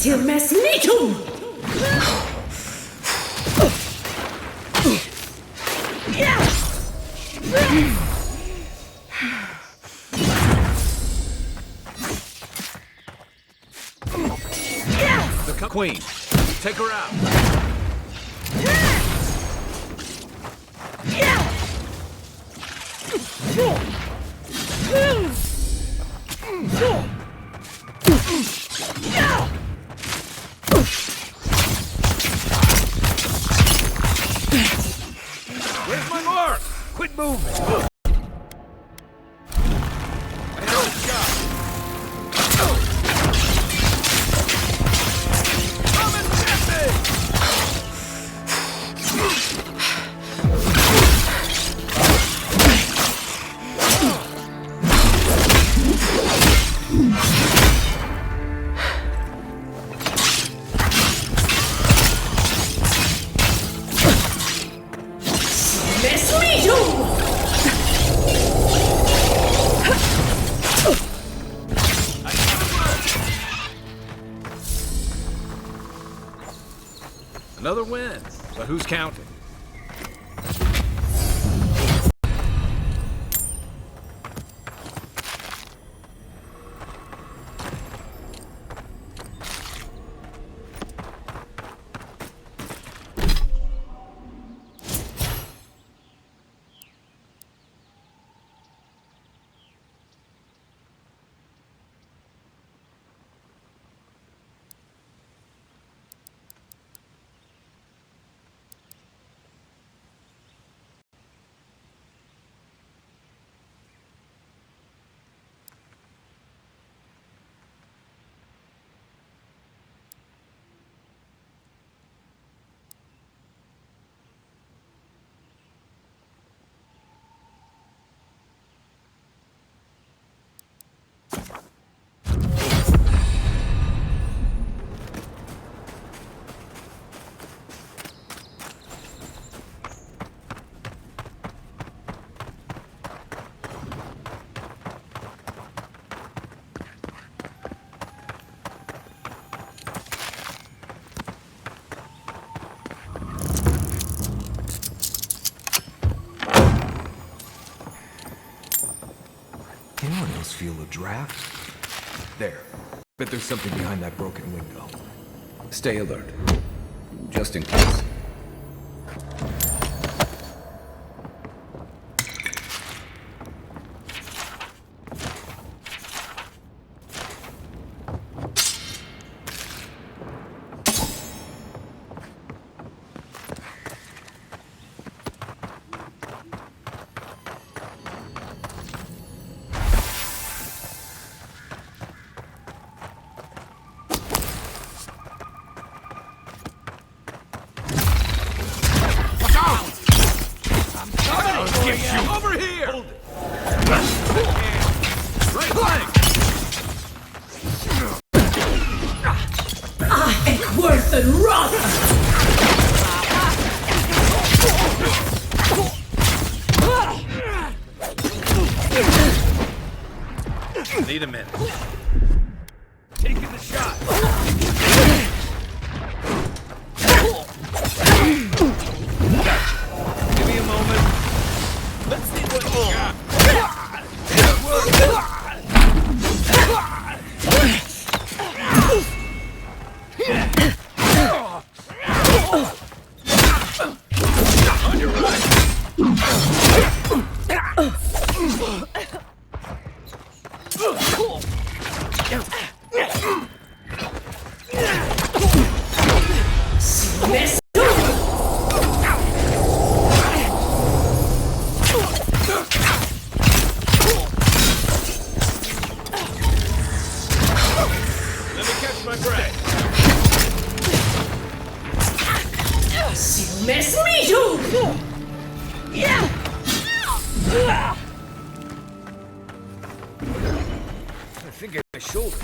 Till mess medium! The queen. Take her out. Where's my mark? Quit moving. Another win, but who's counting? Anyone else feel a draft? There. Bet there's something behind that broken window. Stay alert. Just in case. Over here! Right flank! Worth and rot! Need a minute. Taking the shot. Give me a moment. Let's see what you got. On your right. Mess Let me catch my breath. Mess me too! Yeah! I think it's my shoulder.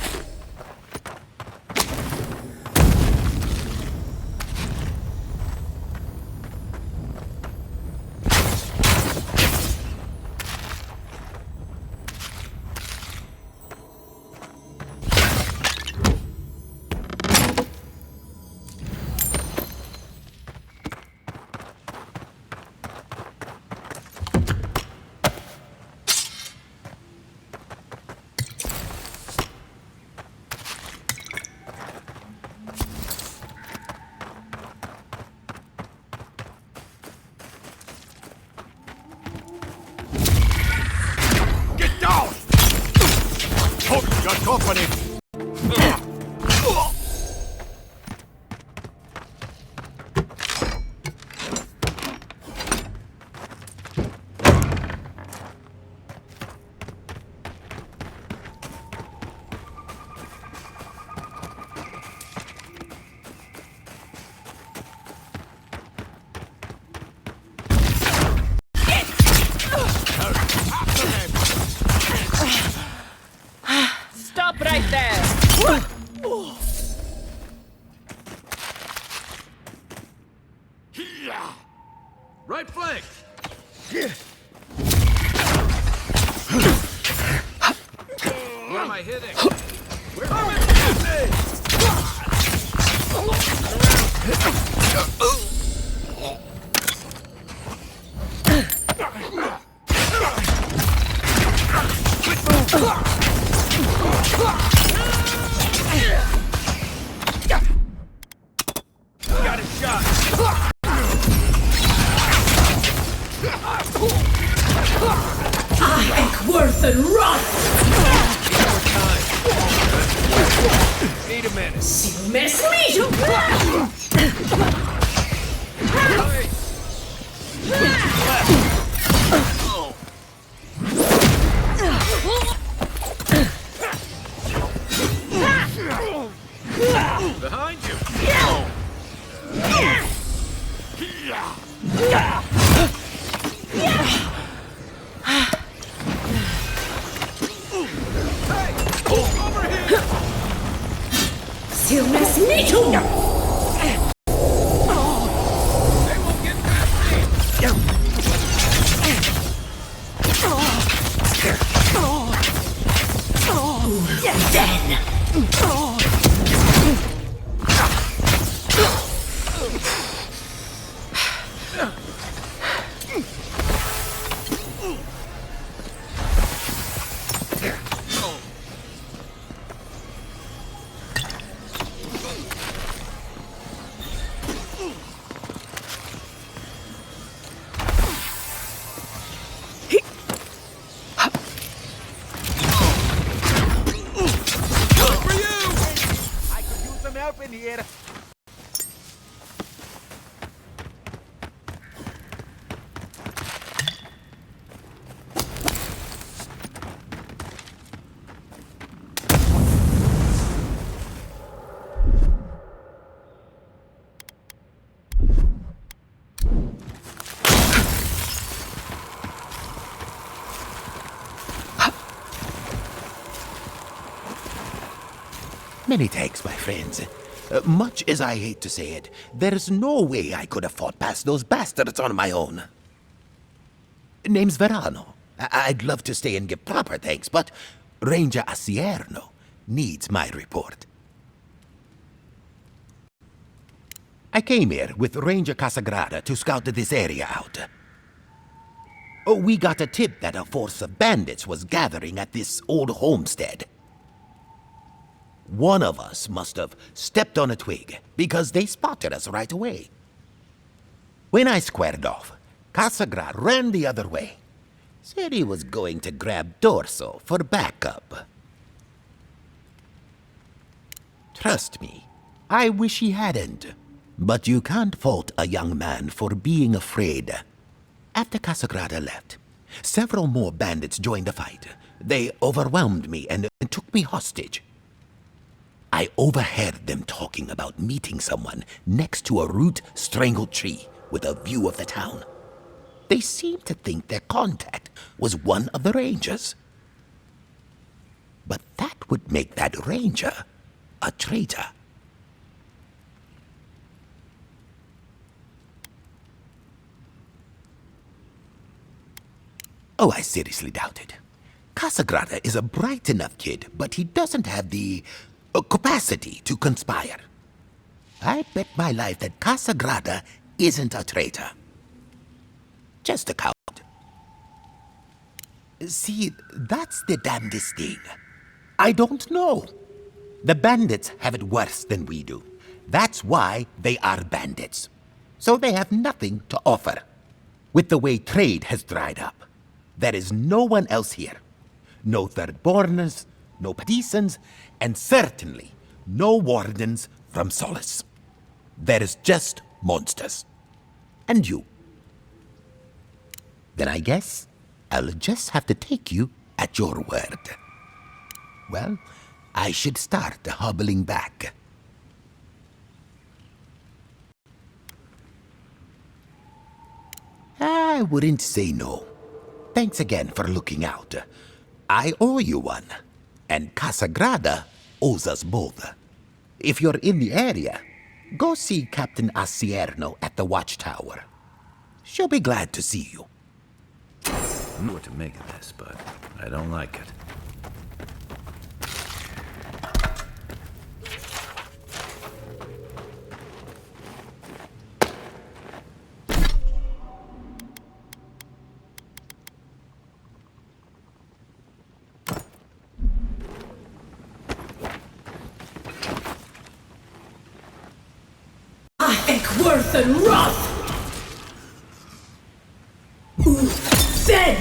Hope you got company. Stop right there! Right flank! Where am I hitting? Where am I hitting? Got a shot. I am worse than rot! Need a minute. You mess me, you... Behind you. You mess me too! They won't get past me. I could use some help in here. Many thanks, my friends. Much as I hate to say it, there's no way I could have fought past those bastards on my own. Name's Verano. I'd love to stay and give proper thanks, but Ranger Asierno needs my report. I came here with Ranger Casagrada to scout this area out. We got a tip that a force of bandits was gathering at this old homestead. One of us must have stepped on a twig, because they spotted us right away. When I squared off, Casagrada ran the other way. Said he was going to grab Dorso for backup. Trust me, I wish he hadn't. But you can't fault a young man for being afraid. After Casagrada left, several more bandits joined the fight. They overwhelmed me and took me hostage. I overheard them talking about meeting someone next to a root-strangled tree with a view of the town. They seemed to think their contact was one of the rangers. But that would make that ranger a traitor. Oh, I seriously doubt it. Casagrada is a bright enough kid, but he doesn't have the capacity to conspire. I bet my life that Casagrada isn't a traitor. Just a coward. See, that's the damnedest thing. I don't know. The bandits have it worse than we do. That's why they are bandits. So they have nothing to offer. With the way trade has dried up, there is no one else here. No third-borners, no partisans, and certainly no wardens from Solace. There is just monsters. And you. Then I guess I'll just have to take you at your word. Well, I should start hobbling back. I wouldn't say no. Thanks again for looking out. I owe you one, and Casagrada owes us both. If you're in the area, go see Captain Asierno at the watchtower. She'll be glad to see you. I know what to make of this, but I don't like it. Worth and Roth! Zen!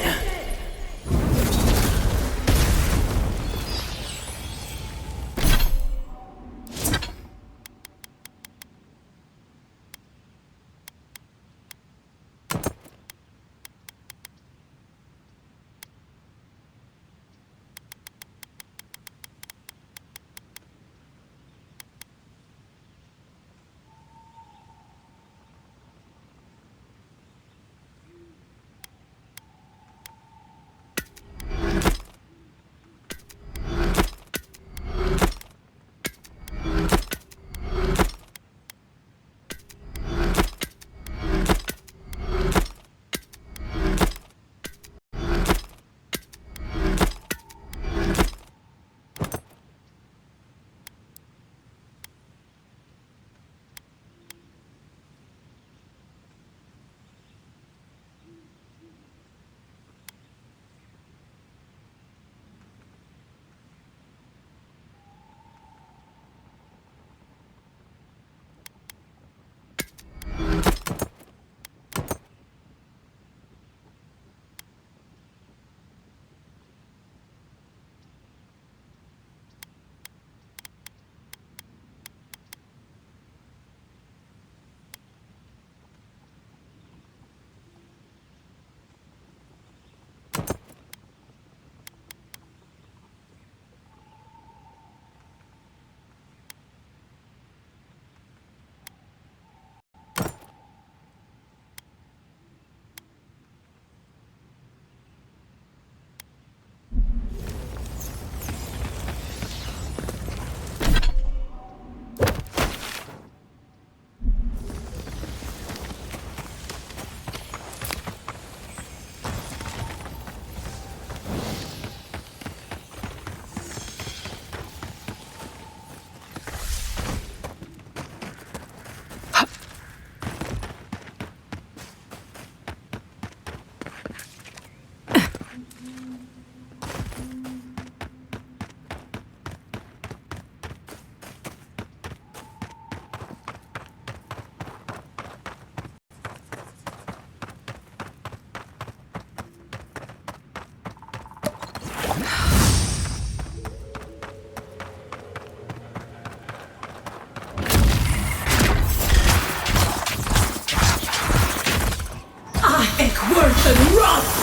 Worth and Roth!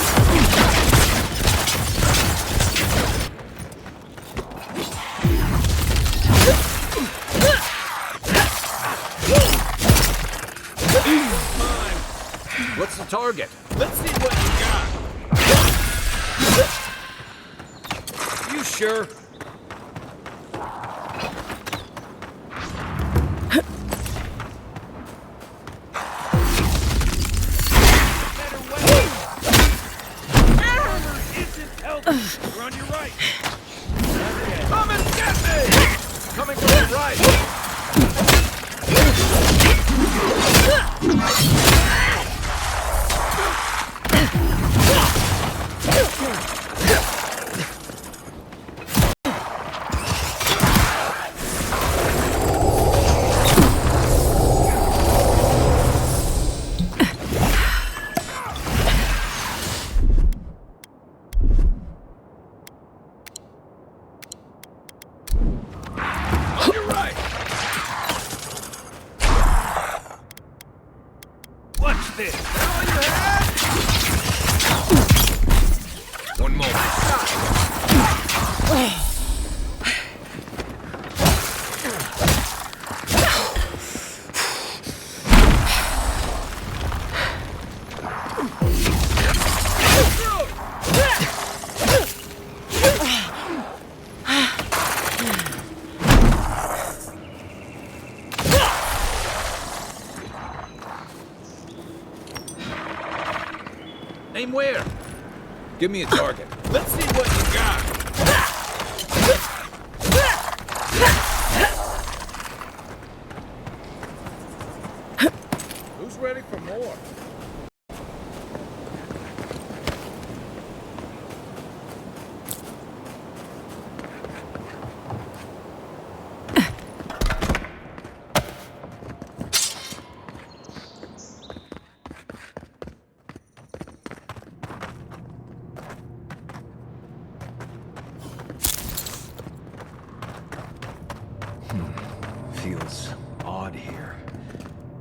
What's the target? Let's see what you got. You sure? You're on your right. Come and get me! Coming from the right! Aim where? Give me a target. Let's see what you got. Who's ready for more? Feels odd here.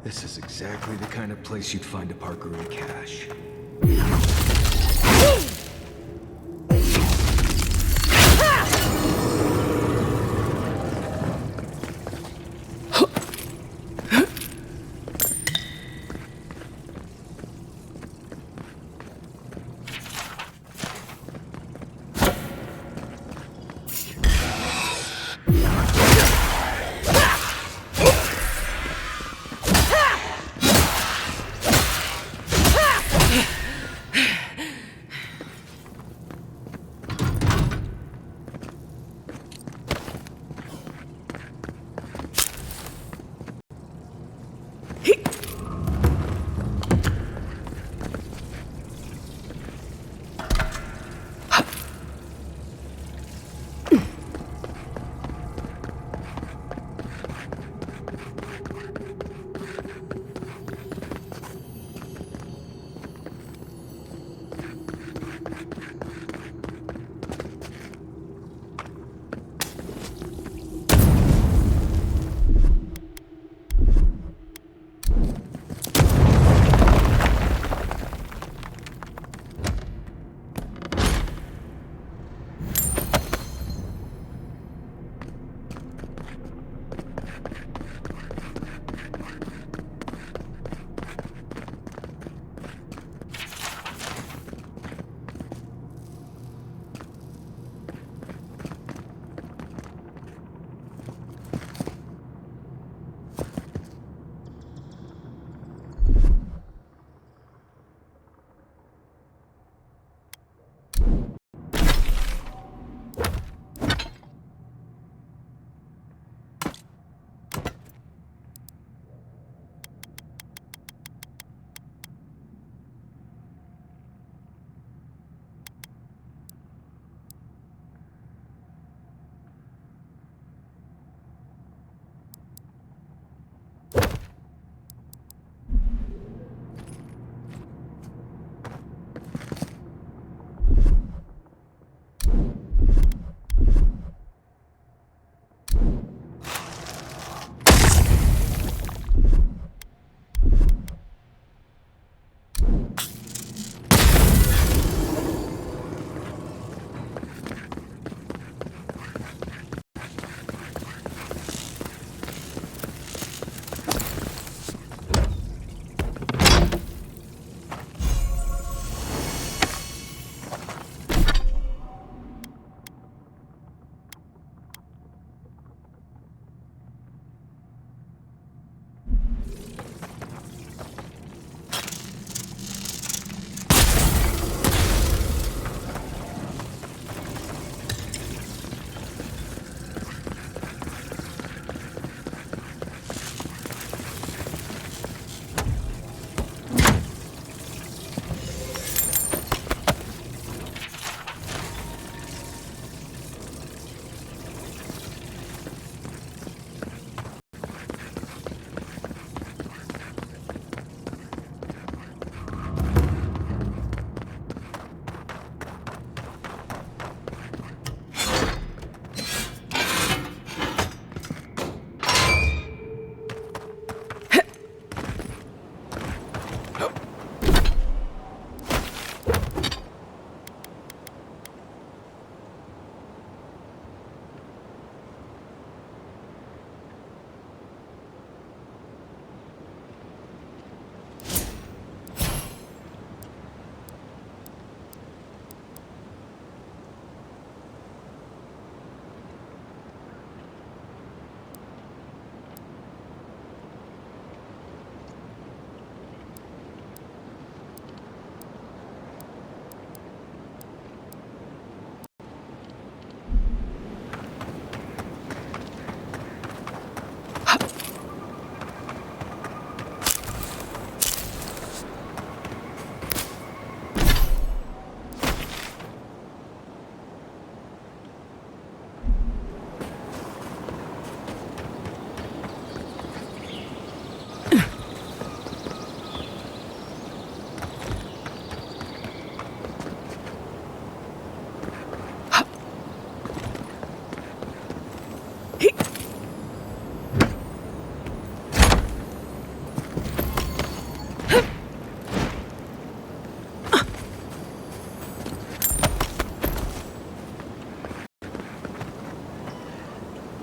This is exactly the kind of place you'd find a Parkerian cache.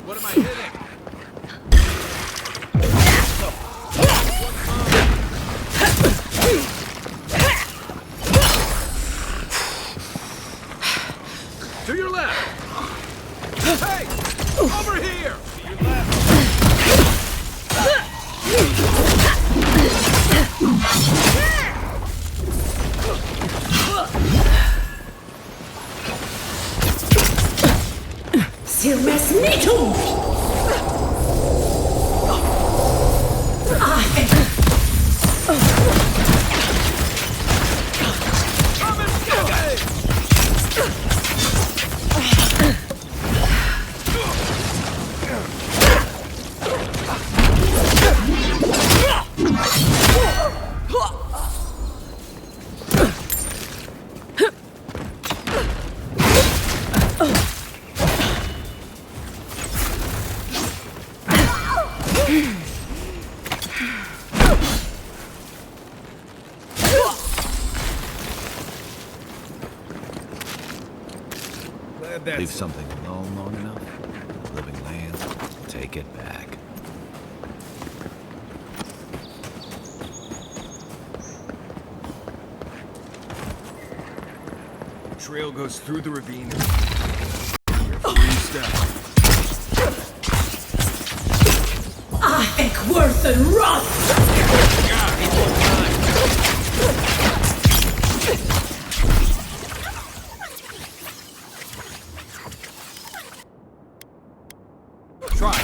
What am I hitting? To your left! Hey! Over here! To your left! Silmes Nitum! Come and get me! Leave something alone long enough, living land, take it back. Trail goes through the ravine. Three steps. Worth and Roth! Try.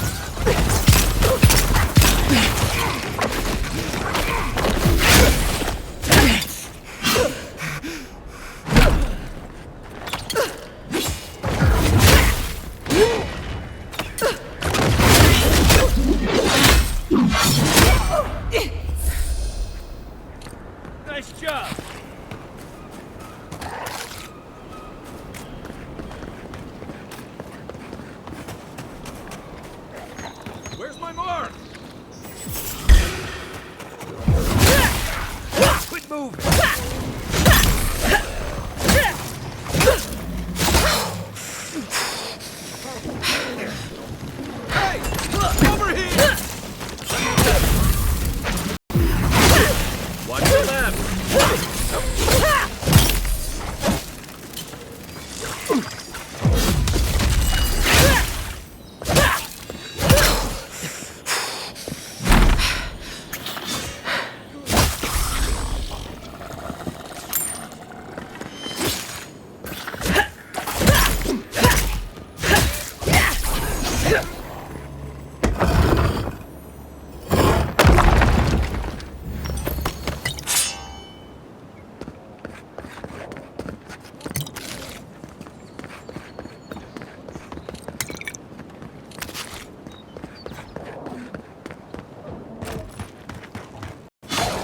Nice job. Where's my mark? Quit moving. Hey! Over here! Watch your left!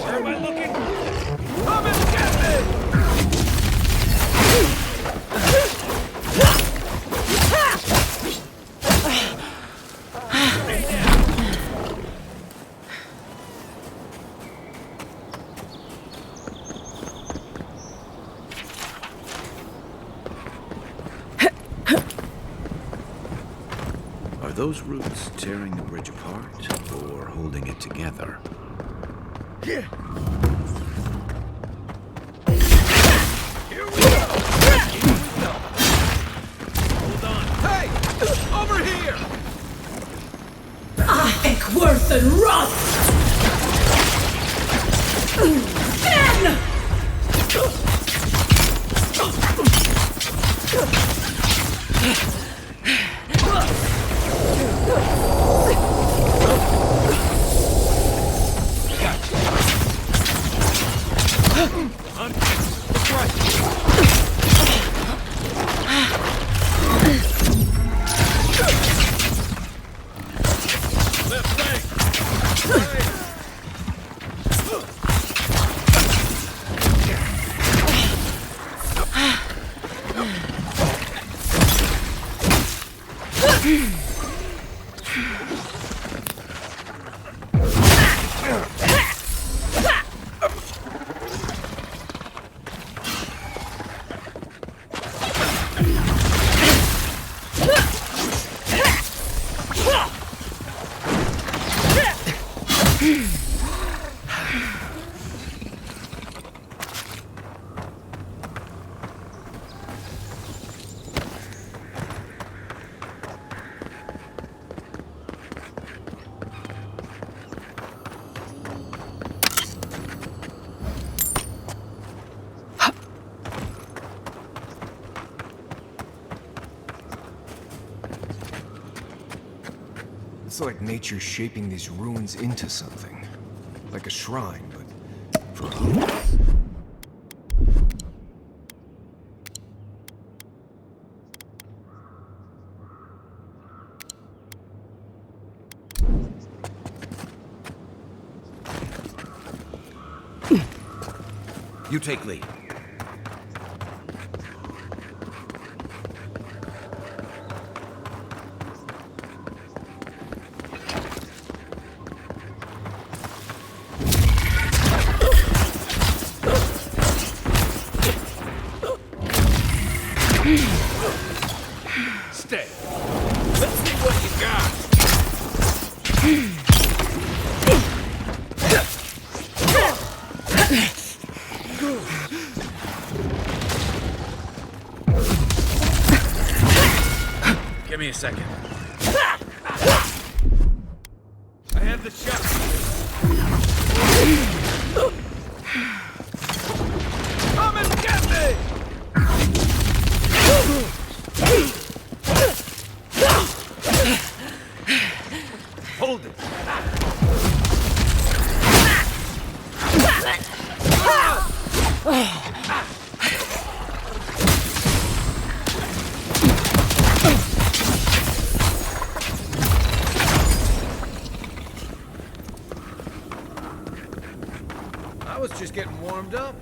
Where am I looking? Come and get me! Are those roots tearing the bridge apart or holding it together? Here we go! Hold on. Hey! Over here! Worth and Roth! Ben! That's right. Left leg. Right. It's like nature shaping these ruins into something. Like a shrine, but for us. You take lead. Stay. Let's see what you got. Give me a second. I have the shot. Come and get me! Hold it. I was just getting warmed up.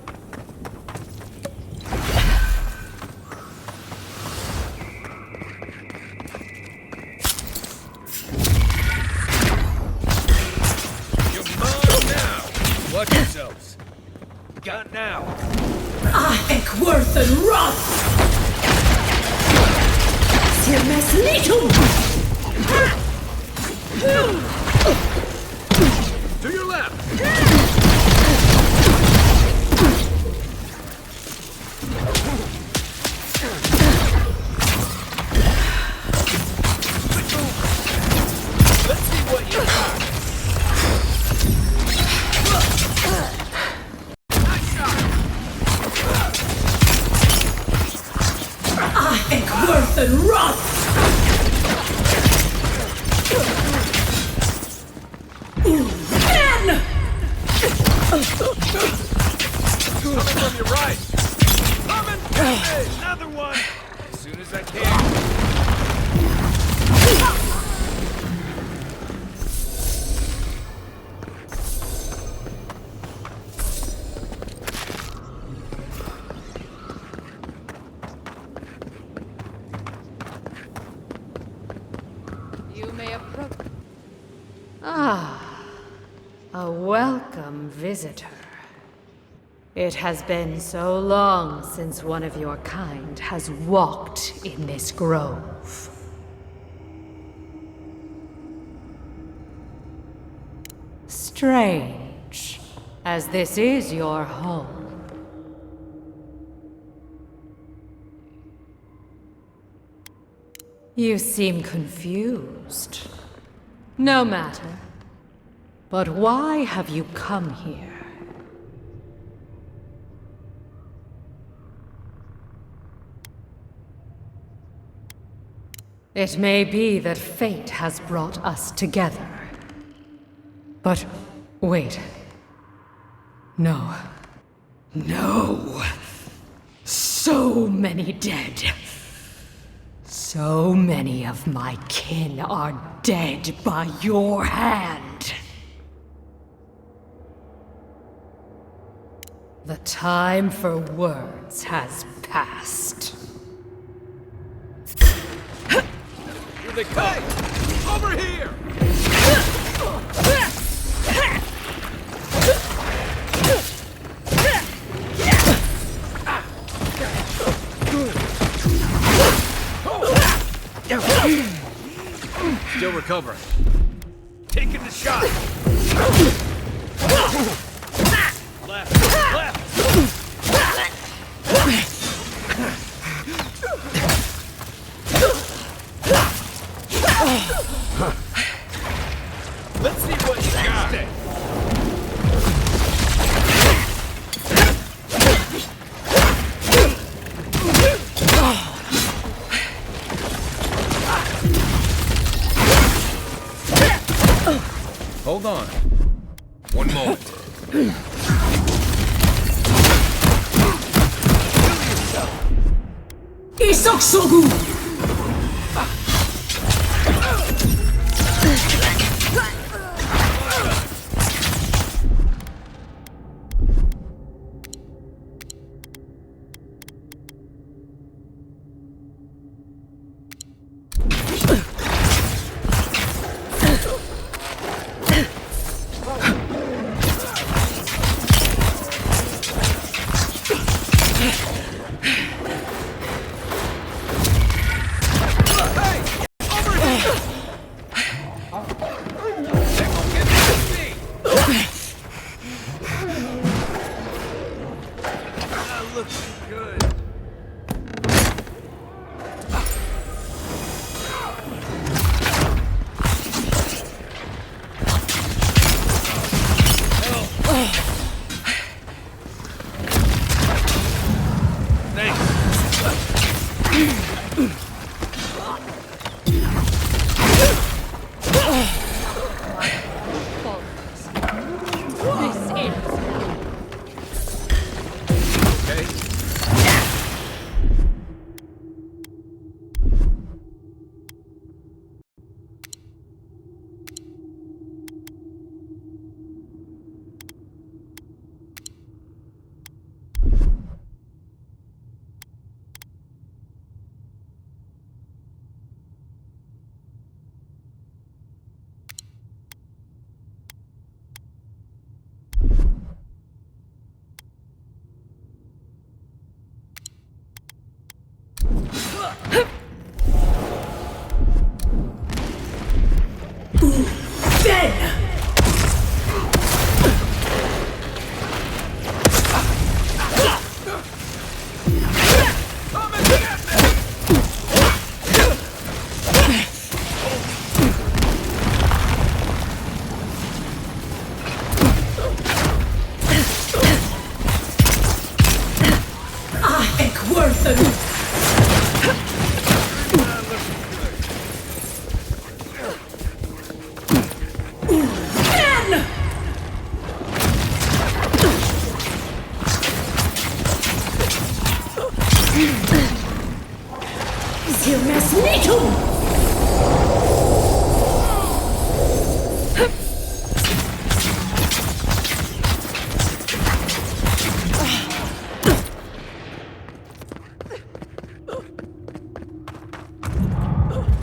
You're mine now. Watch yourselves. Got now. Ich worth and wrath! Silmes Litum! To your left. Let's see what you got. Nice shot. Ich worth and wrath! Man! Coming from your right. Come and get me. Another one. As soon as I can. You may approach. Ah, a welcome visitor. It has been so long since one of your kind has walked in this grove. Strange, as this is your home. You seem confused. No matter. But why have you come here? It may be that fate has brought us together. But wait. No. No. So many dead. So many of my kin are dead by your hand. The time for words has passed. Here they come. Over here. Still recovering. Taking the shot. Left. Left. Let's see what you got. Hold on. One moment. Isok Shogun!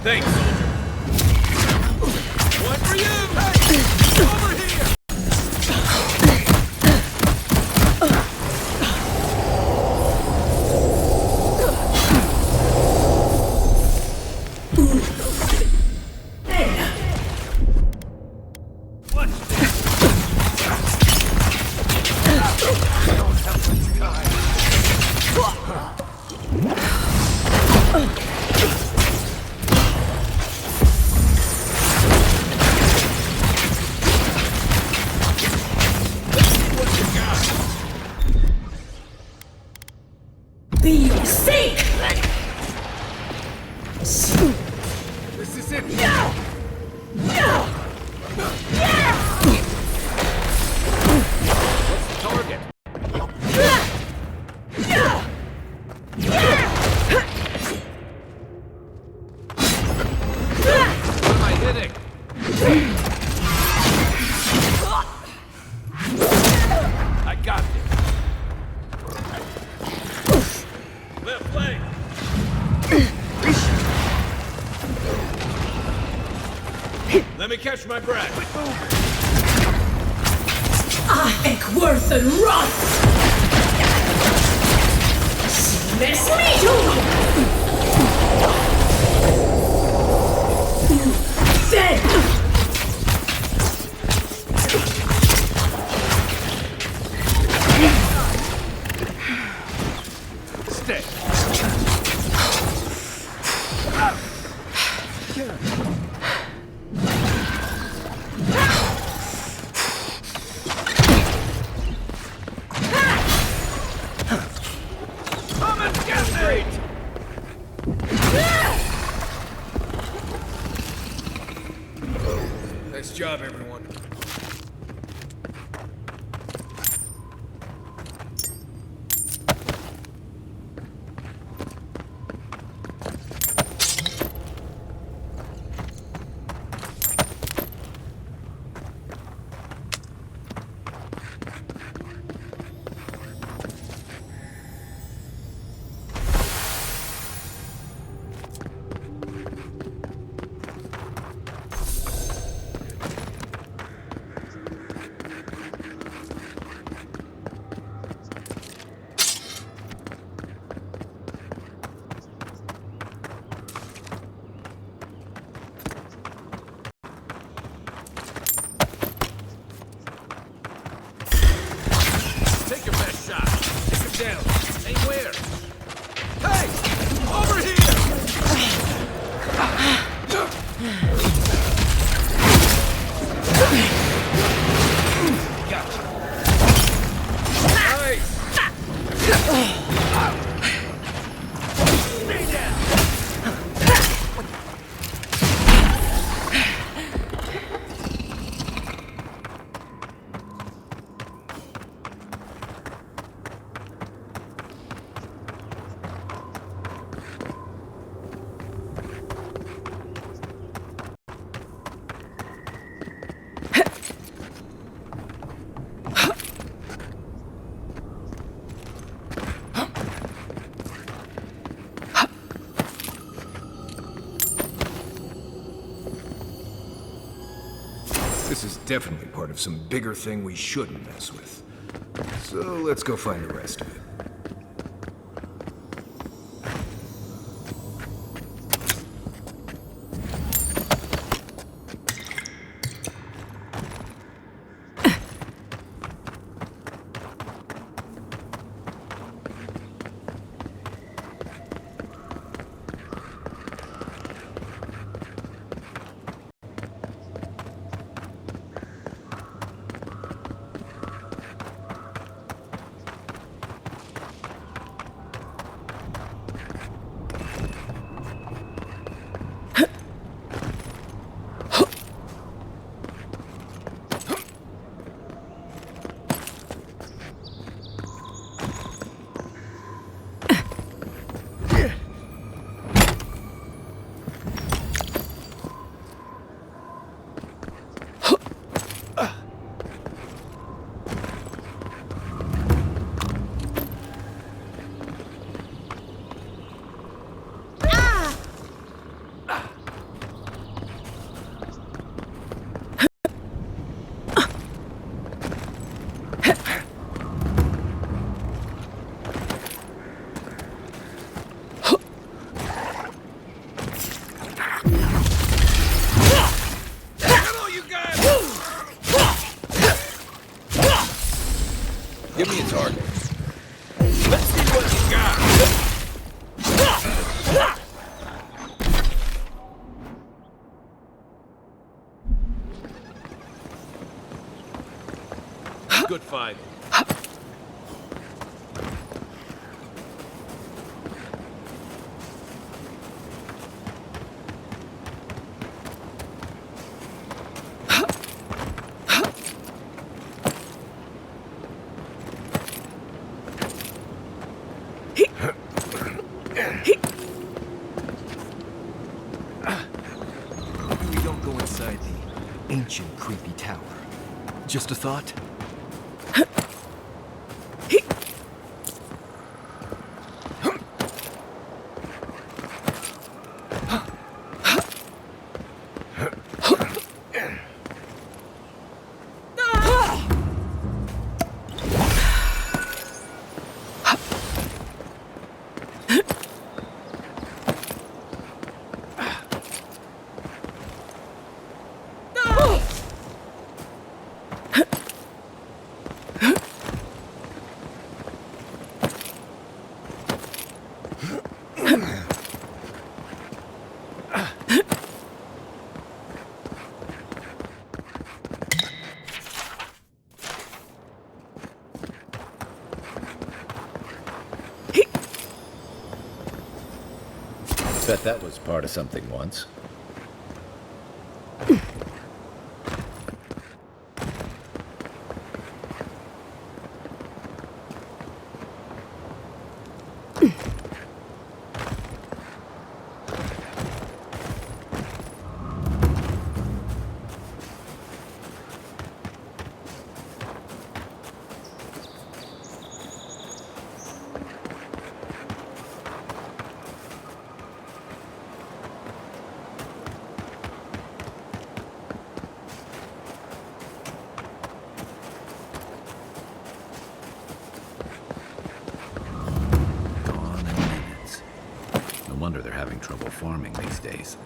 Thanks, soldier. One for you! Hey! Over here! Watch this! Don't have much time. Be your sake! This is it! No! No! Target! What am I hitting? I got this. Left leg. Let me catch my breath. Eckworth and Roth! Siemens Then! Stay. Come and get me! Nice job, everyone. This is definitely part of some bigger thing we shouldn't mess with. So let's go find the rest of it. Give me a target. Let's see what you got. Good find. Maybe we don't go inside the ancient creepy tower. Just a thought? Bet that was part of something once. Gone in minutes. No wonder they're having trouble farming these days.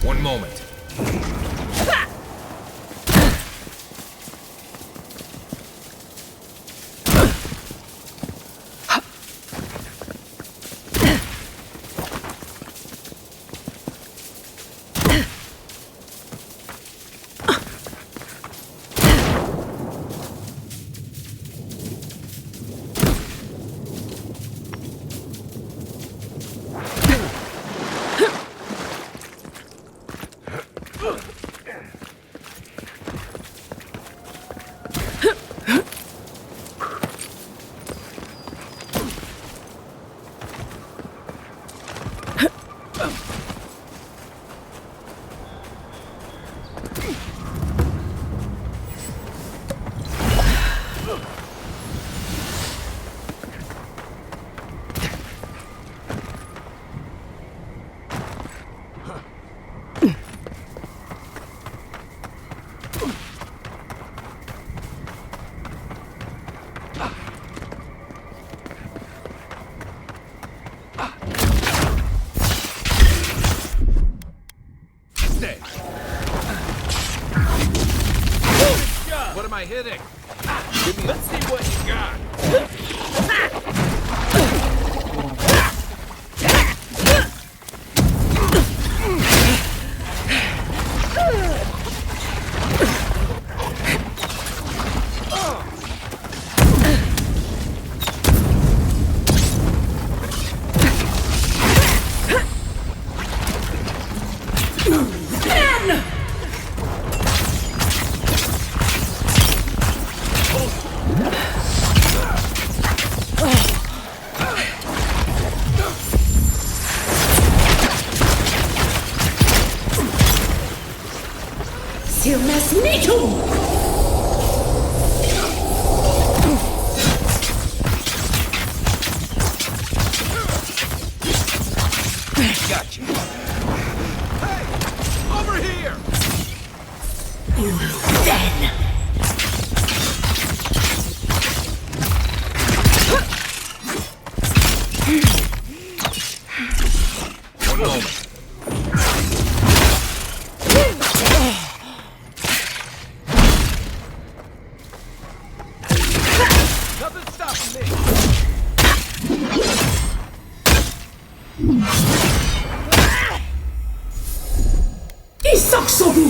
One moment. am I hitting? Let's see what you got. Silmas Nitum! Gotcha. Hey! Over here! Then! One moment. Nothing stopping me! Isaksobu!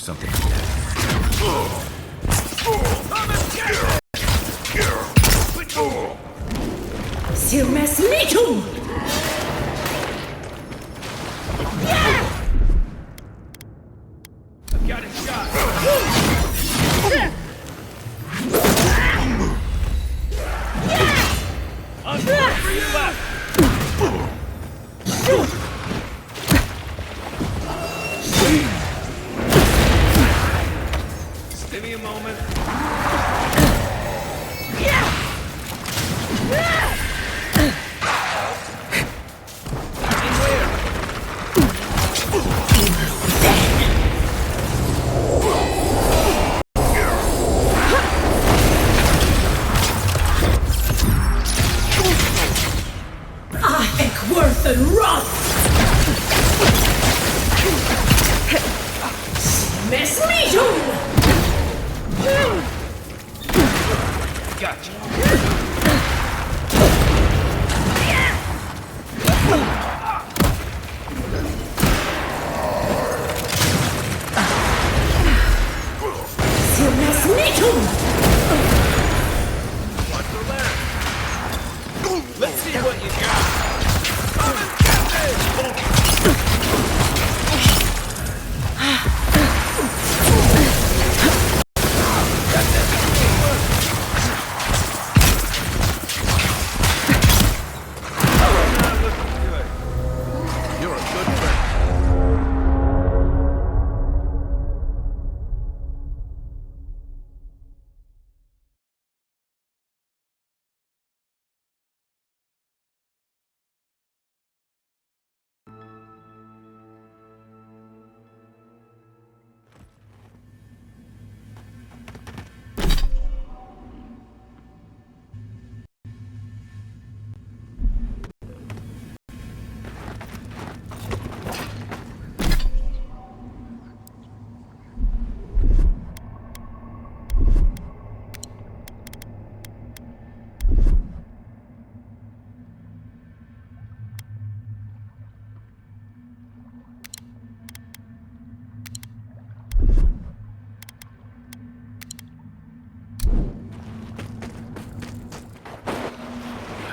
something unnatural. Silmas Metum! I've got a shot. I'm for you left. Just give me a moment. Worth and Roth! Silmas Metum! Gotcha. Silmas Metum! Watch the left. Let's see what you got. Come and get Not looking good. You're a good friend.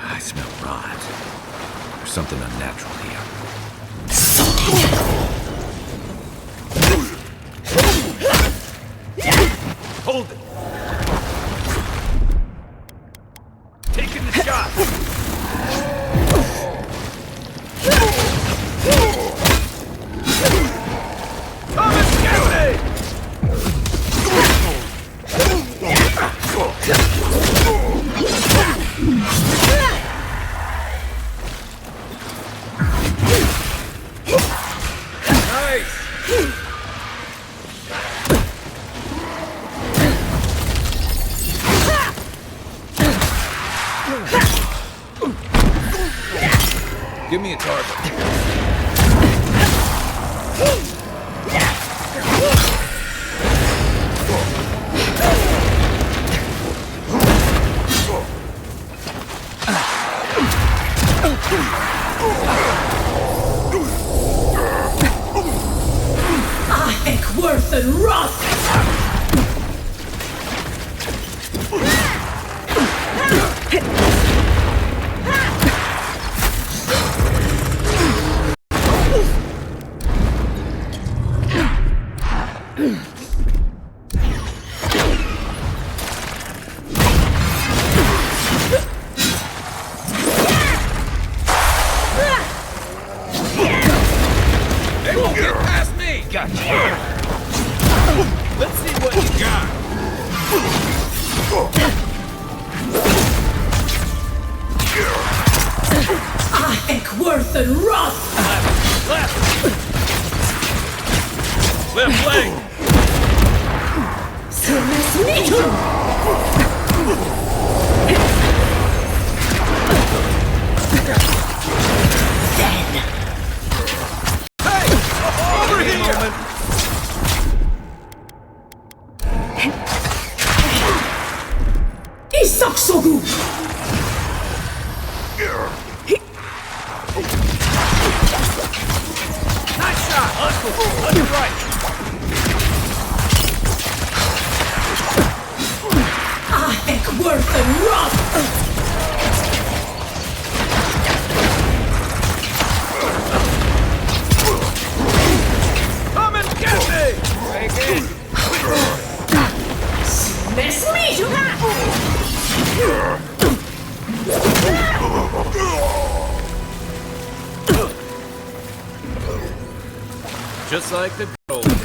I smell rot. There's something unnatural here. Hold it. Taking the shot. Come and get me! Nice! Give me a target. Worth and Roth! They won't get past me! Gotcha! Let's see what you got! Worth and Roth! Left! Left leg! Silmas Metum! Hey! Over here! Isaksogu! Nice shot! On your right! worth and wrath! Come and get me! Take it! Just like the good old days.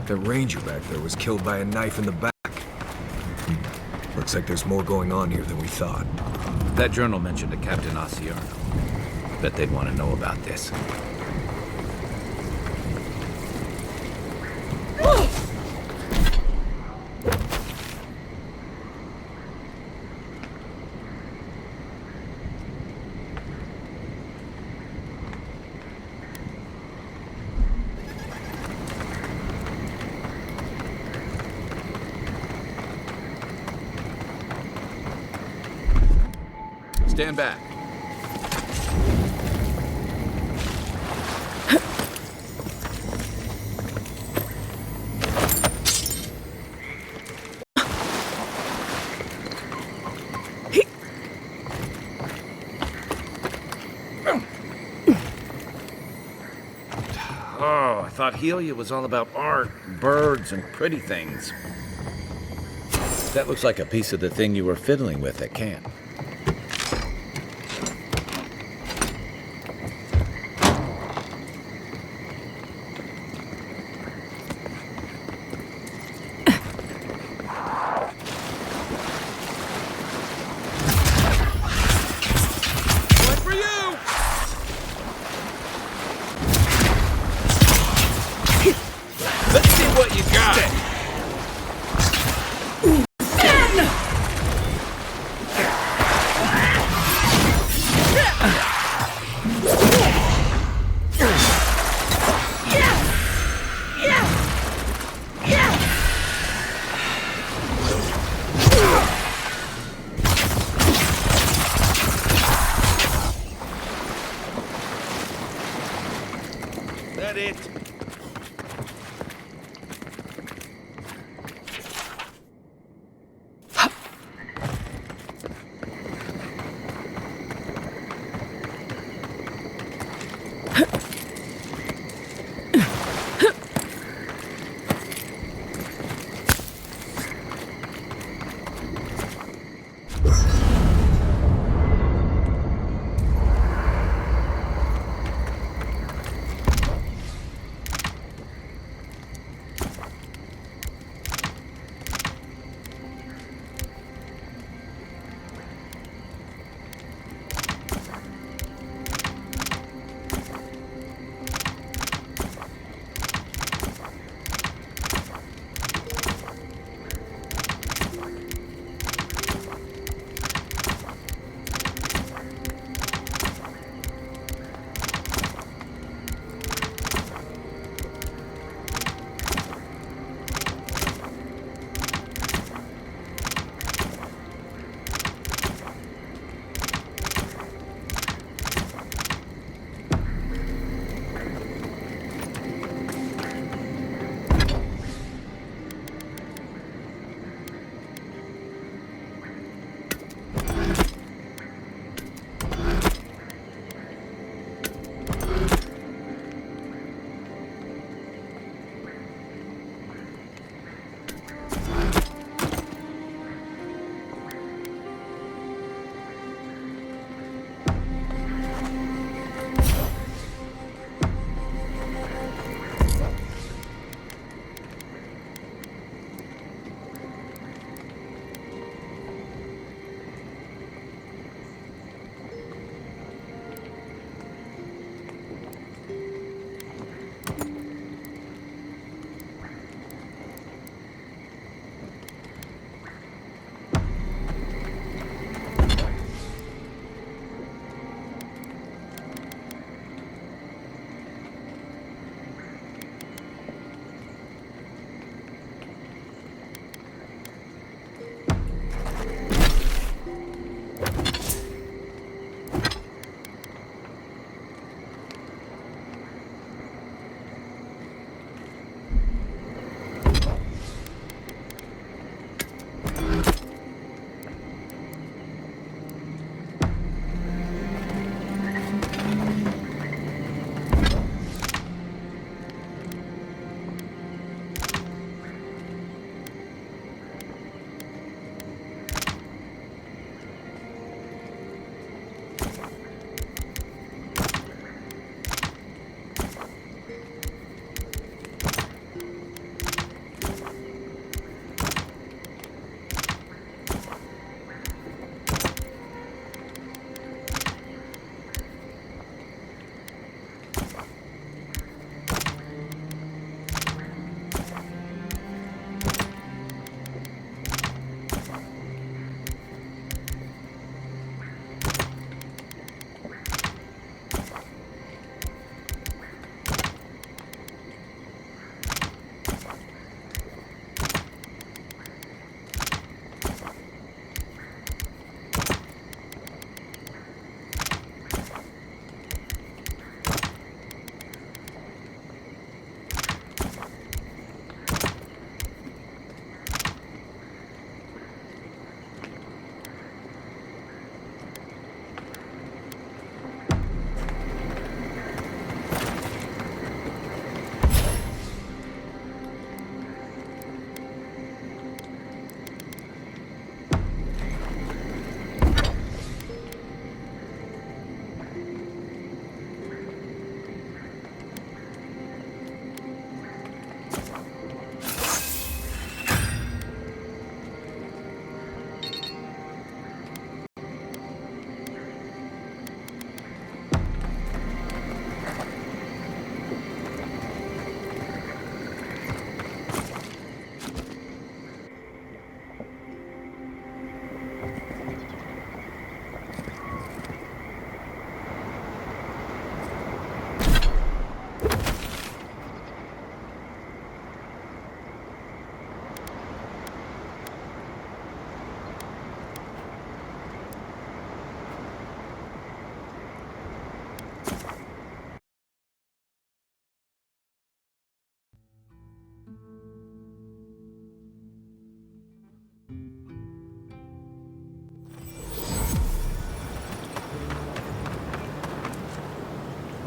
The ranger back there was killed by a knife in the back. Looks like there's more going on here than we thought. That journal mentioned a Captain Asiarno. Bet they'd want to know about this. Stand back. Oh, I thought Helia was all about art, birds, and pretty things. That looks like a piece of the thing you were fiddling with at camp. Let's see what you got! That it?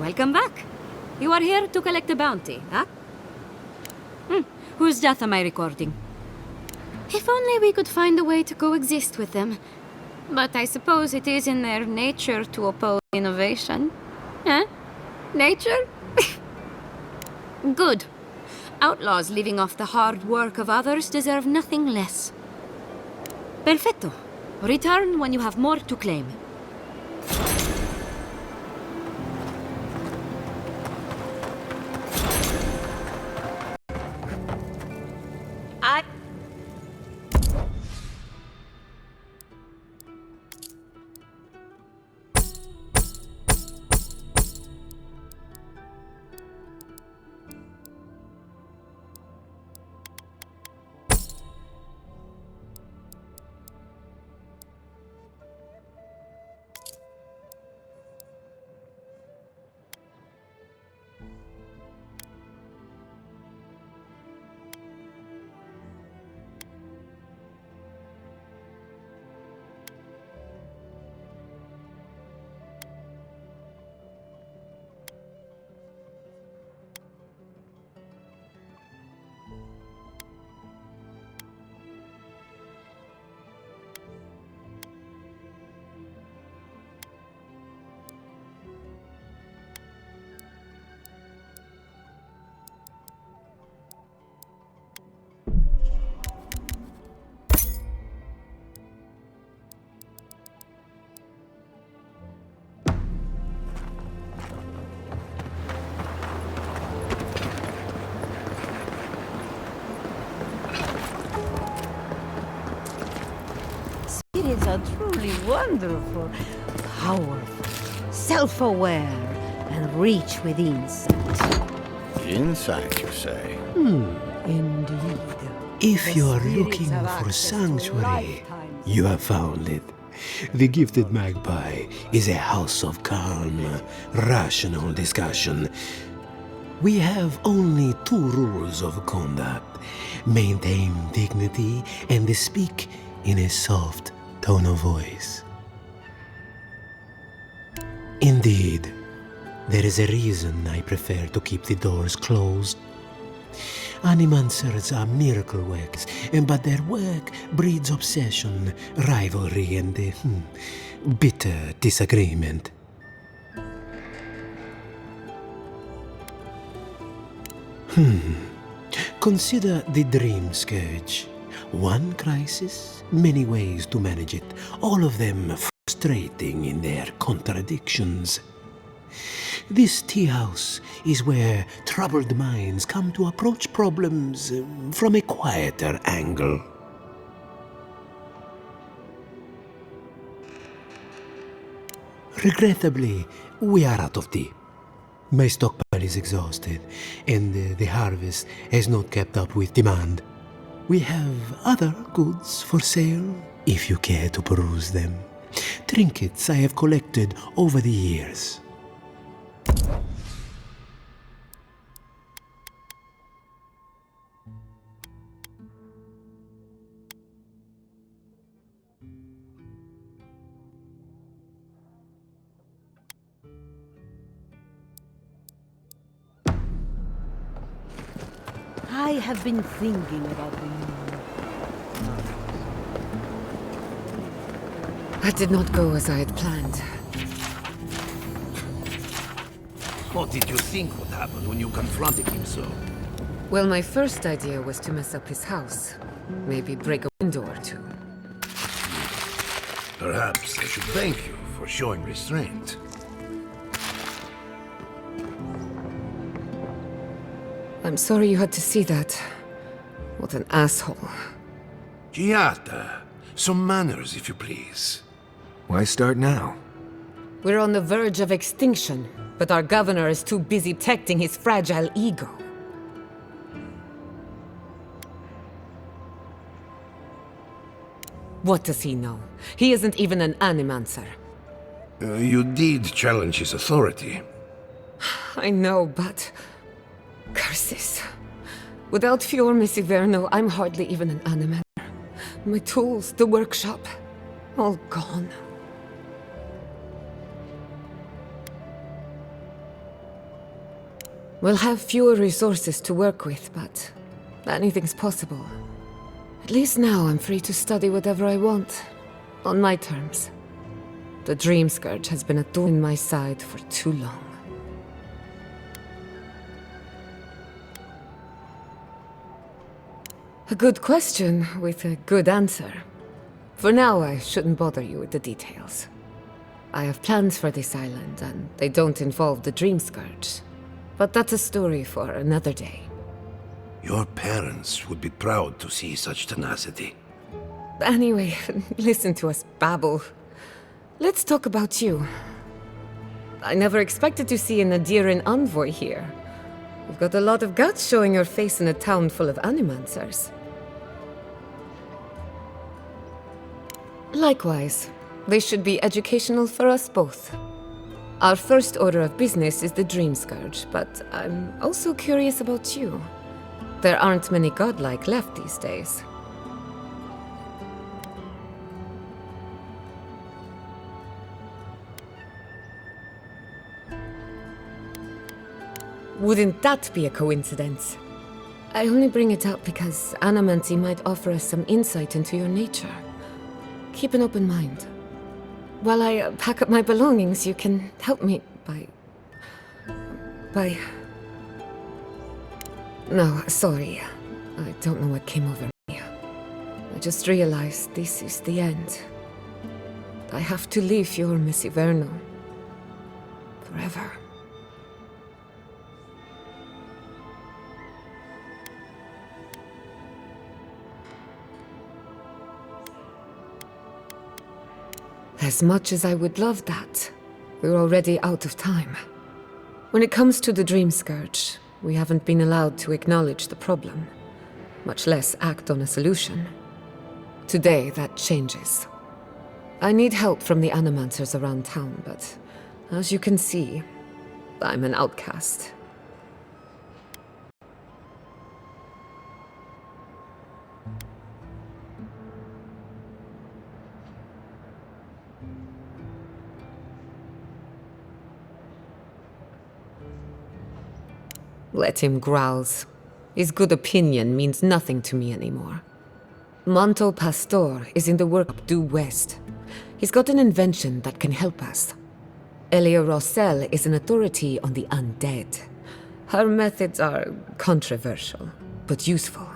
Welcome back. You are here to collect a bounty, huh? Whose death am I recording? If only we could find a way to coexist with them. But I suppose it is in their nature to oppose innovation. Huh? Nature? Good. Outlaws living off the hard work of others deserve nothing less. Perfecto. Return when you have more to claim. Spirits are truly wonderful, powerful, self-aware, and rich with insight. Insight, you say? Indeed. If you are spirits looking have for access to sanctuary, lifetimes you have found it. The Gifted Magpie is a house of calm, rational discussion. We have only two rules of conduct. Maintain dignity and speak in a soft tone of voice. Indeed, there is a reason I prefer to keep the doors closed. Animancers are miracle workers, but their work breeds obsession, rivalry, and bitter disagreement. Consider the Dream Scourge. One crisis, many ways to manage it, all of them frustrating in their contradictions. This tea house is where troubled minds come to approach problems from a quieter angle. Regrettably, we are out of tea. My stockpile is exhausted, and the harvest has not kept up with demand. We have other goods for sale, if you care to peruse them. Trinkets I have collected over the years. I have been thinking about the moon. That did not go as I had planned. What did you think would happen when you confronted him so? Well, my first idea was to mess up his house. Maybe break a window or two. Perhaps I should thank you for showing restraint. I'm sorry you had to see that. What an asshole. Giata, some manners, if you please. Why start now? We're on the verge of extinction, but our governor is too busy protecting his fragile ego. What does he know? He isn't even an animancer. You did challenge his authority. I know, but... curses. Without Fior Messiverno, I'm hardly even an animator. My tools, the workshop, all gone. We'll have fewer resources to work with, but anything's possible. At least now I'm free to study whatever I want, on my terms. The Dream Scourge has been a thorn in my side for too long. A good question with a good answer. For now, I shouldn't bother you with the details. I have plans for this island, and they don't involve the Dream Scourge. But that's a story for another day. Your parents would be proud to see such tenacity. Anyway, listen to us babble. Let's talk about you. I never expected to see an Adiran envoy here. You've got a lot of guts showing your face in a town full of animancers. Likewise, they should be educational for us both. Our first order of business is the Dream Scourge, but I'm also curious about you. There aren't many godlike left these days. Wouldn't that be a coincidence? I only bring it up because Anamancy might offer us some insight into your nature. Keep an open mind. While I pack up my belongings, you can help me by... No, sorry. I don't know what came over me. I just realized this is the end. I have to leave your Miss Iverno. Forever. As much as I would love that, we're already out of time. When it comes to the Dream Scourge, we haven't been allowed to acknowledge the problem, much less act on a solution. Today, that changes. I need help from the animancers around town, but as you can see, I'm an outcast. Let him growls. His good opinion means nothing to me anymore. Manto Pastor is in the work due west. He's got an invention that can help us. Elia Rossell is an authority on the undead. Her methods are controversial, but useful.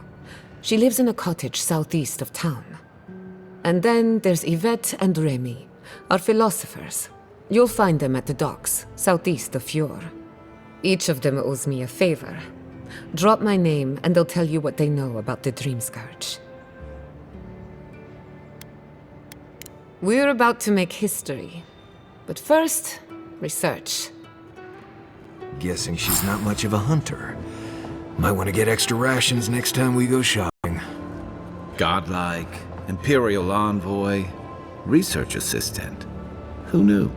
She lives in a cottage southeast of town. And then there's Yvette and Remy, our philosophers. You'll find them at the docks, southeast of Fjord. Each of them owes me a favor. Drop my name and they'll tell you what they know about the Dream Scourge. We're about to make history. But first, research. Guessing she's not much of a hunter. Might want to get extra rations next time we go shopping. Godlike, Imperial Envoy, Research Assistant. Who knew?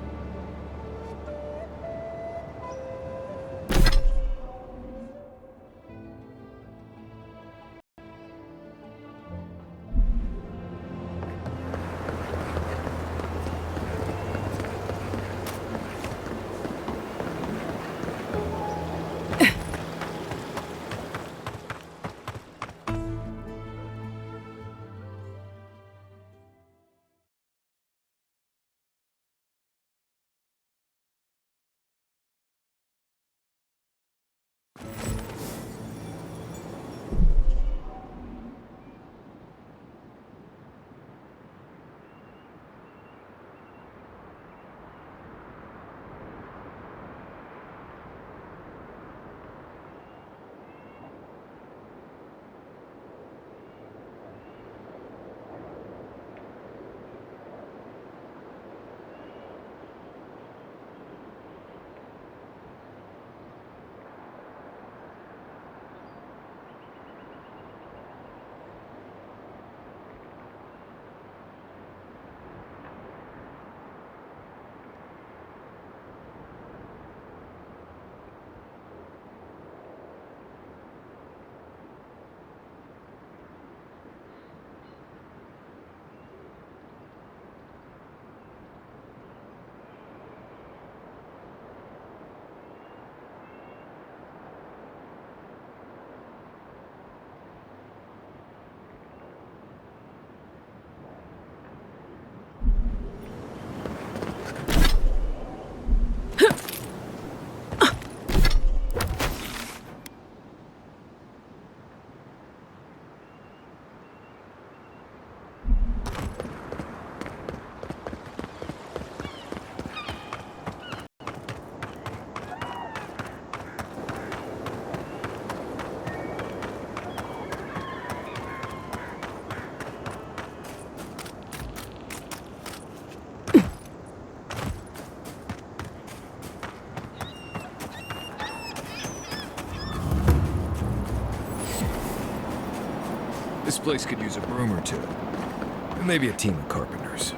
This place could use a broom or two. And maybe a team of carpenters.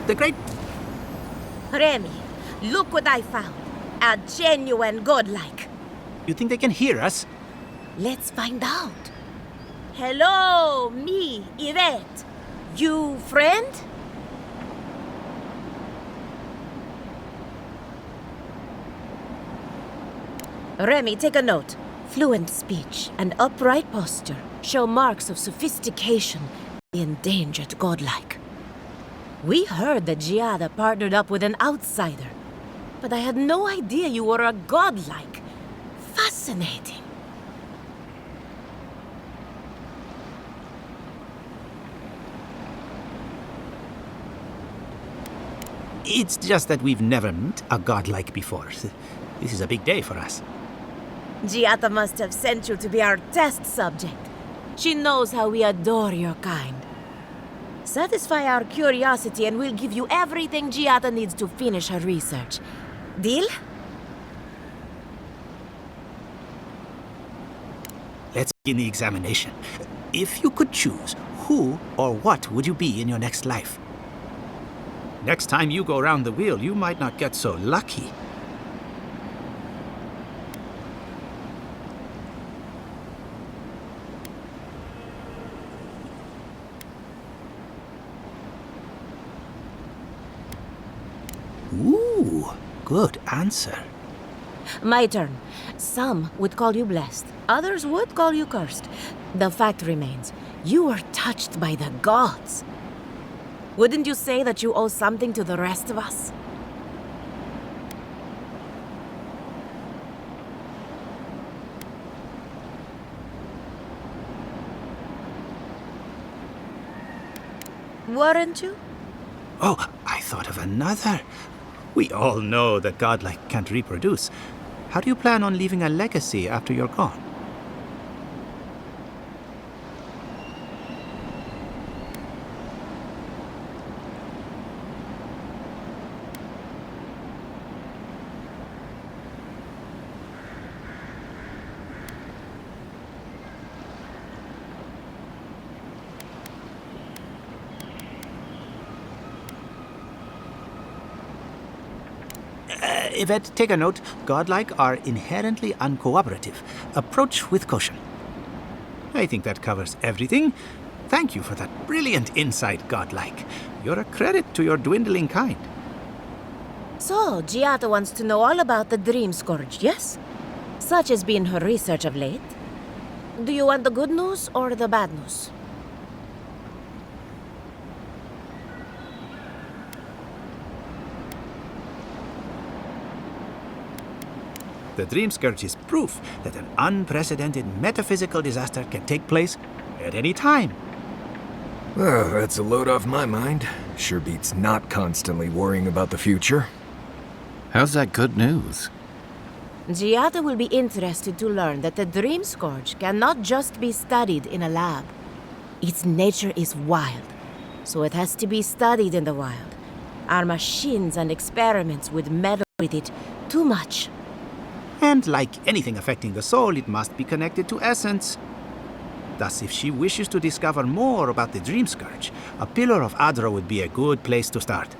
The great... Remy, look what I found. A genuine godlike. You think they can hear us? Let's find out. Hello, me, Yvette. You friend? Remy, take a note. Fluent speech and upright posture show marks of sophistication, the endangered godlike. We heard that Giada partnered up with an outsider, but I had no idea you were a godlike. Fascinating. It's just that we've never met a godlike before. This is a big day for us. Giada must have sent you to be our test subject. She knows how we adore your kind. Satisfy our curiosity and we'll give you everything Giada needs to finish her research. Deal? Let's begin the examination. If you could choose, who or what would you be in your next life? Next time you go around the wheel, you might not get so lucky. Ooh, good answer. My turn. Some would call you blessed. Others would call you cursed. The fact remains, you were touched by the gods. Wouldn't you say that you owe something to the rest of us? Weren't you? Oh, I thought of another. We all know that godlike can't reproduce. How do you plan on leaving a legacy after you're gone? Yvette, take a note. Godlike are inherently uncooperative. Approach with caution. I think that covers everything. Thank you for that brilliant insight, Godlike. You're a credit to your dwindling kind. So, Giada wants to know all about the Dream Scourge, yes? Such has been her research of late. Do you want the good news or the bad news? The Dream Scourge is proof that an unprecedented metaphysical disaster can take place at any time. Well, that's a load off my mind. Sure beats not constantly worrying about the future. How's that good news? Giada will be interested to learn that the Dream Scourge cannot just be studied in a lab. Its nature is wild, so it has to be studied in the wild. Our machines and experiments would meddle with it too much. And like anything affecting the soul, it must be connected to essence. Thus, if she wishes to discover more about the Dream Scourge, a Pillar of Adra would be a good place to start.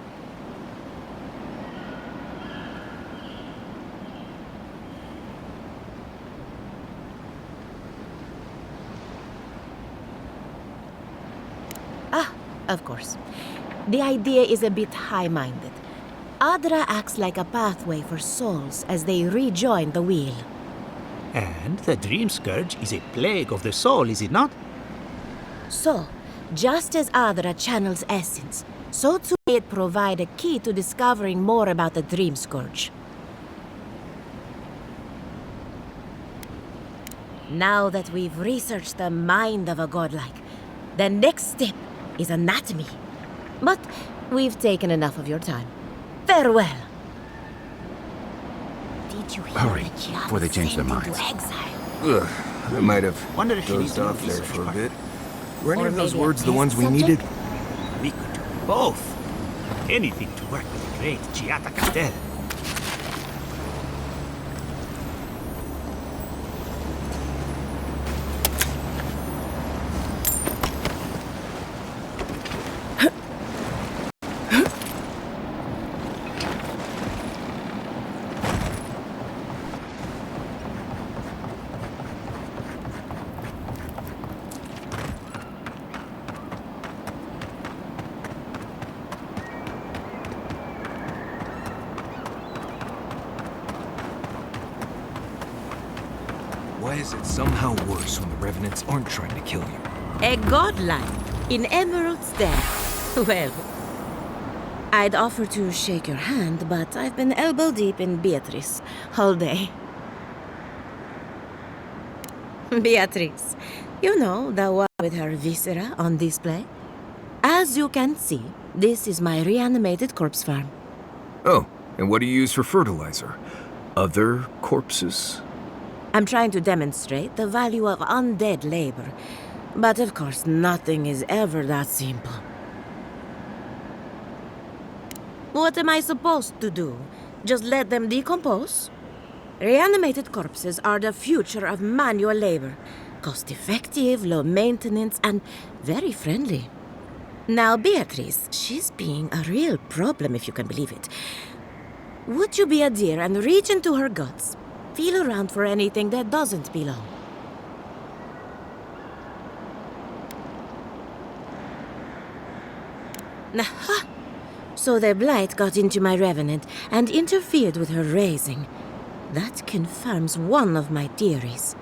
Ah, of course. The idea is a bit high-minded. Adra acts like a pathway for souls as they rejoin the wheel. And the Dream Scourge is a plague of the soul, is it not? So, just as Adra channels essence, so too may it provide a key to discovering more about the Dream Scourge. Now that we've researched the mind of a godlike, the next step is anatomy. But we've taken enough of your time. Farewell. Did you hear Hurry, that Giada before they change their sent into minds. exile? Ugh, I might have Wonder if she needs dozed to do off there research for a part. bit. Were any Or of those maybe a words the test ones we subject? needed? We could do both. Anything to work with the great Giada Castel. Why is it somehow worse when the Revenants aren't trying to kill you? A godlike in Emerald's den. Well, I'd offer to shake your hand, but I've been elbow deep in Beatrice all day. Beatrice, you know, the one with her viscera on display? As you can see, this is my reanimated corpse farm. Oh, and what do you use for fertilizer? Other corpses? I'm trying to demonstrate the value of undead labor. But of course, nothing is ever that simple. What am I supposed to do? Just let them decompose? Reanimated corpses are the future of manual labor. Cost-effective, low maintenance, and very friendly. Now, Beatrice, she's being a real problem, if you can believe it. Would you be a dear and reach into her guts? Feel around for anything that doesn't belong. Aha! So the Blight got into my Revenant and interfered with her raising. That confirms one of my theories.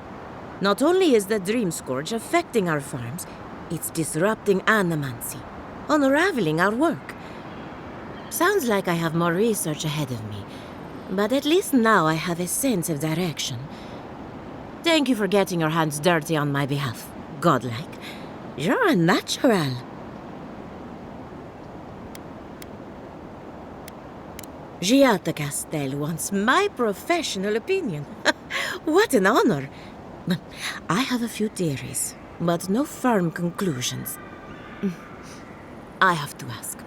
Not only is the Dream Scourge affecting our farms, it's disrupting animancy, unraveling our work. Sounds like I have more research ahead of me, but at least now I have a sense of direction. Thank you for getting your hands dirty on my behalf, godlike. You're a natural. Giada Castel wants my professional opinion. What an honor. I have a few theories, but no firm conclusions. I have to ask,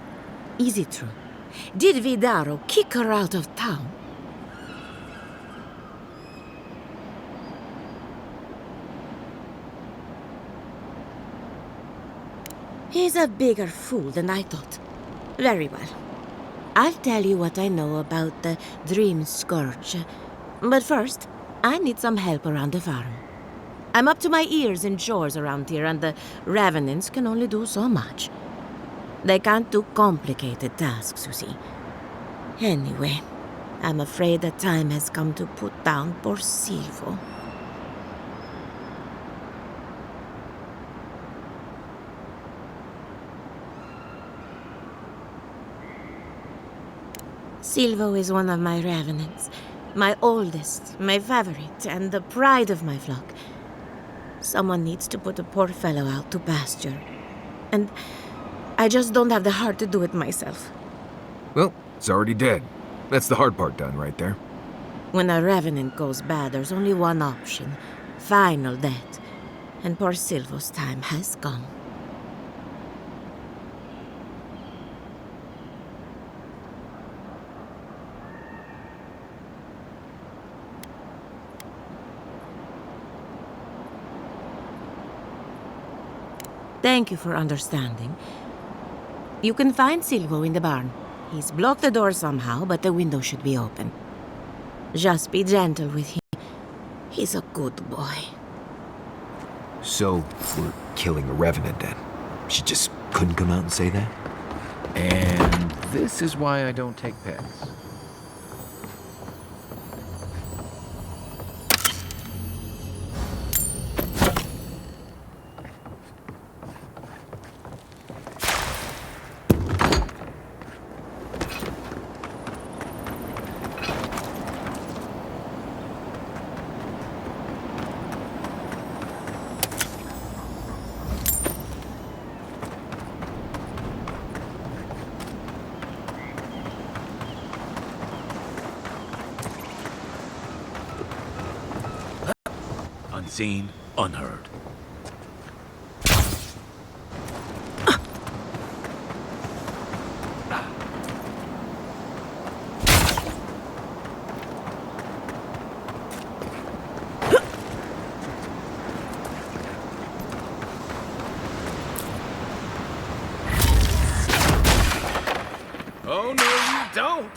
is it true? Did Vidaro kick her out of town? He's a bigger fool than I thought. Very well. I'll tell you what I know about the Dream Scourge. But first, I need some help around the farm. I'm up to my ears in chores around here, and the Revenants can only do so much. They can't do complicated tasks, you see. Anyway, I'm afraid the time has come to put down poor Silvo. Silvo is one of my Revenants. My oldest, my favorite, and the pride of my flock. Someone needs to put a poor fellow out to pasture. And I just don't have the heart to do it myself. Well, it's already dead. That's the hard part done right there. When a Revenant goes bad, there's only one option. Final death. And poor Silvo's time has come. Thank you for understanding. You can find Silvo in the barn. He's blocked the door somehow, but the window should be open. Just be gentle with him. He's a good boy. So, we're killing a Revenant then? She just couldn't come out and say that? And this is why I don't take pets. unseen, unheard. Oh, no, you don't!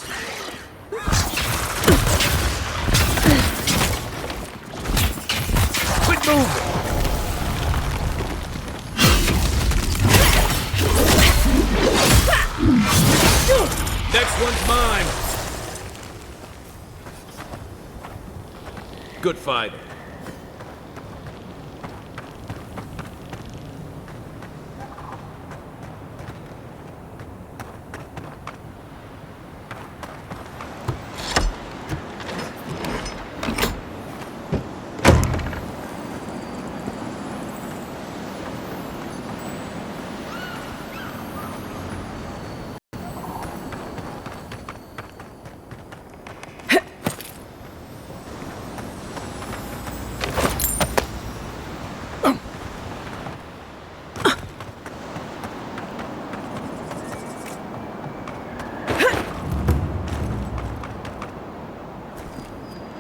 Quit moving! Next one's mine! Good fighter.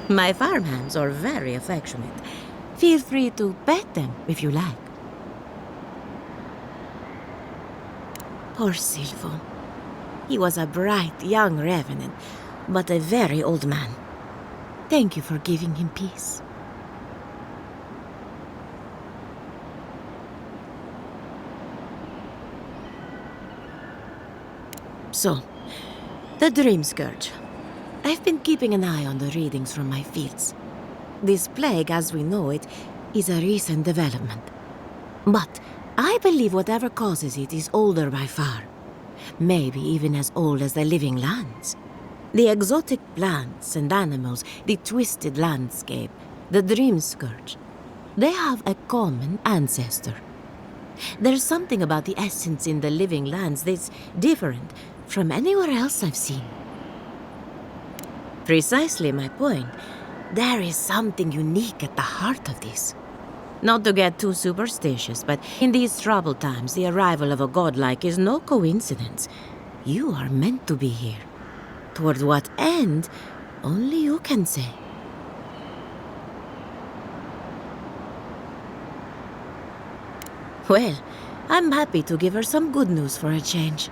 My farmhands are very affectionate. Feel free to pet them if you like. Poor Silvo. He was a bright young revenant, but a very old man. Thank you for giving him peace. So, the Dream Scourge. I've been keeping an eye on the readings from my fields. This plague, as we know it, is a recent development. But I believe whatever causes it is older by far. Maybe even as old as the living lands. The exotic plants and animals, the twisted landscape, the Dream Scourge. They have a common ancestor. There's something about the essence in the living lands that's different from anywhere else I've seen. Precisely my point. There is something unique at the heart of this. Not to get too superstitious, but in these troubled times, the arrival of a godlike is no coincidence. You are meant to be here. Toward what end, only you can say. Well, I'm happy to give her some good news for a change.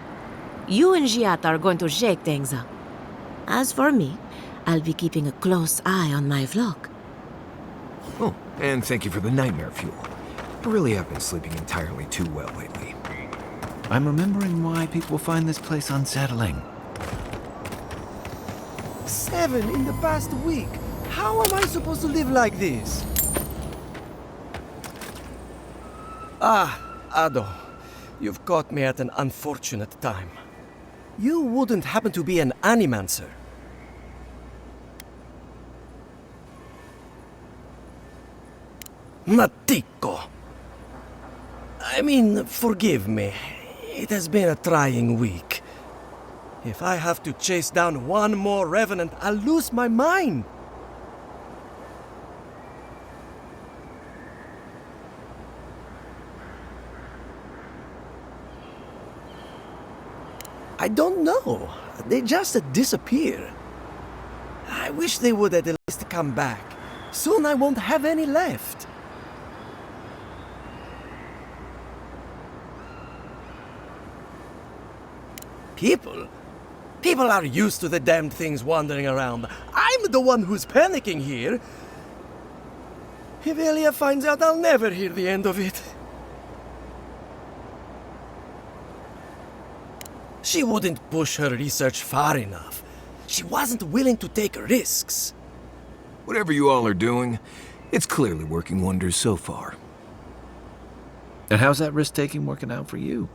You and Giat are going to shake things up. As for me, I'll be keeping a close eye on my flock. Oh, and thank you for the nightmare fuel. I really have been sleeping entirely too well lately. I'm remembering why people find this place unsettling. 7 in the past week. How am I supposed to live like this? Ah, Ado. You've caught me at an unfortunate time. You wouldn't happen to be an animancer? Matiko! I mean, forgive me. It has been a trying week. If I have to chase down one more revenant, I'll lose my mind. I don't know. They just disappear. I wish they would at least come back. Soon I won't have any left. People are used to the damned things wandering around. I'm the one who's panicking here. If Elia finds out, I'll never hear the end of it. She wouldn't push her research far enough. She wasn't willing to take risks. Whatever you all are doing, it's clearly working wonders so far. And how's that risk-taking working out for you?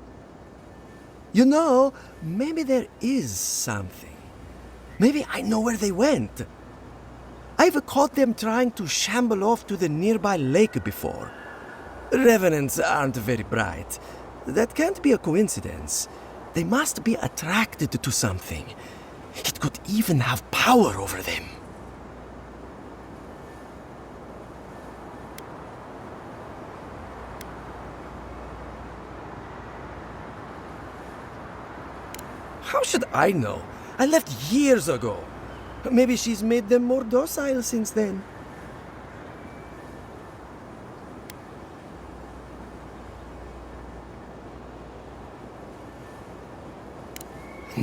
You know, maybe there is something. Maybe I know where they went. I've caught them trying to shamble off to the nearby lake before. Revenants aren't very bright. That can't be a coincidence. They must be attracted to something. It could even have power over them. How should I know? I left years ago. Maybe she's made them more docile since then.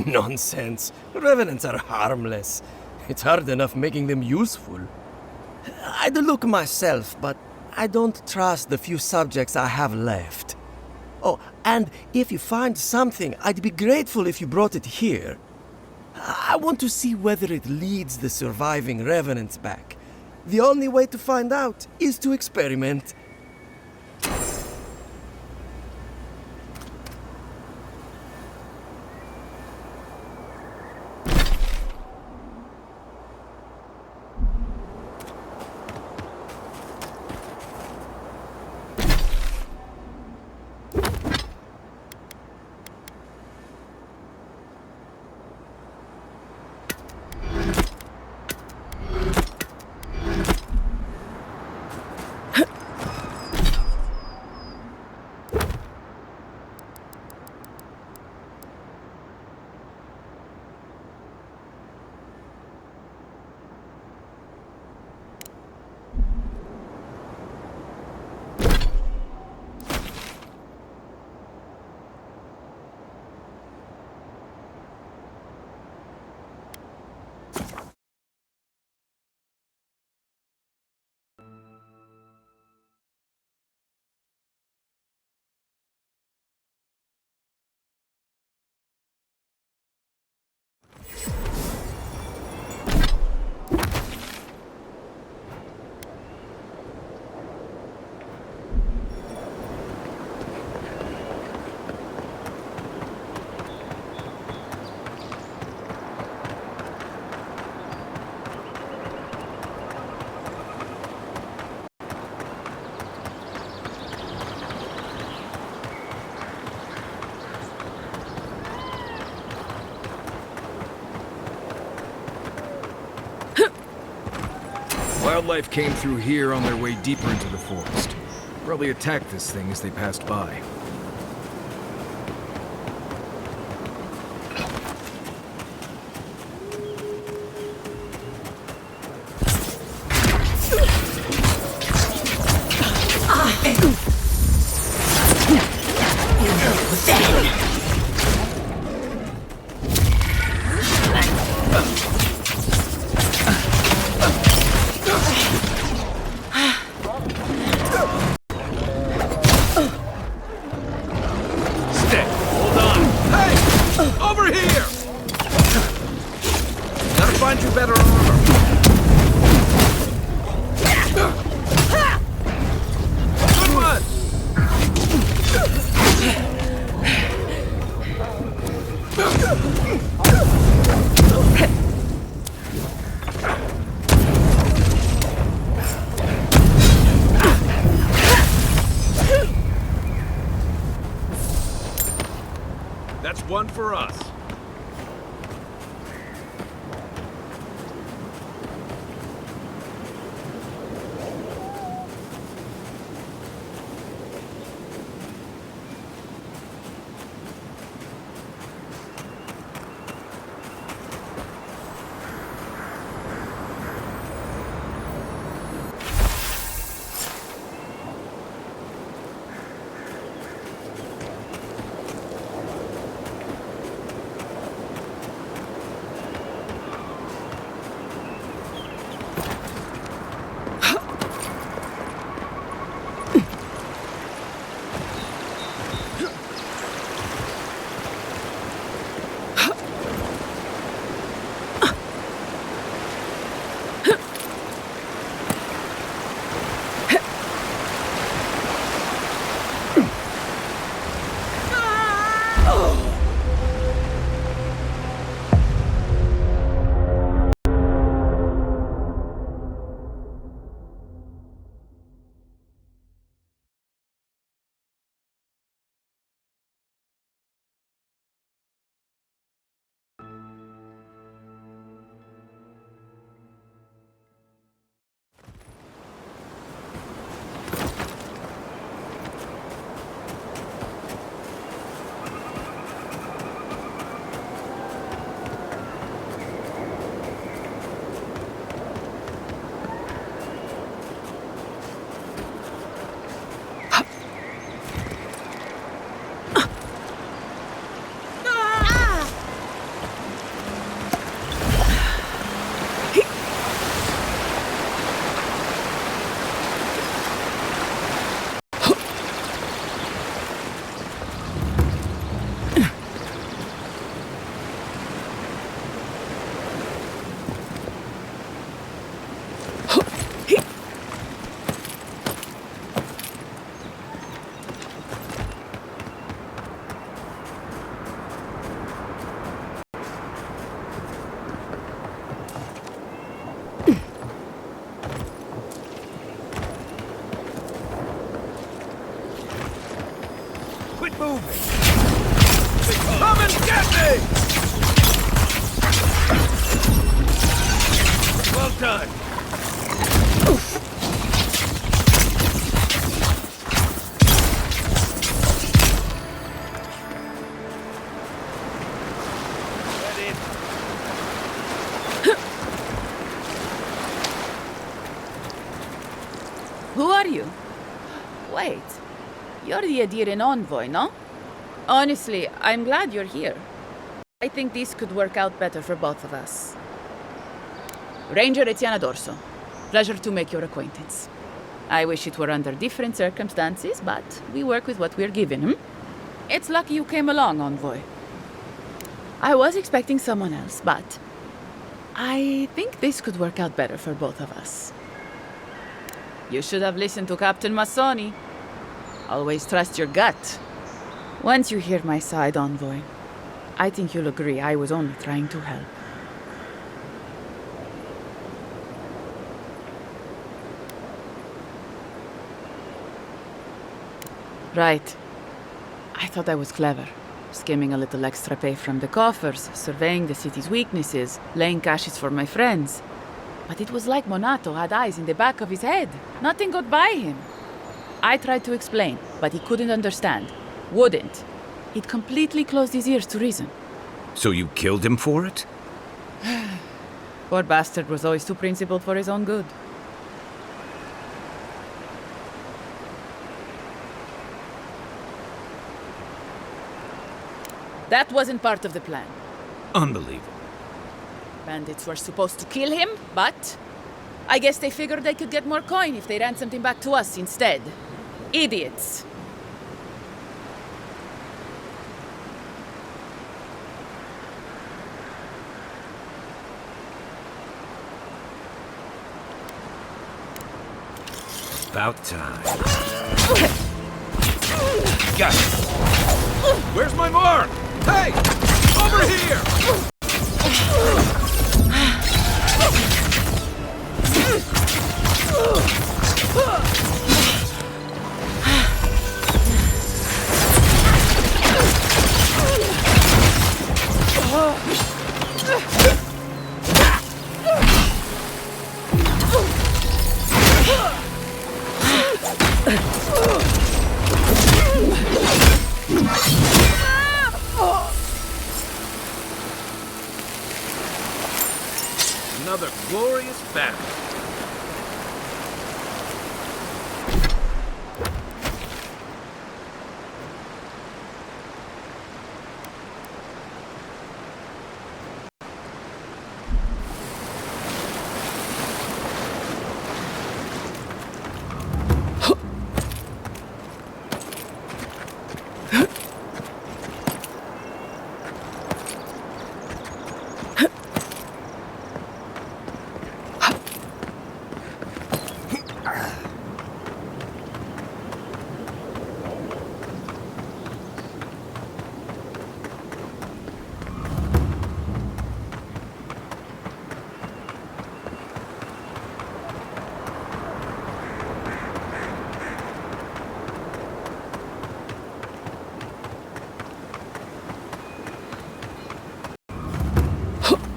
Nonsense. Revenants are harmless. It's hard enough making them useful. I'd look myself, but I don't trust the few subjects I have left. Oh, and if you find something, I'd be grateful if you brought it here. I want to see whether it leads the surviving revenants back. The only way to find out is to experiment. Wildlife came through here on their way deeper into the forest. Probably attacked this thing as they passed by. Find you better armor. Good one. That's one for us. quit moving! Come and get me! Well done. Who are you? Wait, you're the Adiran envoy, no? Honestly, I'm glad you're here. I think this could work out better for both of us. Ranger Etiana Dorso. Pleasure to make your acquaintance. I wish it were under different circumstances, but we work with what we're given, It's lucky you came along, envoy. I was expecting someone else, but I think this could work out better for both of us. You should have listened to Captain Massoni. Always trust your gut. Once you hear my side, envoy, I think you'll agree I was only trying to help. Right. I thought I was clever. Skimming a little extra pay from the coffers, surveying the city's weaknesses, laying caches for my friends. But it was like Monato had eyes in the back of his head. Nothing got by him. I tried to explain, but he couldn't understand. Wouldn't. He'd completely closed his ears to reason. So you killed him for it? Poor bastard was always too principled for his own good. That wasn't part of the plan. Unbelievable. Bandits were supposed to kill him, but I guess they figured they could get more coin if they ransomed him back to us instead. Idiots. About time. Got it. Where's my mark? Hey! Over here! Another glorious battle.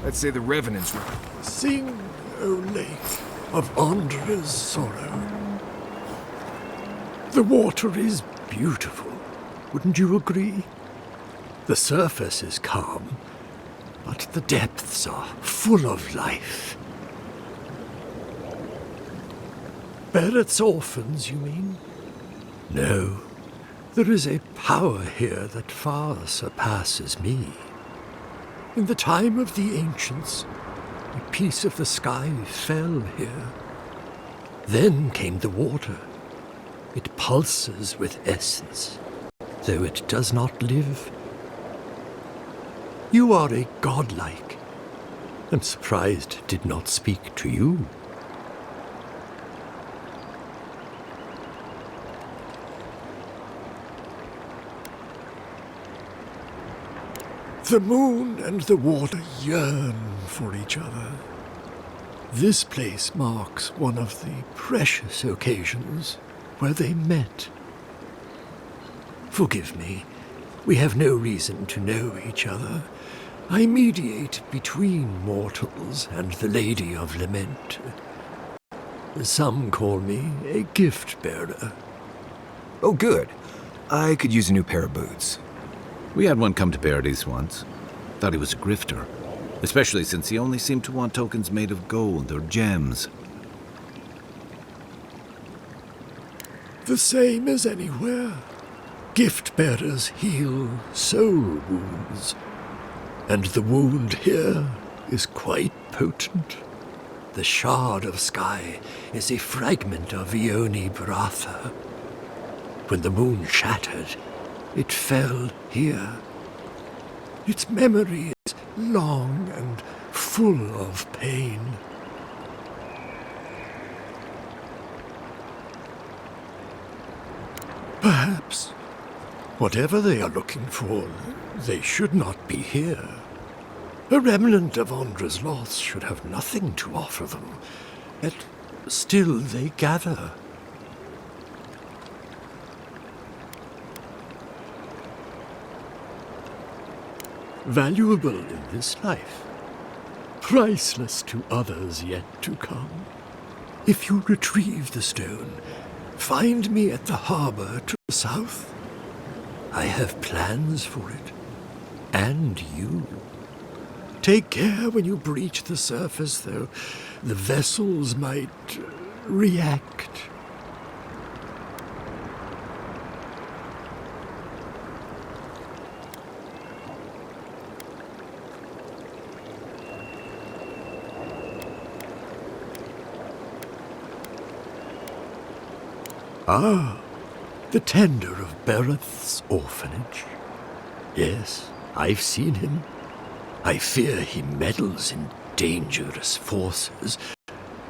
Let's say the Revenant's right. Sing, O lake, of Andra's sorrow. The water is beautiful, wouldn't you agree? The surface is calm, but the depths are full of life. Barrett's orphans, you mean? No, there is a power here that far surpasses me. In the time of the ancients, a piece of the sky fell here. Then came the water. It pulses with essence, though it does not live. You are a godlike. I'm surprised it did not speak to you. The moon and the water yearn for each other. This place marks one of the precious occasions where they met. Forgive me. We have no reason to know each other. I mediate between mortals and the Lady of Lament. Some call me a gift bearer. Oh, good. I could use a new pair of boots. We had one come to Paradise once. Thought he was a grifter. Especially since he only seemed to want tokens made of gold or gems. The same as anywhere. Gift bearers heal soul wounds. And the wound here is quite potent. The shard of sky is a fragment of Ione Bratha. When the moon shattered, it fell here. Its memory is long and full of pain. Perhaps, whatever they are looking for, they should not be here. A remnant of Andra's loss should have nothing to offer them, yet still they gather. Valuable in this life, priceless to others yet to come. If you retrieve the stone, find me at the harbor to the south. I have plans for it, and you. Take care when you breach the surface, though. The vessels might react. Ah, the tender of Bereth's orphanage. Yes, I've seen him. I fear he meddles in dangerous forces.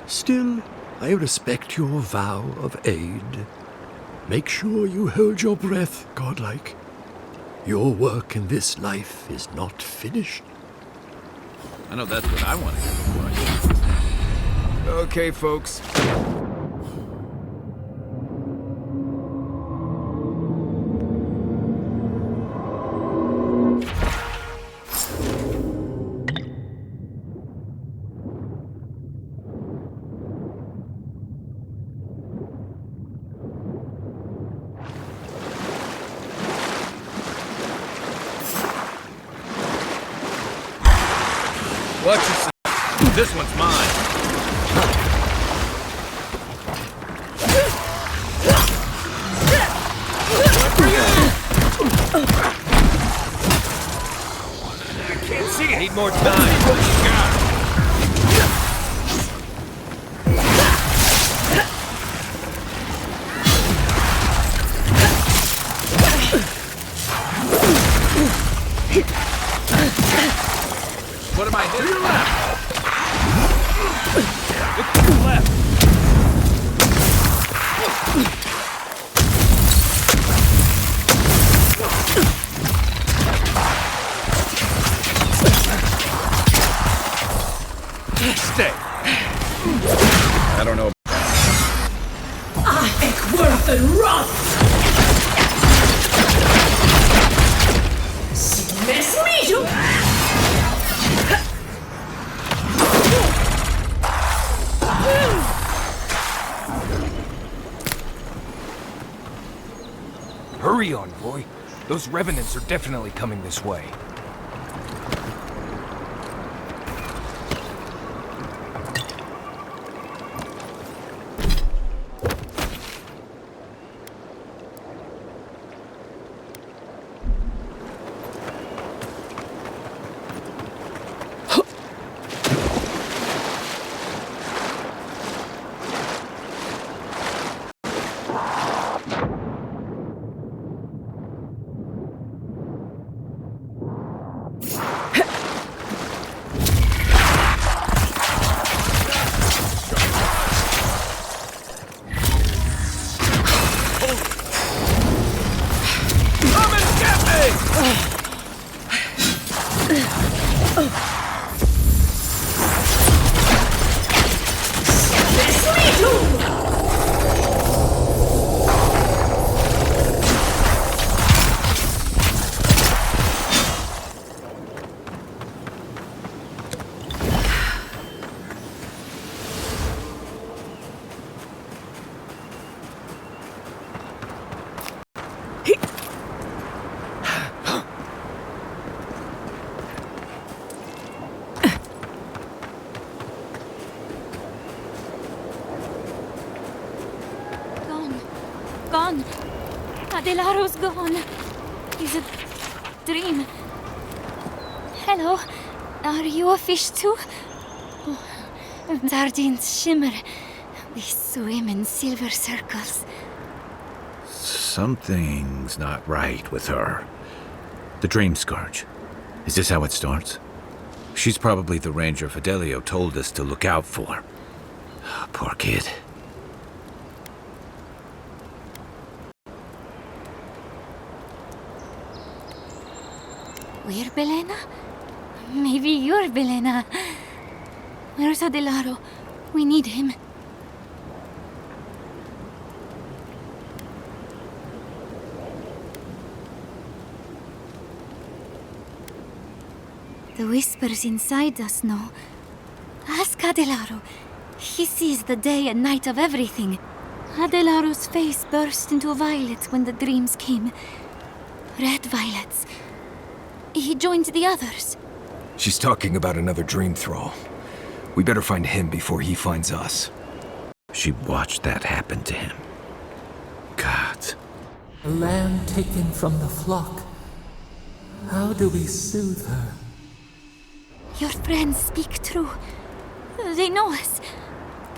Still, I respect your vow of aid. Make sure you hold your breath, godlike. Your work in this life is not finished. I know that's what I want to hear before I go. Okay, folks. Watch yourself. This one's mine. I can't see it. Need more time. What am I hitting? Look to the left. Stay. I don't know. Avec worth and wrath! Miss me! Hurry, Envoy. Those revenants are definitely coming this way. Adelaro's gone. It's a dream. Hello. Are you a fish too? Oh, sardines shimmer. They swim in silver circles. Something's not right with her. The Dream Scourge. Is this how it starts? She's probably the ranger Fidelio told us to look out for. Poor kid. We're Belena? Maybe you're Belena. Where's Adelaro? We need him. The whispers inside us know. Ask Adelaro. He sees the day and night of everything. Adelaro's face burst into violet when the dreams came. Red violets. He joined the others. She's talking about another dream thrall. We better find him before he finds us. She watched that happen to him. God. A lamb taken from the flock. How do we soothe her? Your friends speak true. They know us.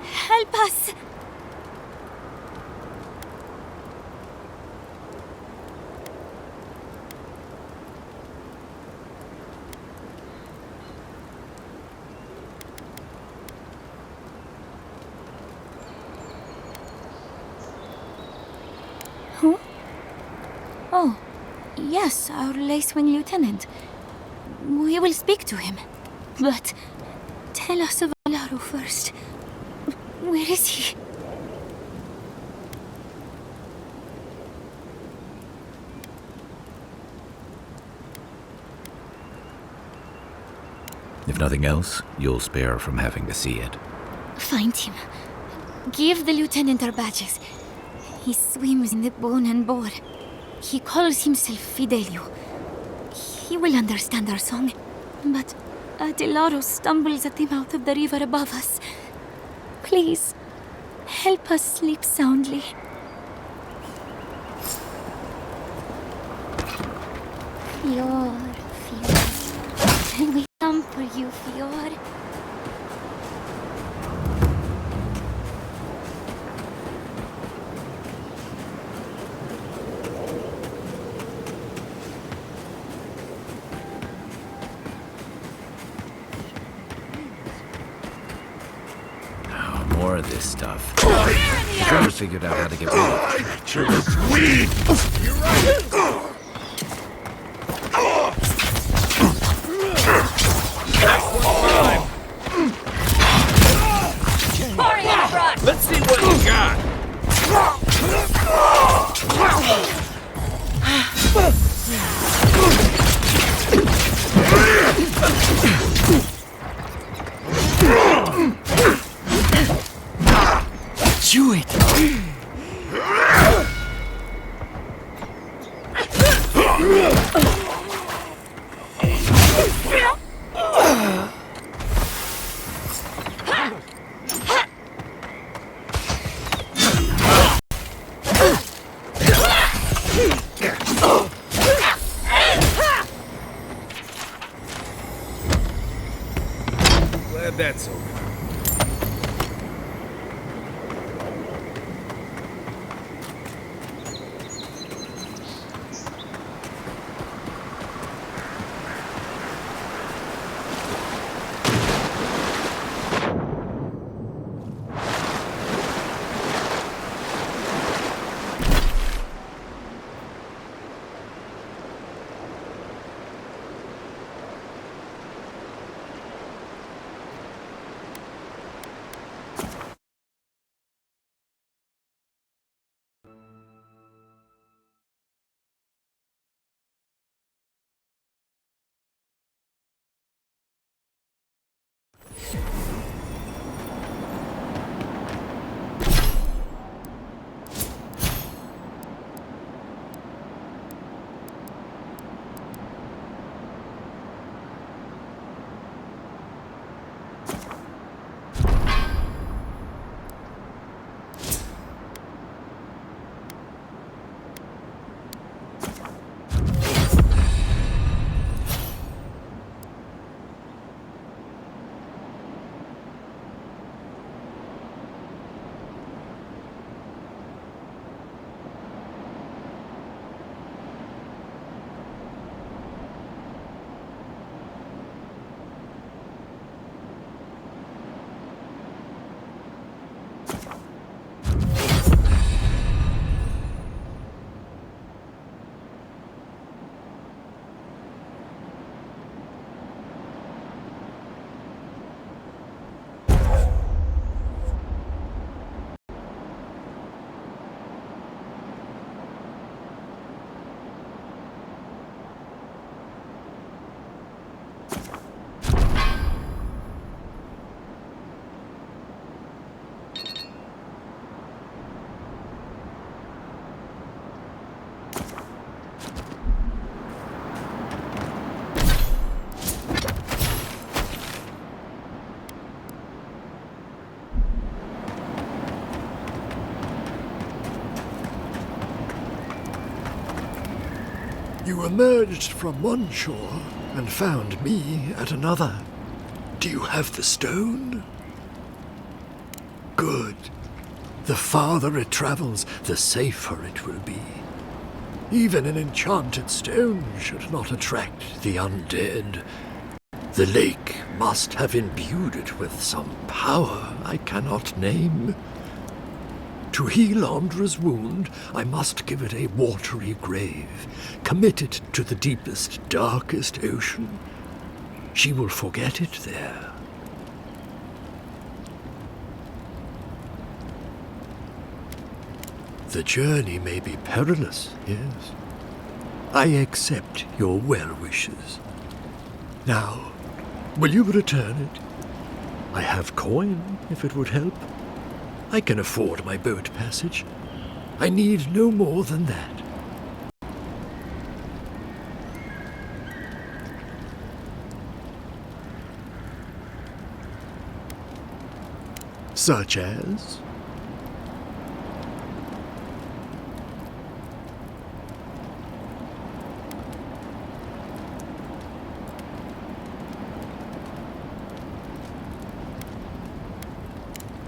Help us! Who? Oh, yes, our Lacewing Lieutenant. We will speak to him. But tell us of Alaro first. Where is he? If nothing else, you'll spare her from having to see it. Find him. Give the lieutenant our badges. He swims in the bone and boar. He calls himself Fidelio. He will understand our song. But Adelaro stumbles at the mouth of the river above us. Please, help us sleep soundly. Fior, Fior. We come for you, Fior. More of this stuff. I've never figured out how to get rid of it. You're right. Let's see what you got. Do it! Glad that's over. You emerged from one shore and found me at another. Do you have the stone? Good. The farther it travels, the safer it will be. Even an enchanted stone should not attract the undead. The lake must have imbued it with some power I cannot name. To heal Andra's wound, I must give it a watery grave, commit it to the deepest, darkest ocean. She will forget it there. The journey may be perilous, yes. I accept your well wishes. Now, will you return it? I have coin, if it would help. I can afford my boat passage. I need no more than that. Such as?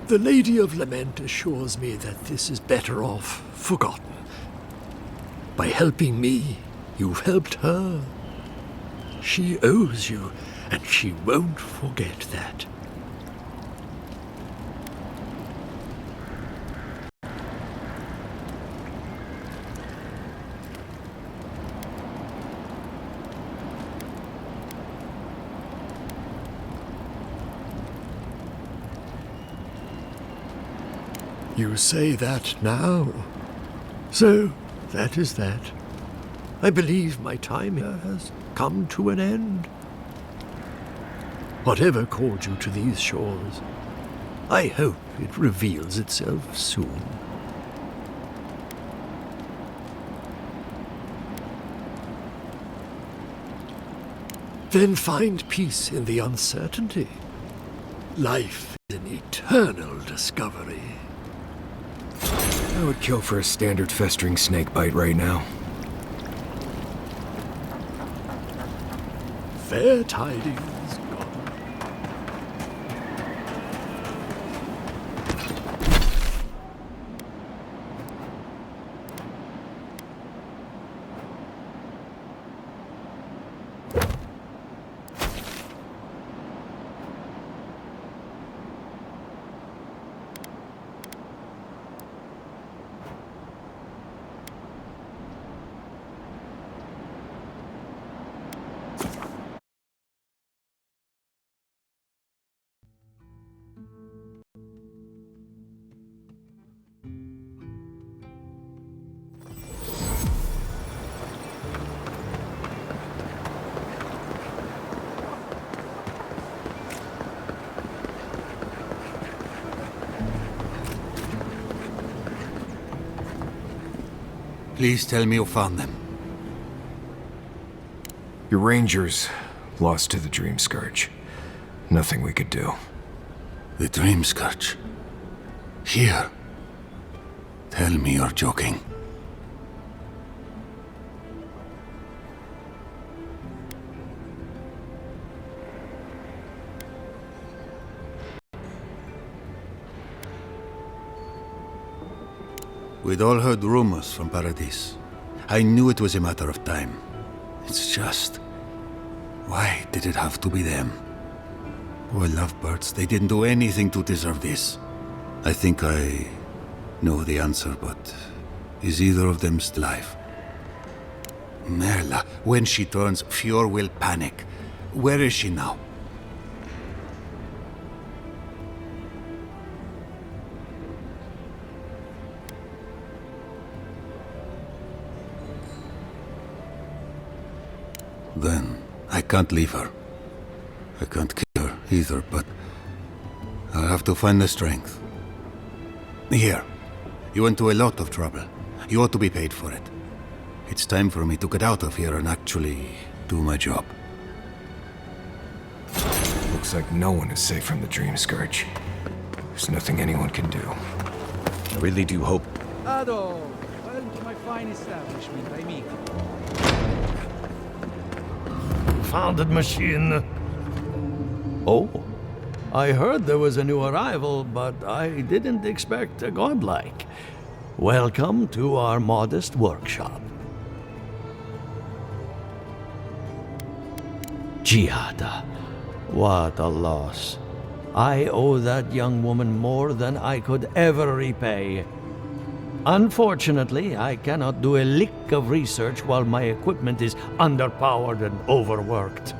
The Lady of Lament assures me that this is better off forgotten. By helping me, you've helped her. She owes you, and she won't forget that. You say that now. So, that is that. I believe my time here has come to an end. Whatever called you to these shores, I hope it reveals itself soon. Then find peace in the uncertainty. Life is an eternal discovery. I would kill for a standard festering snake bite right now. Fair tidings. Please tell me you found them. Your rangers lost to the Dream Scourge. Nothing we could do. The Dream Scourge? Here? Tell me you're joking. We'd all heard rumors from Paradis. I knew it was a matter of time. It's just... why did it have to be them? Poor lovebirds, they didn't do anything to deserve this. I think I know the answer, but is either of them still alive? Merla, when she turns, Fjord will panic. Where is she now? Then, I can't leave her. I can't kill her either, but I'll have to find the strength. Here, you went to a lot of trouble. You ought to be paid for it. It's time for me to get out of here and actually do my job. Looks like no one is safe from the Dream Scourge. There's nothing anyone can do. I really do hope... Ado, welcome to my fine establishment, amico. confounded machine. Oh, I heard there was a new arrival, but I didn't expect a godlike. Welcome to our modest workshop. Giada, what a loss. I owe that young woman more than I could ever repay. Unfortunately, I cannot do a lick of research while my equipment is underpowered and overworked.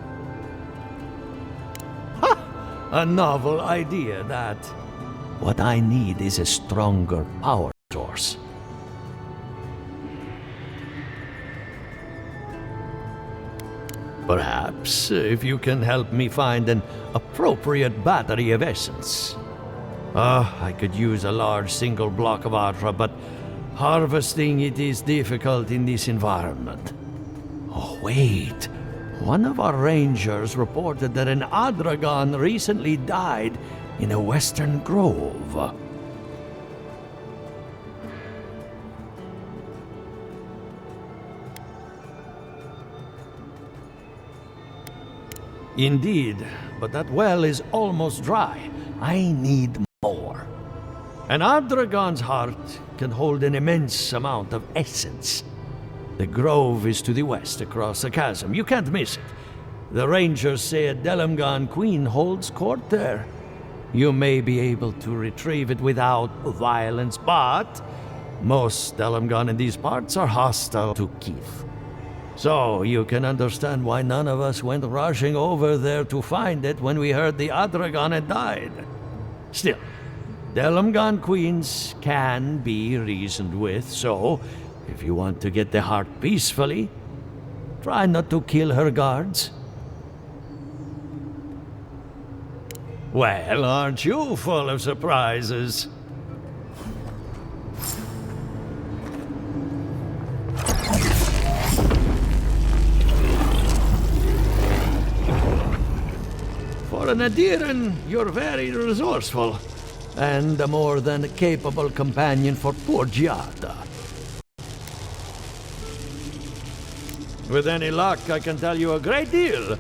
Ha! A novel idea, that. What I need is a stronger power source. Perhaps if you can help me find an appropriate battery of essence. I could use a large single block of Atra, but harvesting it is difficult in this environment. Oh, wait. One of our rangers reported that an Adragon recently died in a western grove. Indeed, but that well is almost dry. I need more. An Adragon's heart can hold an immense amount of essence. The grove is to the west, across the chasm. You can't miss it. The rangers say a Delamgan queen holds court there. You may be able to retrieve it without violence, but most Delamgan in these parts are hostile to Keith. So you can understand why none of us went rushing over there to find it when we heard the Adragon had died. Still, Delamgan queens can be reasoned with, so if you want to get the heart peacefully, try not to kill her guards. Well, aren't you full of surprises? For an Adiran, you're very resourceful, and a more than capable companion for poor Giada. With any luck, I can tell you a great deal.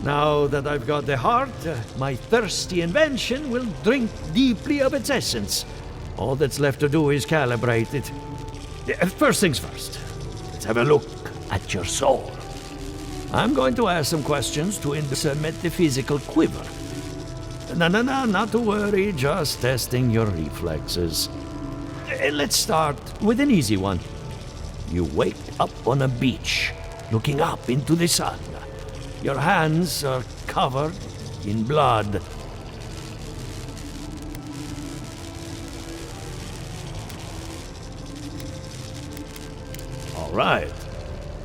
Now that I've got the heart, my thirsty invention will drink deeply of its essence. All that's left to do is calibrate it. First things first, let's have a look at your soul. I'm going to ask some questions to indicate the physical quiver. No, not to worry, just testing your reflexes. Let's start with an easy one. You wake up on a beach, looking up into the sun. Your hands are covered in blood. All right.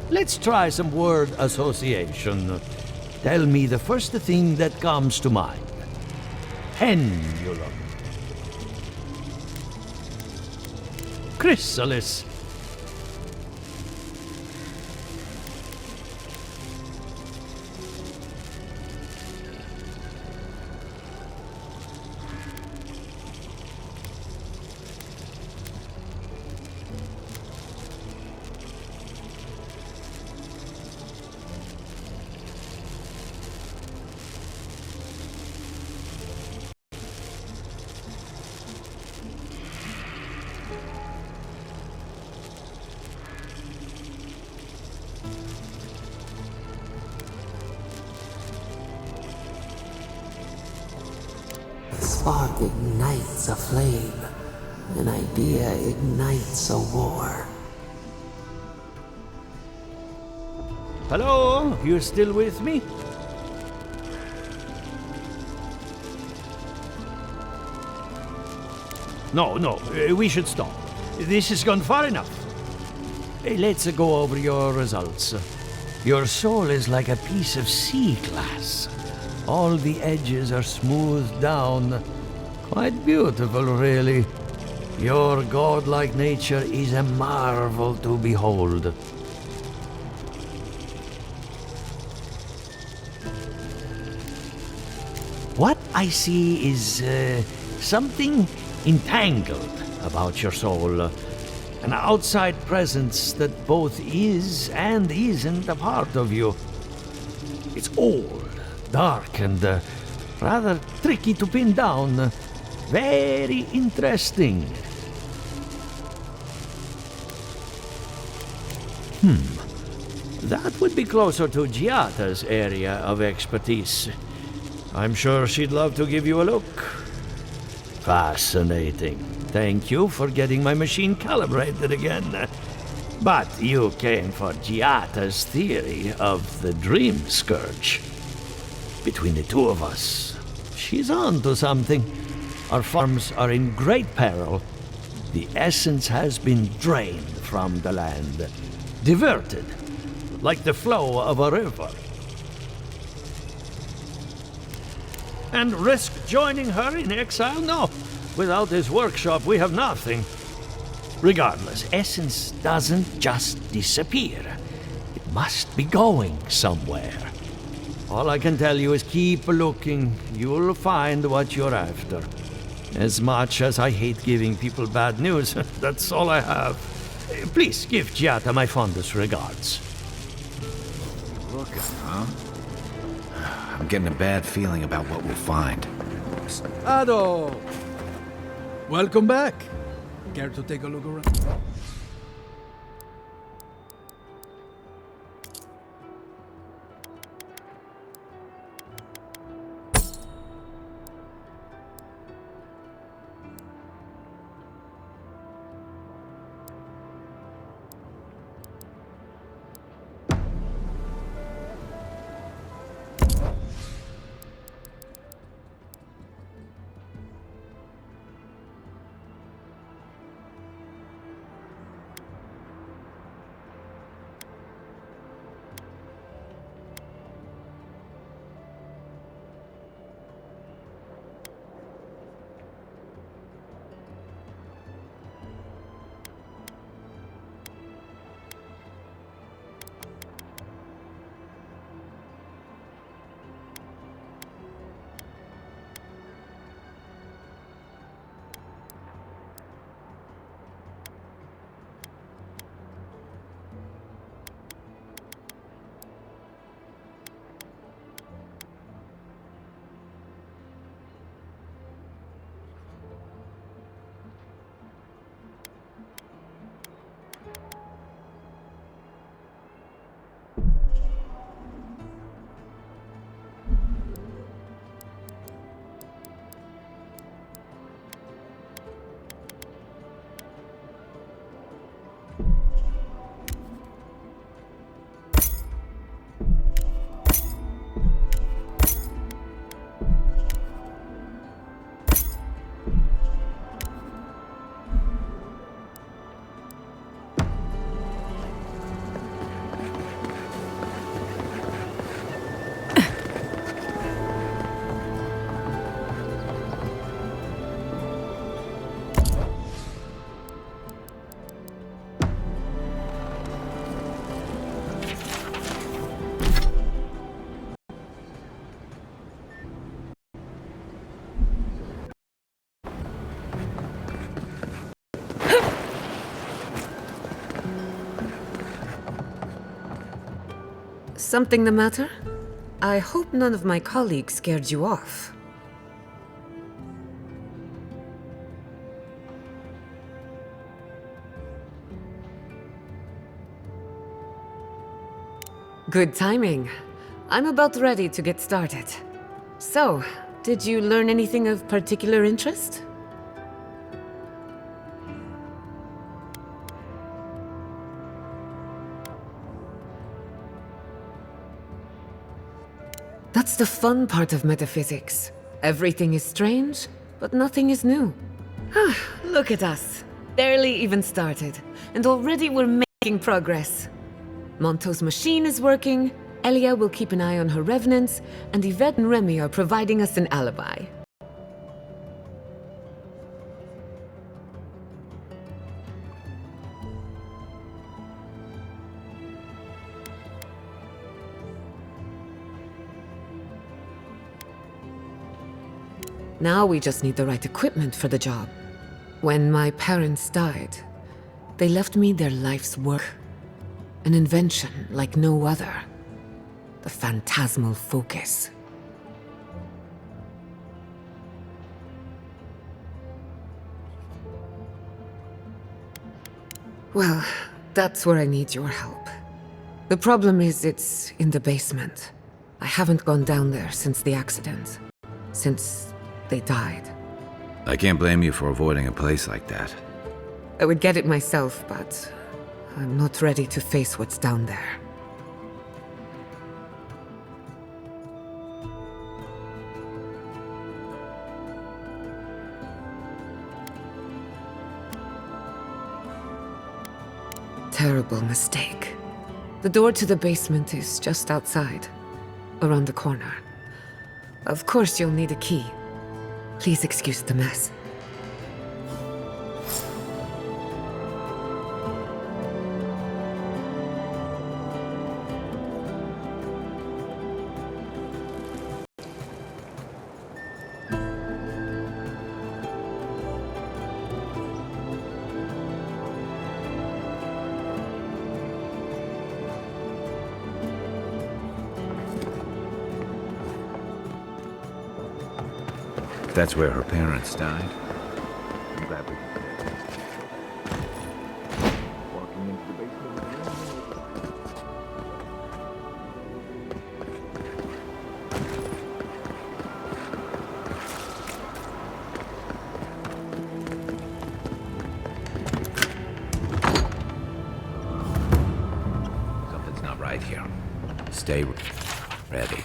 Let's try some word association. Tell me the first thing that comes to mind. Pendulum. Chrysalis. Spark ignites a flame. An idea ignites a war. Hello? You still with me? No, we should stop. This has gone far enough. Let's go over your results. Your soul is like a piece of sea glass. All the edges are smoothed down. Quite beautiful, really. Your godlike nature is a marvel to behold. What I see is something entangled about your soul. An outside presence that both is and isn't a part of you. It's old, dark, and rather tricky to pin down. Very interesting. That would be closer to Giata's area of expertise. I'm sure she'd love to give you a look. Fascinating. Thank you for getting my machine calibrated again. But you came for Giata's theory of the Dream Scourge. Between the two of us, she's on to something. Our farms are in great peril. The essence has been drained from the land, diverted, like the flow of a river. And risk joining her in exile? No. Without this workshop, we have nothing. Regardless, essence doesn't just disappear. It must be going somewhere. All I can tell you is keep looking. You'll find what you're after. As much as I hate giving people bad news, that's all I have. Please give Giata my fondest regards. Looking, huh? I'm getting a bad feeling about what we'll find. Ado! Welcome back. Care to take a look around? Something the matter? I hope none of my colleagues scared you off. Good timing. I'm about ready to get started. So, did you learn anything of particular interest? That's the fun part of metaphysics. Everything is strange, but nothing is new. Look at us. Barely even started, and already we're making progress. Monto's machine is working, Elia will keep an eye on her revenants, and Yvette and Remy are providing us an alibi. Now we just need the right equipment for the job. When my parents died, they left me their life's work. An invention like no other. The phantasmal focus. Well, that's where I need your help. The problem is it's in the basement. I haven't gone down there since the accident. Since they died. I can't blame you for avoiding a place like that. I would get it myself, but I'm not ready to face what's down there. Terrible mistake. The door to the basement is just outside, around the corner. Of course you'll need a key. Please excuse the mess. That's where her parents died. I'm glad we could get there. Walking into the basement of the Something's not right here. Stay ready.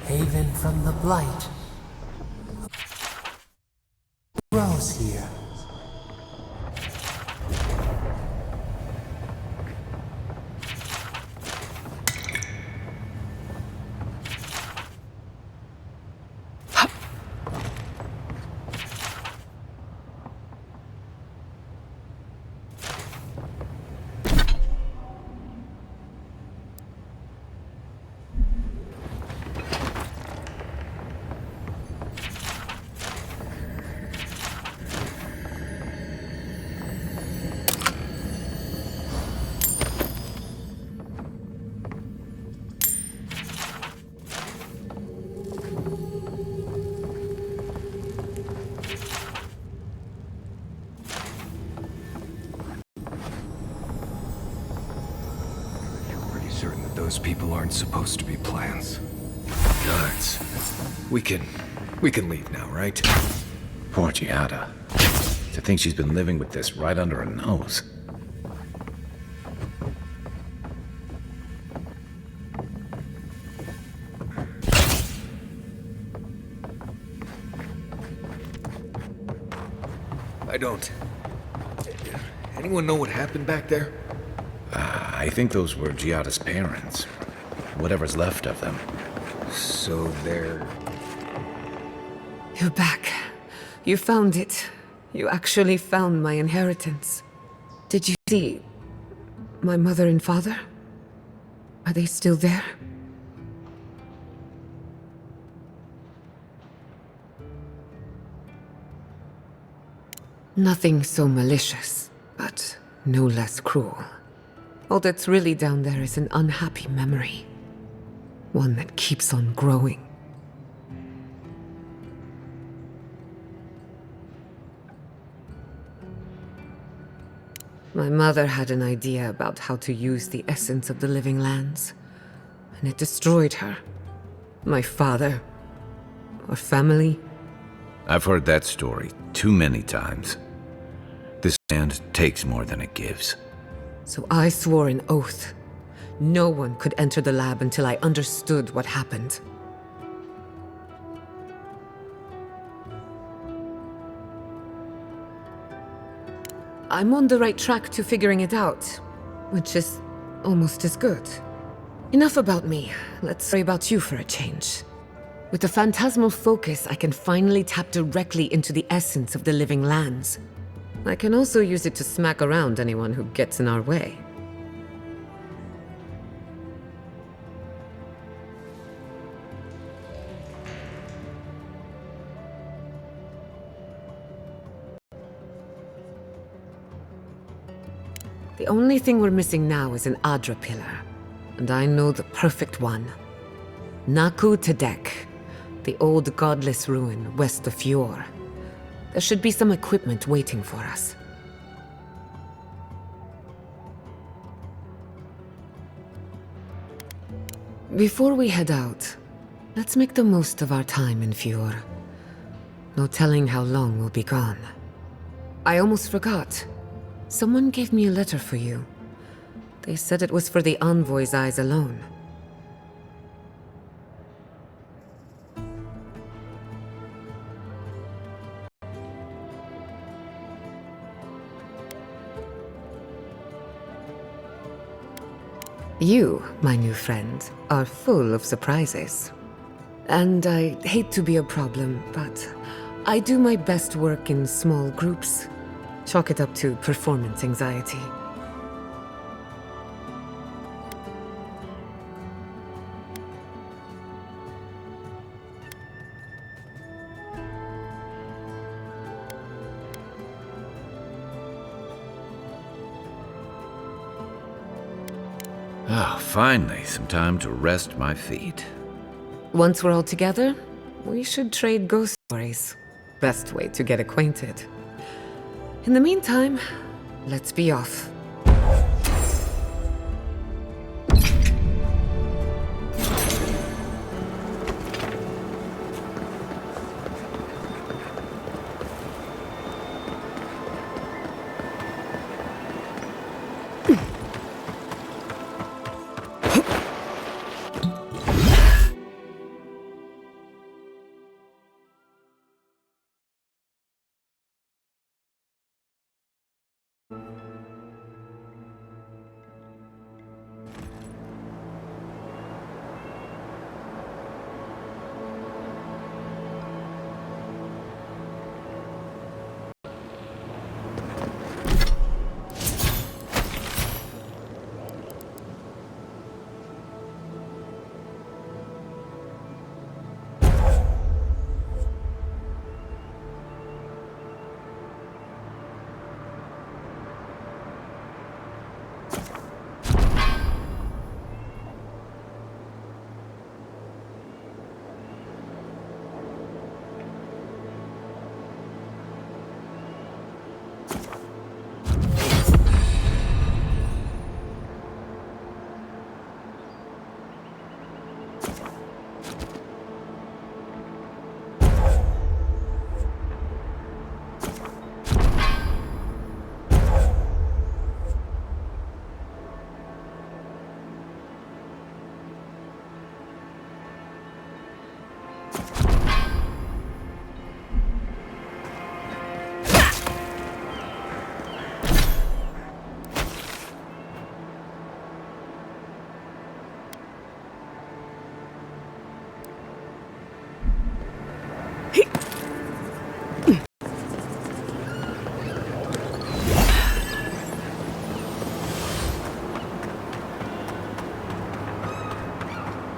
Haven from the blight. Rose here. Certain that those people aren't supposed to be plants. Guards. We can leave now, right? Poor Giada. To think she's been living with this right under her nose. I don't. Anyone know what happened back there? I think those were Giada's parents. Whatever's left of them. So they're... You're back. You found it. You actually found my inheritance. Did you see my mother and father? Are they still there? Nothing so malicious, but no less cruel. All that's really down there is an unhappy memory. One that keeps on growing. My mother had an idea about how to use the essence of the living lands, and it destroyed her. My father. Our family. I've heard that story too many times. This land takes more than it gives. So I swore an oath. No one could enter the lab until I understood what happened. I'm on the right track to figuring it out, which is almost as good. Enough about me. Let's worry about you for a change. With the phantasmal focus, I can finally tap directly into the essence of the living lands. I can also use it to smack around anyone who gets in our way. The only thing we're missing now is an Adra pillar, and I know the perfect one. Naku Tedek, the old godless ruin west of Fjord. There should be some equipment waiting for us. Before we head out, let's make the most of our time in Fjord. No telling how long we'll be gone. I almost forgot. Someone gave me a letter for you. They said it was for the envoy's eyes alone. You, my new friend, are full of surprises. And I hate to be a problem, but I do my best work in small groups. Chalk it up to performance anxiety. Ah, finally, some time to rest my feet. Once we're all together, we should trade ghost stories. Best way to get acquainted. In the meantime, let's be off.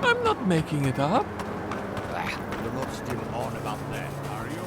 I'm not making it up. You're not still on about that, are you?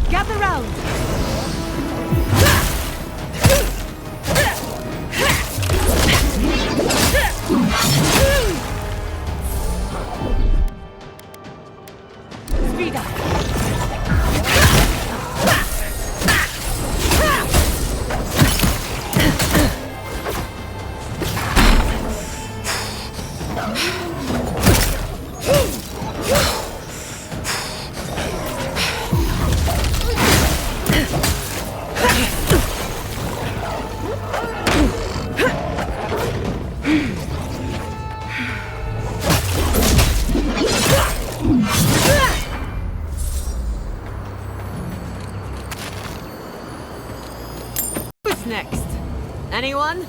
Gather round! Speed up! Anyone?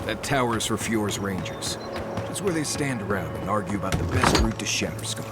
That tower's for Fjord's Rangers. It's where they stand around and argue about the best route to Shatterscar.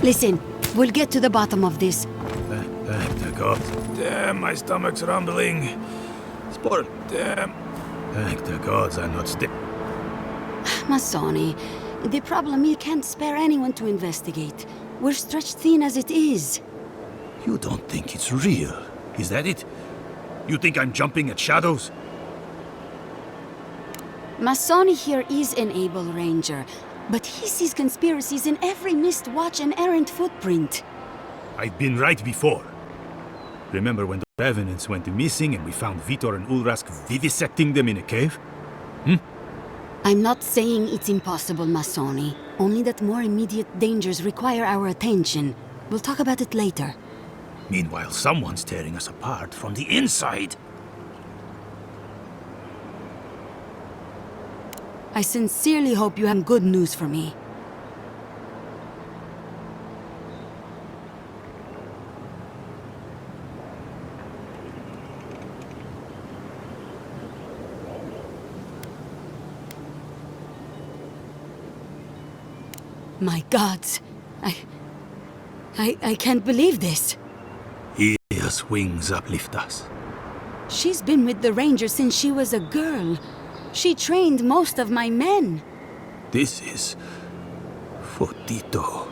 Listen, we'll get to the bottom of this. Thank the gods. Damn, my stomach's rumbling. Spoil. Damn. Thank the gods I'm not still. Masoni, the problem is you can't spare anyone to investigate. We're stretched thin as it is. You don't think it's real, is that it? You think I'm jumping at shadows? Masoni here is an able ranger, but he sees conspiracies in every missed watch and errant footprint. I've been right before. Remember when the revenants went missing and we found Vitor and Ulrask vivisecting them in a cave? I'm not saying it's impossible, Masoni. Only that more immediate dangers require our attention. We'll talk about it later. Meanwhile, someone's tearing us apart from the inside. I sincerely hope you have good news for me. My gods, I can't believe this. His wings uplift us. She's been with the Rangers since she was a girl. She trained most of my men. This is... Fotito.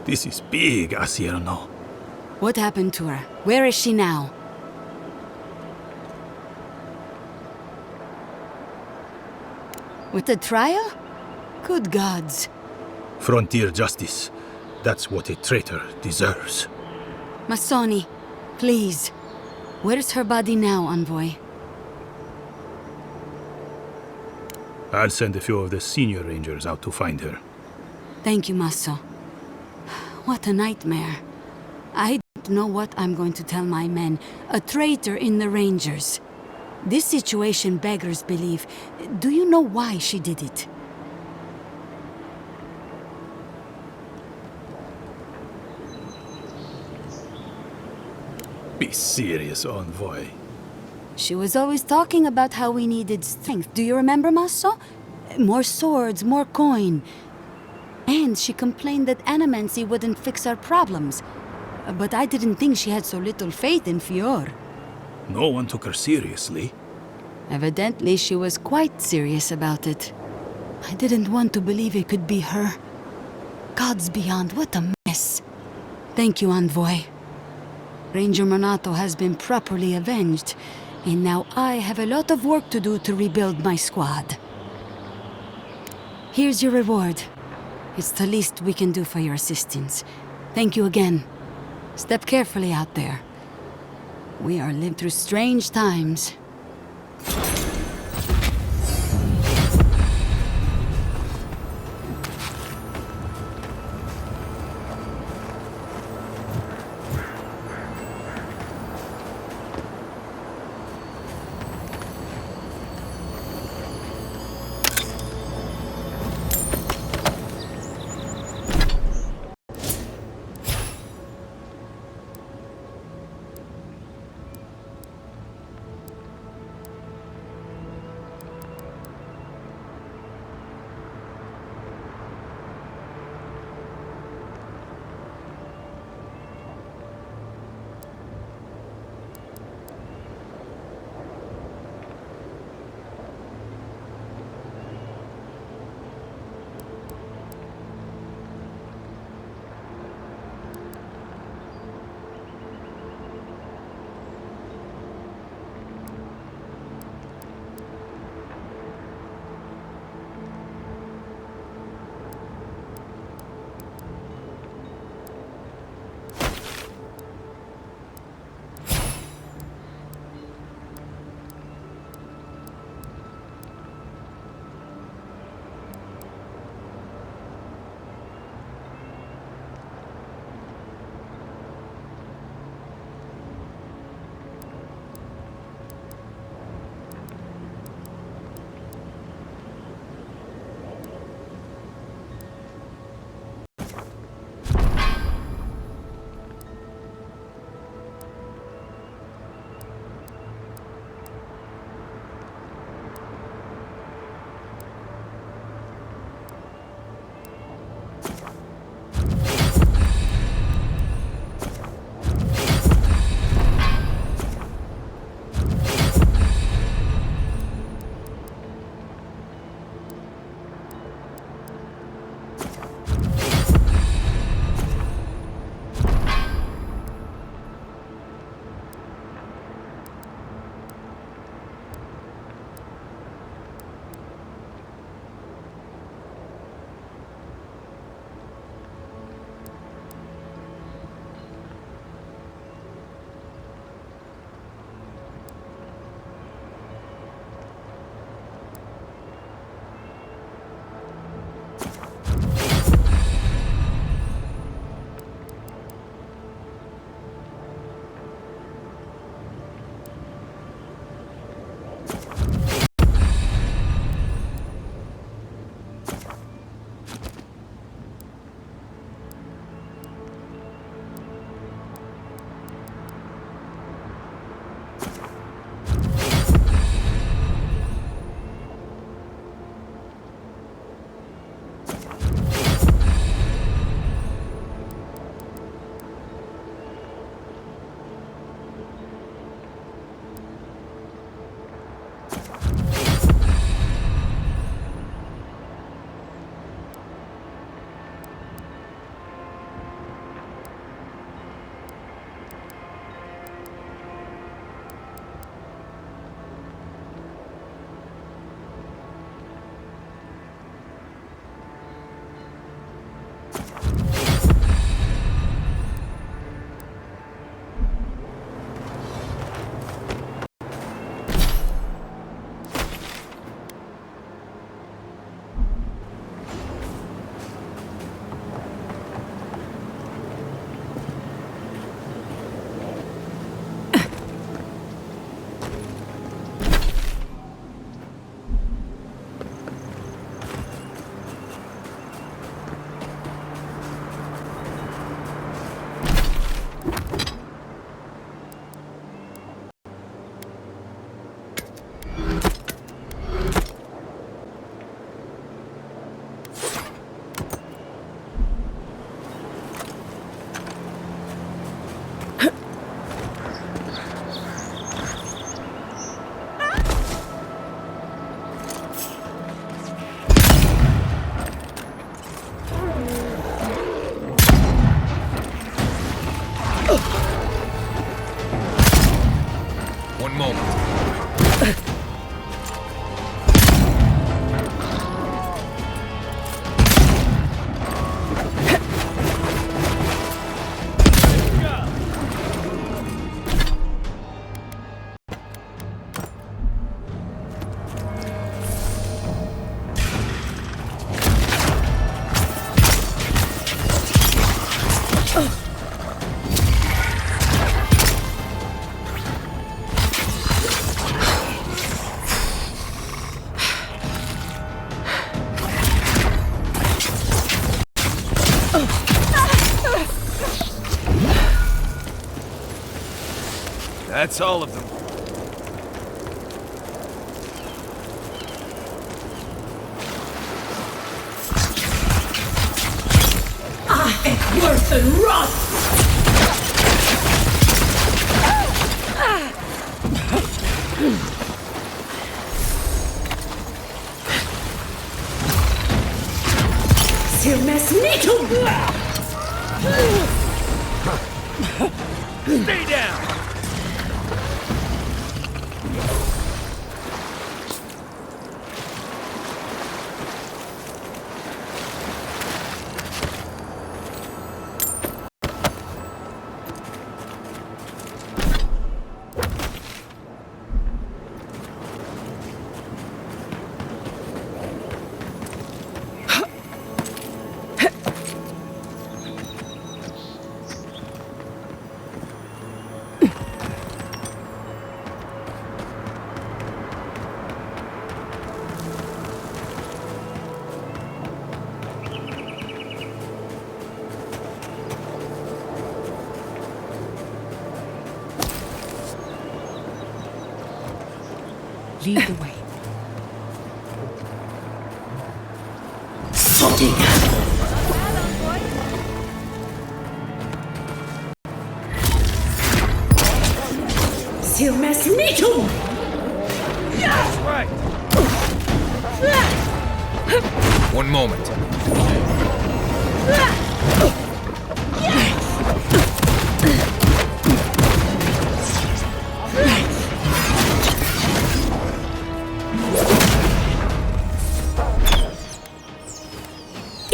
This is big, Asierno. What happened to her? Where is she now? With the trial? Good gods. Frontier justice. That's what a traitor deserves. Masoni, please. Where's her body now, Envoy? I'll send a few of the senior rangers out to find her. Thank you, Maso. What a nightmare. I don't know what I'm going to tell my men. A traitor in the Rangers. This situation beggars belief. Do you know why she did it? Be serious, Envoy. She was always talking about how we needed strength. Do you remember, Maso? More swords, more coin. And she complained that animancy wouldn't fix our problems. But I didn't think she had so little faith in Fior. No one took her seriously. Evidently, she was quite serious about it. I didn't want to believe it could be her. Gods beyond, what a mess. Thank you, Envoy. Ranger Monato has been properly avenged, and now I have a lot of work to do to rebuild my squad. Here's your reward. It's the least we can do for your assistance. Thank you again. Step carefully out there. We are living through strange times. That's all of them. I am worse than rot! Stay down! Lead the way. Footing. Silmes Mitum! That's right! One moment.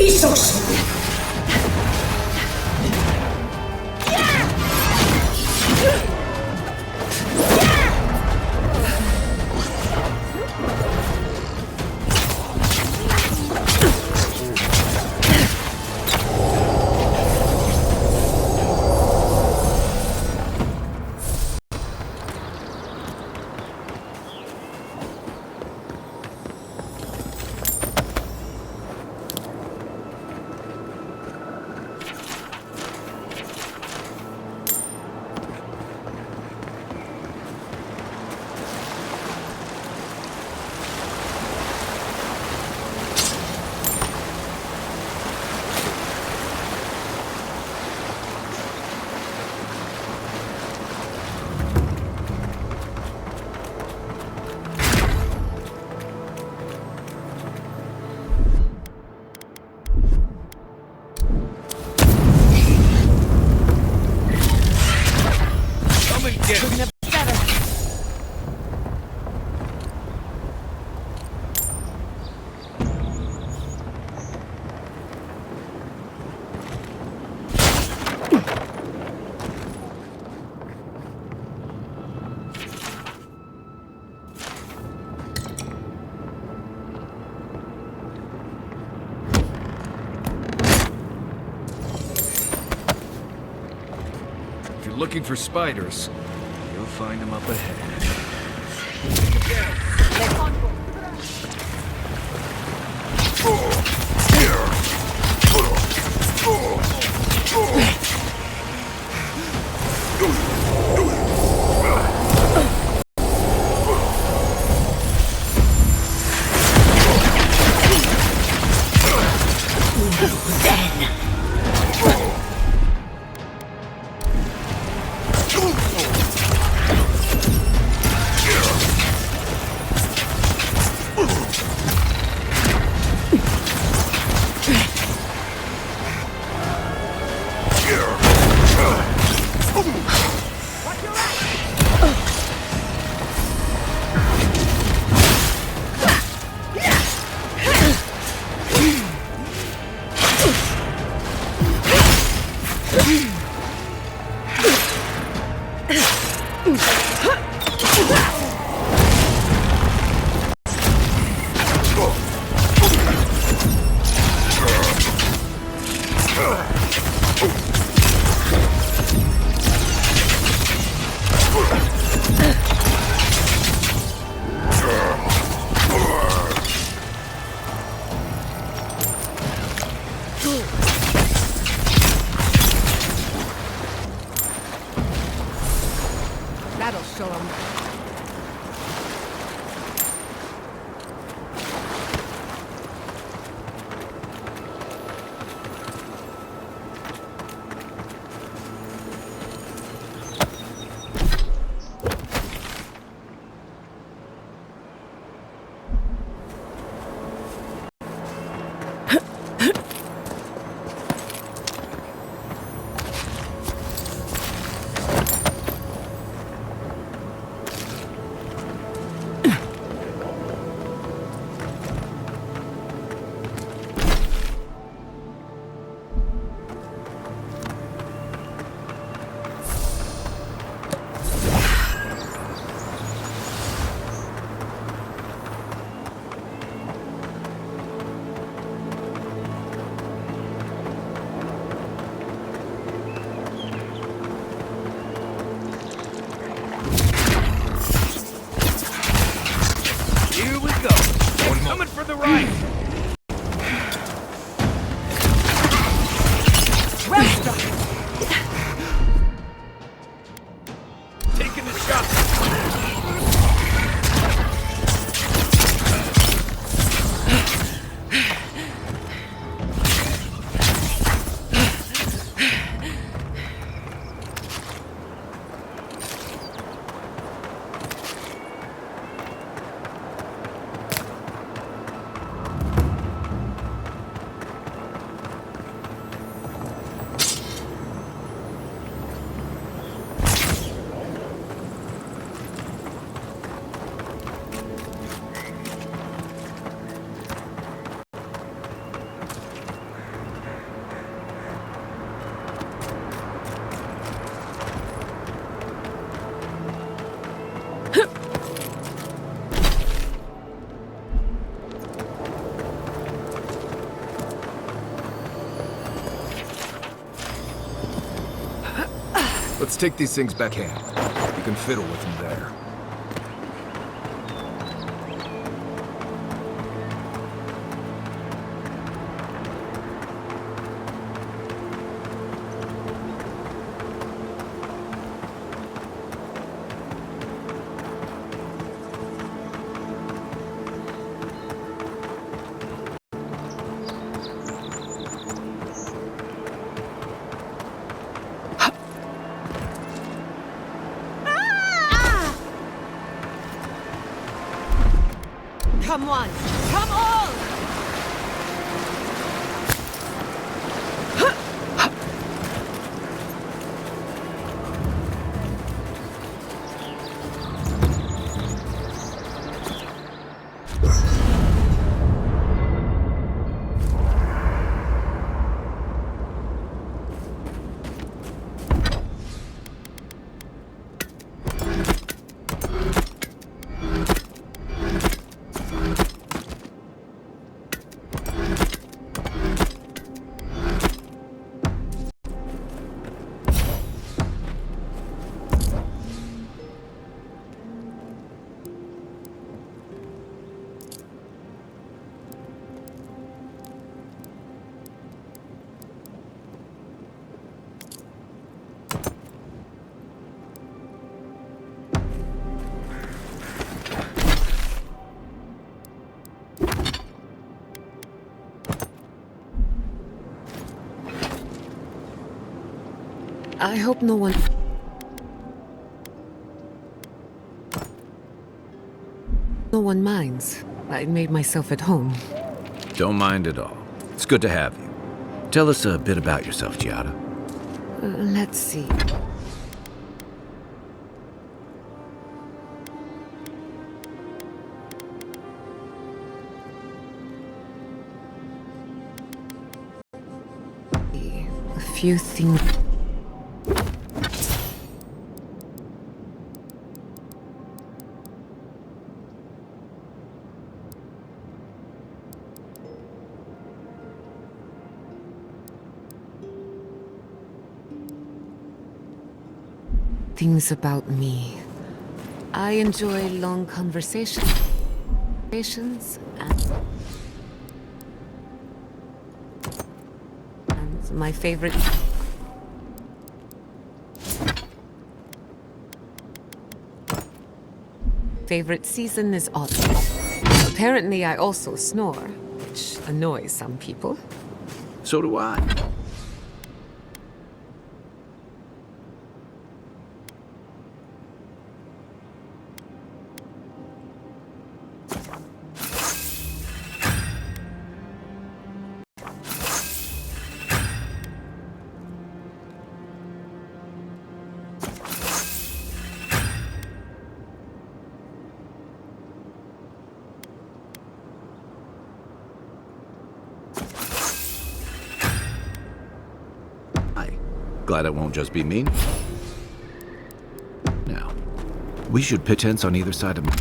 Isos! If you're looking for spiders, you'll find them up ahead. That'll show them. Here we go. It's coming for the right. Taking the shot. Let's take these things back in. You can fiddle with them there. Come on! Come on! I hope no one minds. I made myself at home. Don't mind at all. It's good to have you. Tell us a bit about yourself, Giada. Let's see. A few things. Things about me. I enjoy long conversations and my favorite favorite season is autumn. Apparently, I also snore, which annoys some people. So do I. Glad it won't just be me. Now, we should pitch tents on either side of me.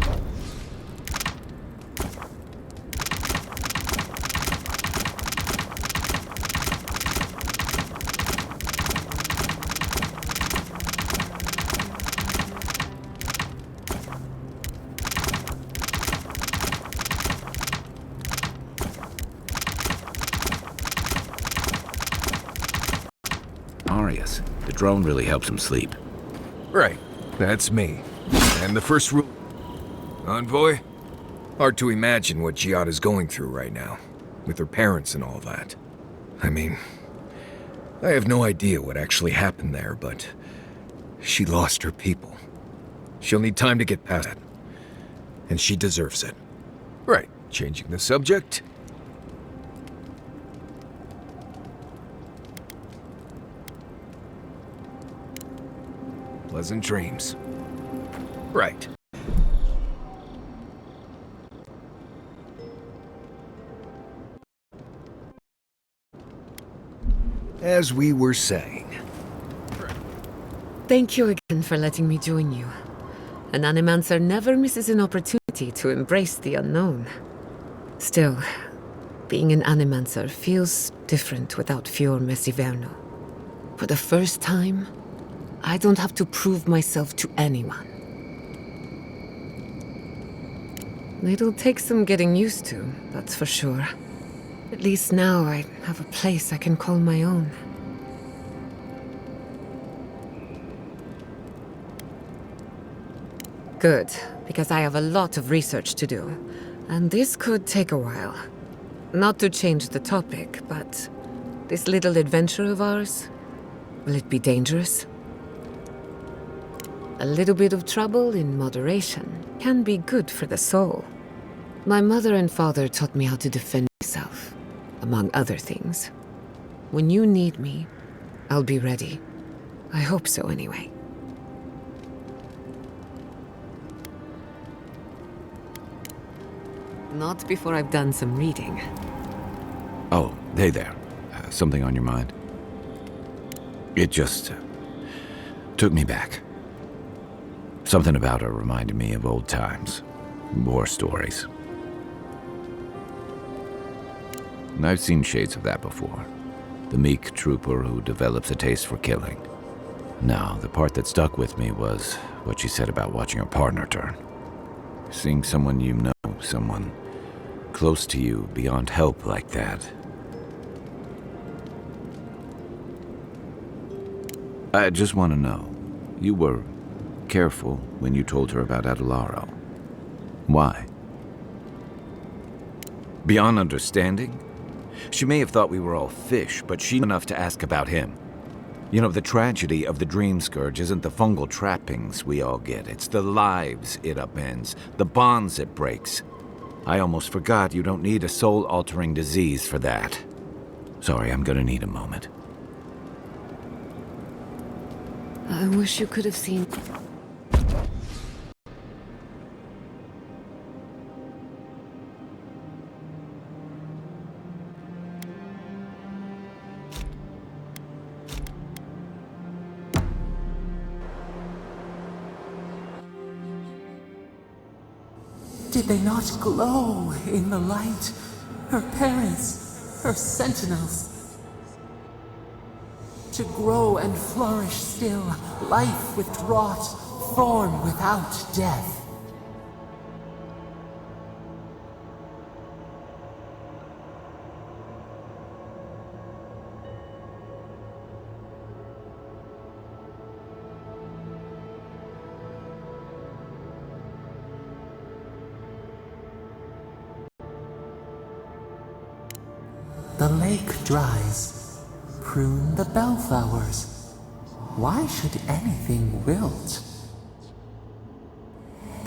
The drone really helps him sleep. Right, that's me. And the first rule... Envoy? Hard to imagine what Giada's going through right now, with her parents and all that. I mean, I have no idea what actually happened there, but she lost her people. She'll need time to get past it. And she deserves it. Right, changing the subject... Pleasant dreams. Right. As we were saying. Thank you again for letting me join you. An Animancer never misses an opportunity to embrace the unknown. Still, being an Animancer feels different without Fior Messiverno. For the first time, I don't have to prove myself to anyone. It'll take some getting used to, that's for sure. At least now I have a place I can call my own. Good, because I have a lot of research to do, and this could take a while. Not to change the topic, but this little adventure of ours, will it be dangerous? A little bit of trouble in moderation can be good for the soul. My mother and father taught me how to defend myself, among other things. When you need me, I'll be ready. I hope so anyway. Not before I've done some reading. Oh, hey there. Something on your mind? It just took me back. Something about her reminded me of old times. War stories. And I've seen shades of that before. The meek trooper who develops a taste for killing. Now, the part that stuck with me was what she said about watching her partner turn. Seeing someone you know, someone close to you, beyond help like that. I just want to know, you were careful when you told her about Adelaro. Why? Beyond understanding? She may have thought we were all fish, but she knew enough to ask about him. You know, the tragedy of the Dream Scourge isn't the fungal trappings we all get. It's the lives it upends, the bonds it breaks. I almost forgot you don't need a soul-altering disease for that. Sorry, I'm gonna need a moment. I wish you could have seen... Did they not glow in the light? Her parents, her sentinels. To grow and flourish still, life withdrawt, form without death. The lake dries. Prune the bellflowers. Why should anything wilt?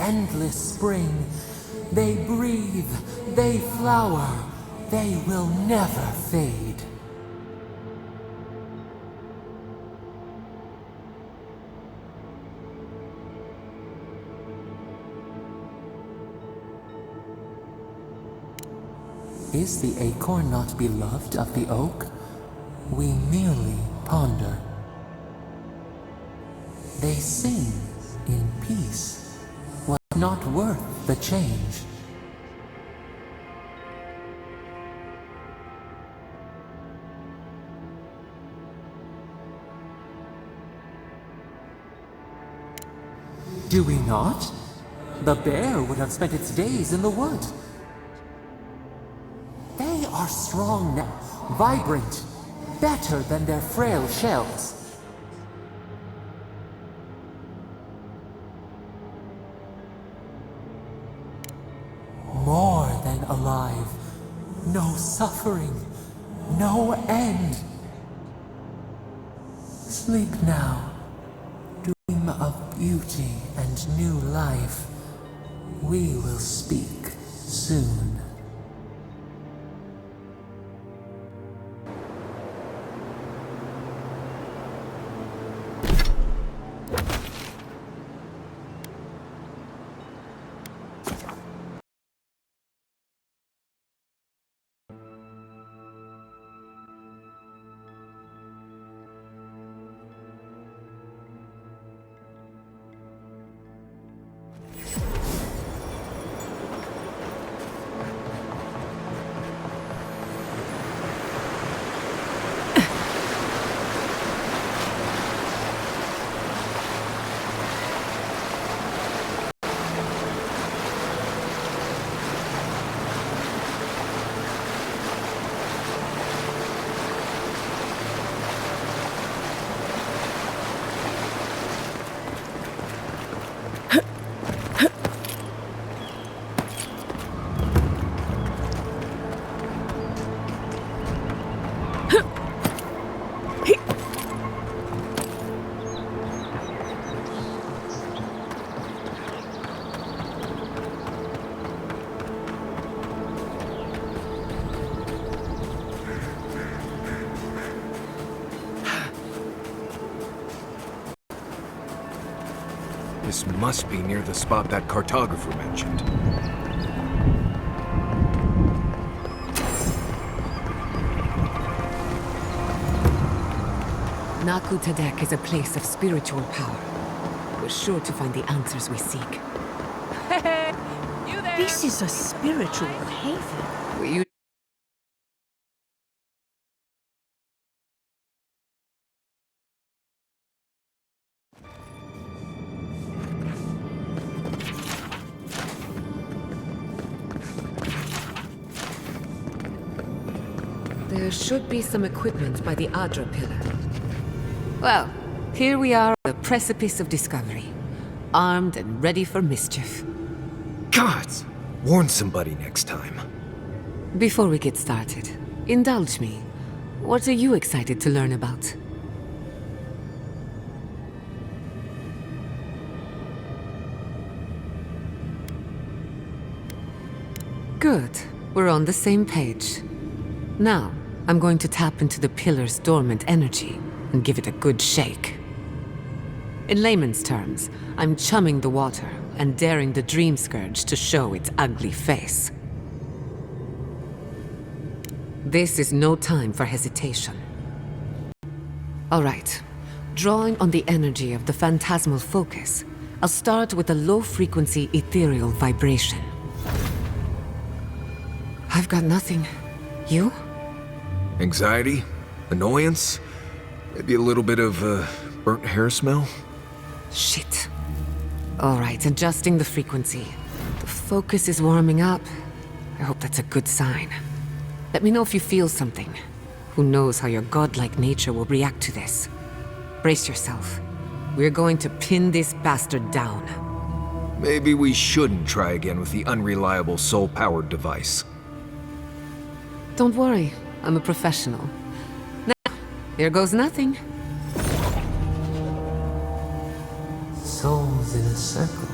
Endless spring. They breathe. They flower. They will never fade. Is the acorn not beloved of the oak? We merely ponder. They sing in peace. Was not worth the change. Do we not? The bear would have spent its days in the wood. They are strong now, vibrant, better than their frail shells. More than alive. No suffering, no end. Sleep now. Dream of beauty and new life. We will speak soon. This must be near the spot that cartographer mentioned. Naku Tadek is a place of spiritual power. We're sure to find the answers we seek. Hey, you there? This is a spiritual haven. We There should be some equipment by the Adra pillar. Well, here we are on the precipice of discovery. Armed and ready for mischief. Gods! Warn somebody next time. Before we get started, indulge me. What are you excited to learn about? Good. We're on the same page. Now, I'm going to tap into the pillar's dormant energy and give it a good shake. In layman's terms, I'm chumming the water and daring the Dream Scourge to show its ugly face. This is no time for hesitation. All right. Drawing on the energy of the phantasmal focus, I'll start with a low-frequency ethereal vibration. I've got nothing. You? Anxiety? Annoyance? Maybe a little bit of, burnt hair smell? Shit. All right, adjusting the frequency. The focus is warming up. I hope that's a good sign. Let me know if you feel something. Who knows how your godlike nature will react to this. Brace yourself. We're going to pin this bastard down. Maybe we shouldn't try again with the unreliable soul-powered device. Don't worry. I'm a professional. Now, here goes nothing. Souls in a circle,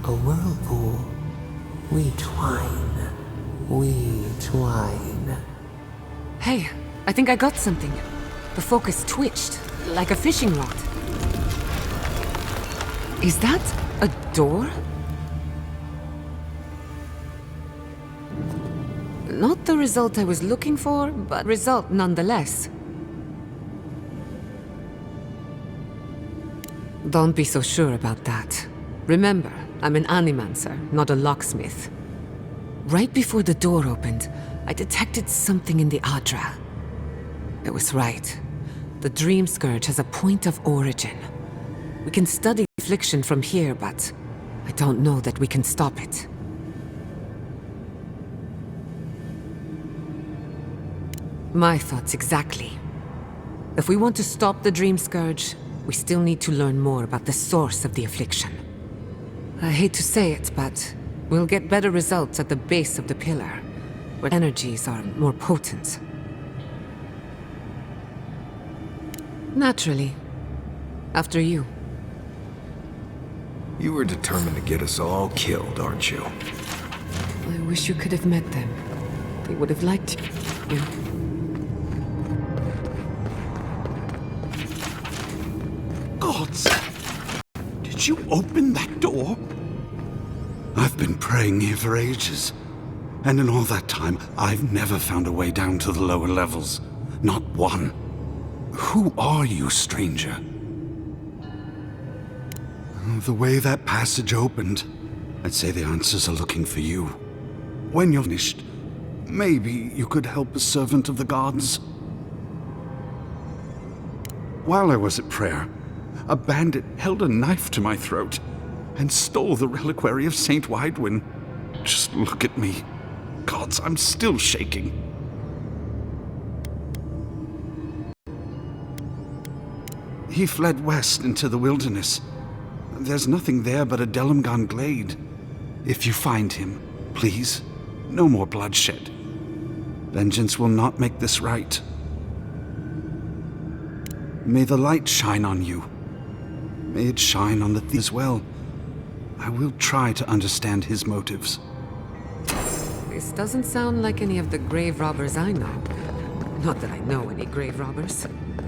a whirlpool. We twine, we twine. Hey, I think I got something. The focus twitched, like a fishing rod. Is that a door? Not the result I was looking for, but result nonetheless. Don't be so sure about that. Remember, I'm an animancer, not a locksmith. Right before the door opened, I detected something in the Adra. I was right. The Dream Scourge has a point of origin. We can study the affliction from here, but I don't know that we can stop it. My thoughts exactly. If we want to stop the Dream Scourge, we still need to learn more about the source of the affliction. I hate to say it, but we'll get better results at the base of the pillar, where energies are more potent. Naturally. After you. You were determined to get us all killed, aren't you? I wish you could have met them. They would have liked you. Gods! Did you open that door? I've been praying here for ages. And in all that time, I've never found a way down to the lower levels. Not one. Who are you, stranger? The way that passage opened, I'd say the answers are looking for you. When you're finished, maybe you could help a servant of the gods. While I was at prayer, a bandit held a knife to my throat and stole the reliquary of Saint Widwin. Just look at me. Gods, I'm still shaking. He fled west into the wilderness. There's nothing there but a Delimgon glade. If you find him, please, no more bloodshed. Vengeance will not make this right. May the light shine on you. May it shine on the thief as well. I will try to understand his motives. This doesn't sound like any of the grave robbers I know. Not that I know any grave robbers.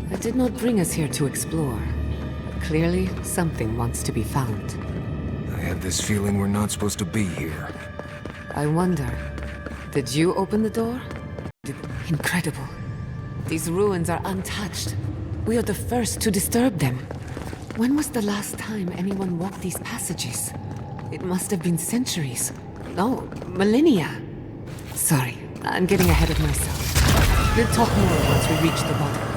They did not bring us here to explore. But clearly, something wants to be found. I have this feeling we're not supposed to be here. I wonder, did you open the door? Incredible. These ruins are untouched. We are the first to disturb them. When was the last time anyone walked these passages? It must have been centuries. No, millennia. Sorry, I'm getting ahead of myself. We'll talk more once we reach the bottom.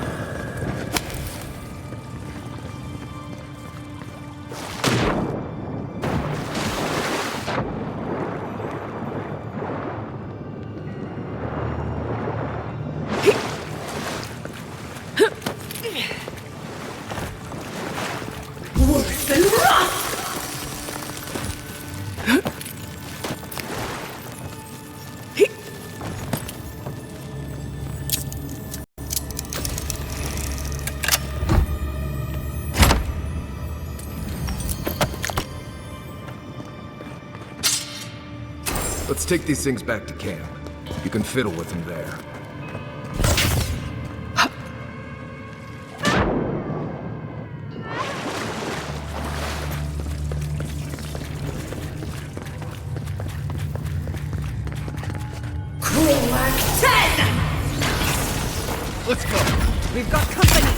Worse than rot! Let's take these things back to camp. You can fiddle with them there. Let's go. We've got company.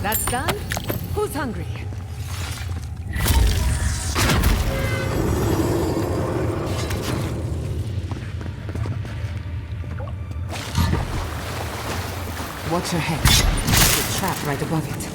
That's done? Who's hungry? Watch your head. There's a trap right above it.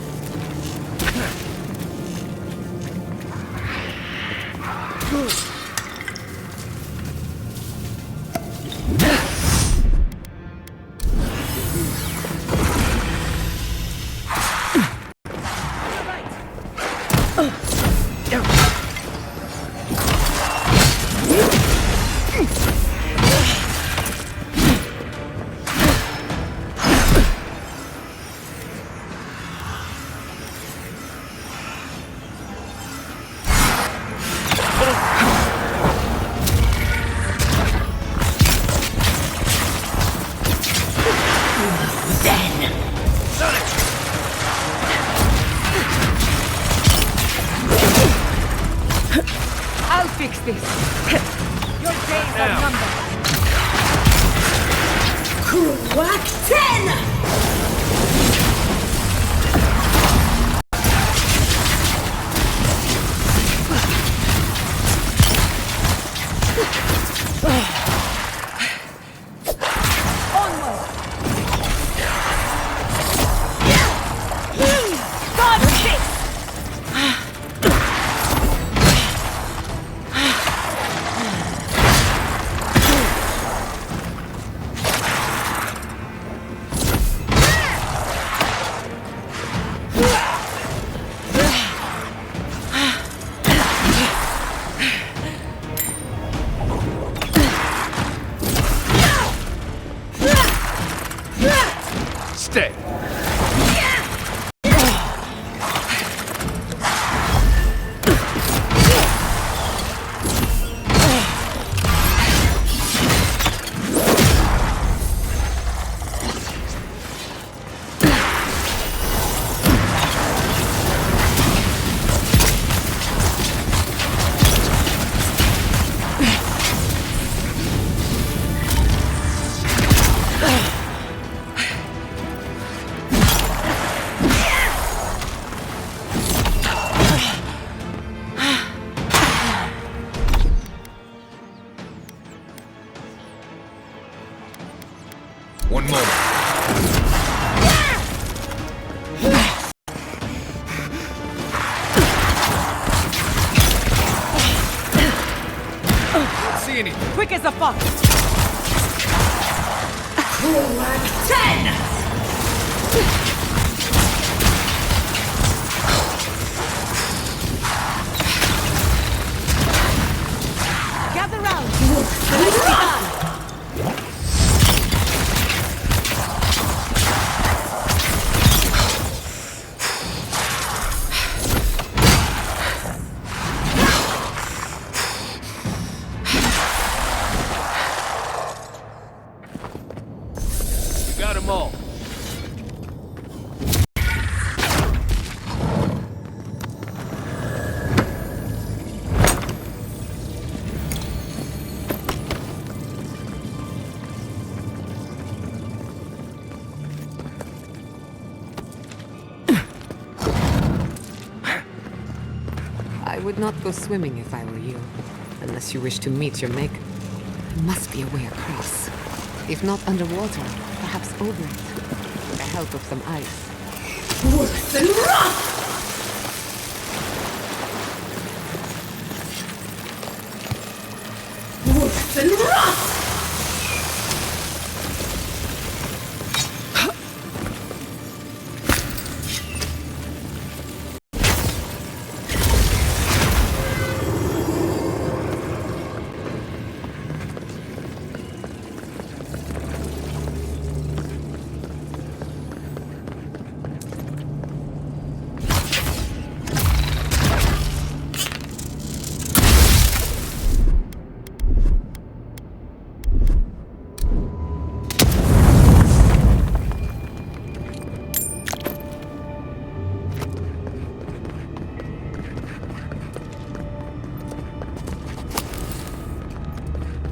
I'll fix this. Your days are numbered. Crack 10! Stay. One moment. Don't see anything. Quick as a fox. Crack 10! Gather round. Let's begin. Got them all. I would not go swimming if I were you, unless you wish to meet your maker. There must be a way across. If not underwater, perhaps over it, with the help of some ice. Worse than rock! Worse than rock!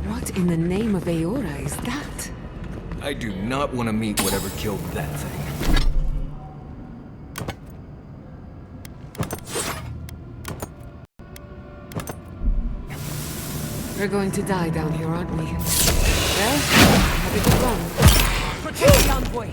What in the name of Aora is that? I do not want to meet whatever killed that thing. We're going to die down here, aren't we? Well, have a good run. Protect the envoy!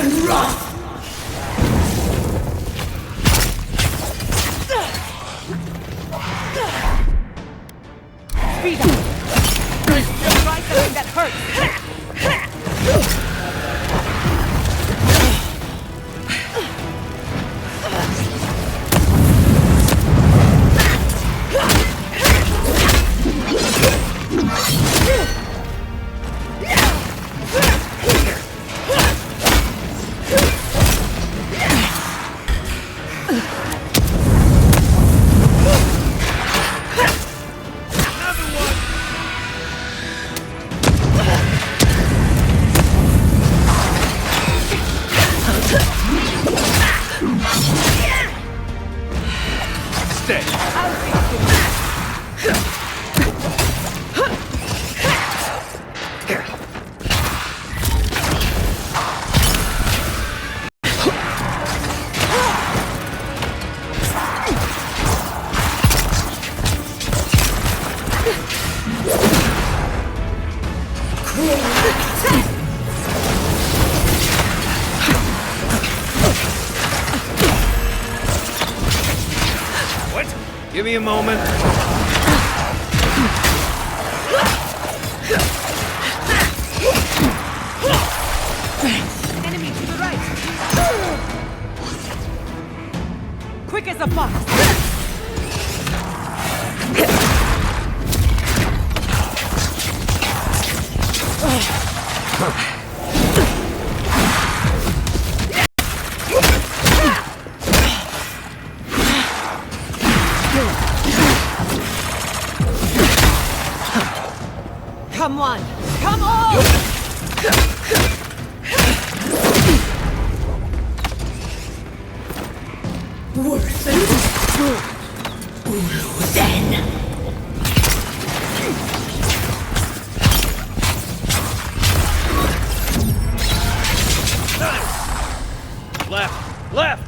and wrath! Speed up! Just try something that hurts! Give me a moment. Enemy to the right! Quick as a fox! Come on! Come on! Worse than then. Left! Left!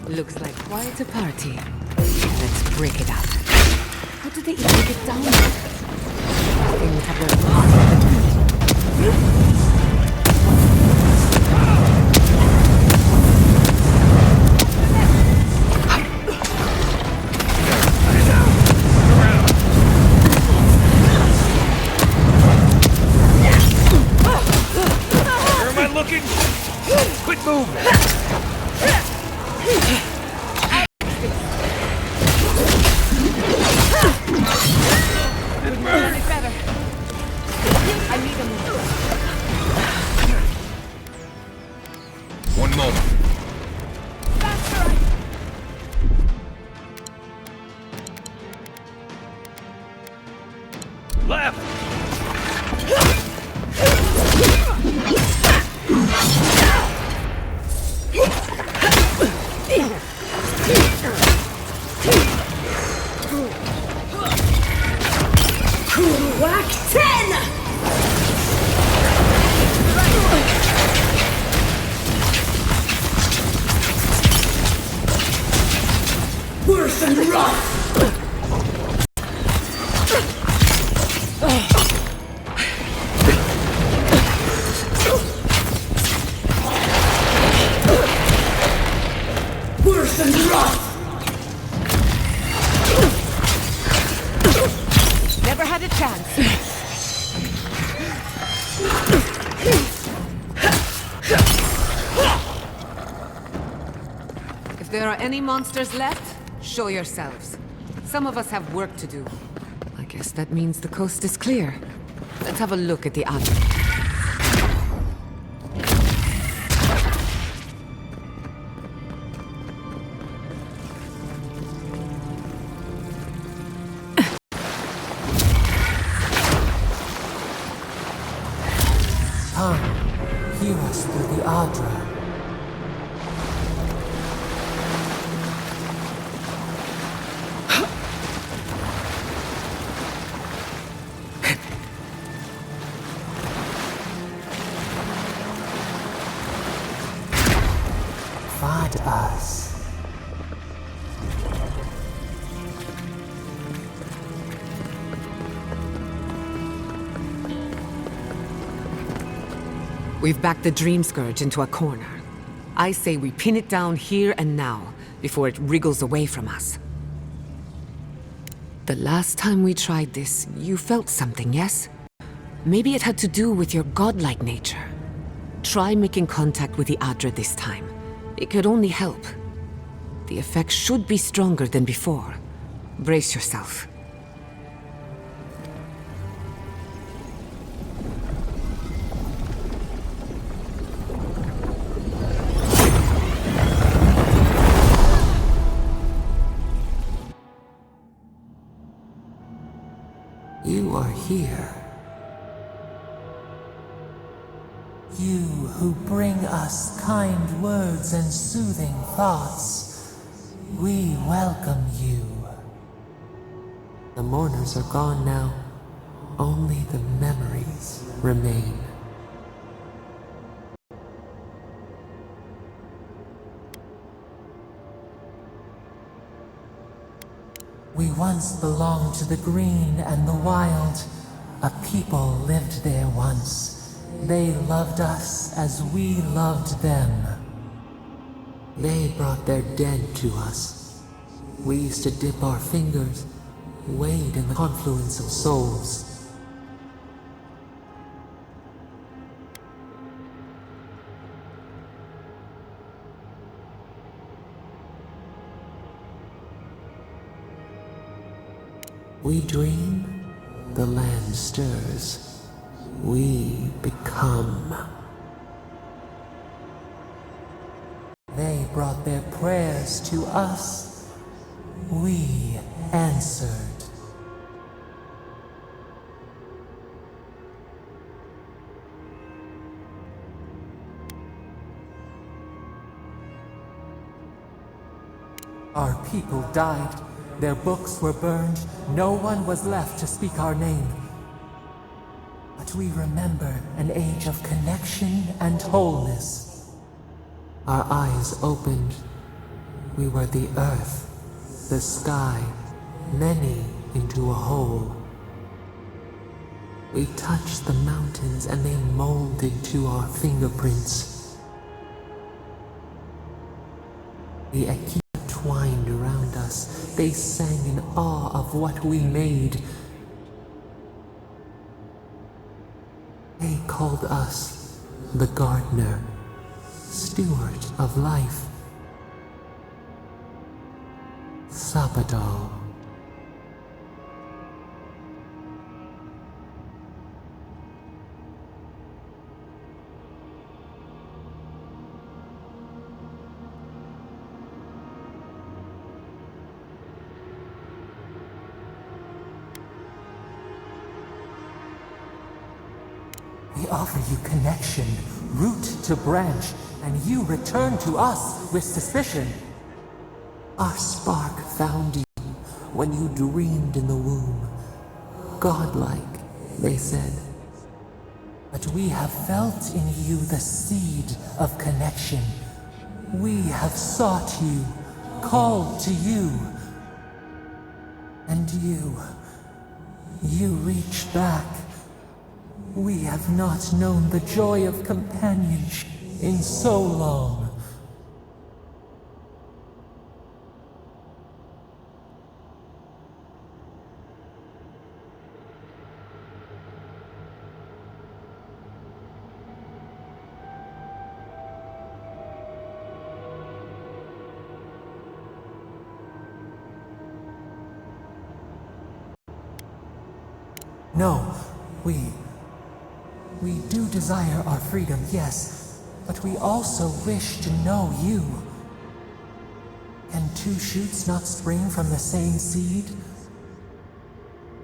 Looks like quite a party. Let's break it up. How did they even get down there? Things have their party. Where am I looking? Quit moving! One moment. Left! Whack 10! Worse than rough! Worse than rough! Never had a chance. If there are any monsters left, show yourselves. Some of us have work to do. I guess that means the coast is clear. Let's have a look at the island. Come, hear us through the Adra. fought us. We've backed the Dream Scourge into a corner. I say we pin it down here and now, before it wriggles away from us. The last time we tried this, you felt something, yes? Maybe it had to do with your godlike nature. Try making contact with the Adra this time. It could only help. The effect should be stronger than before. Brace yourself. You are here. You who bring us kind words and soothing thoughts, we welcome you. The mourners are gone now. Only the memories remain. We once belonged to the green and the wild. A people lived there once. They loved us as we loved them. They brought their dead to us. We used to dip our fingers, wade in the confluence of souls. We dream, the land stirs. We become. They brought their prayers to us. We answered. Our people died. Their books were burned. No one was left to speak our name. But we remember an age of connection and wholeness. Our eyes opened. We were the earth, the sky, many into a whole. We touched the mountains and they molded to our fingerprints. The Akita twined around us. They sang in awe of what we made. They called us the gardener, steward of life. Sabado. We offer you connection, root to branch, and you return to us with suspicion. Our spark found you when you dreamed in the womb. Godlike, they said. But we have felt in you the seed of connection. We have sought you, called to you. And you reach back. We have not known the joy of companionship in so long. No, we do desire our freedom, yes, but we also wish to know you. Can two shoots not spring from the same seed?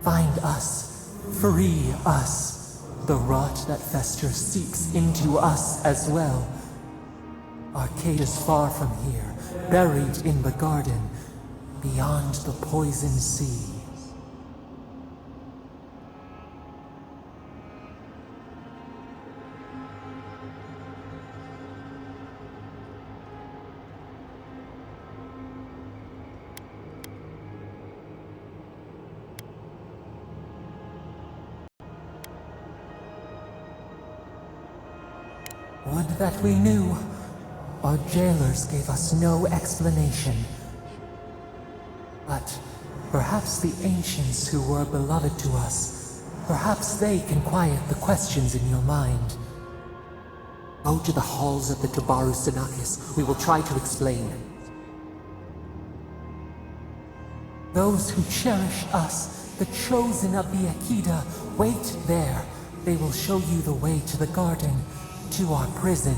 Find us, free us. The rot that festers seeks into us as well. Arcade is far from here, buried in the garden, beyond the poison sea. Would that we knew. Our jailers gave us no explanation. But perhaps the ancients who were beloved to us, perhaps they can quiet the questions in your mind. Go to the halls of the Tabaru Sinakis. We will try to explain. Those who cherish us, the chosen of the Akida, wait there. They will show you the way to the garden, to our prison.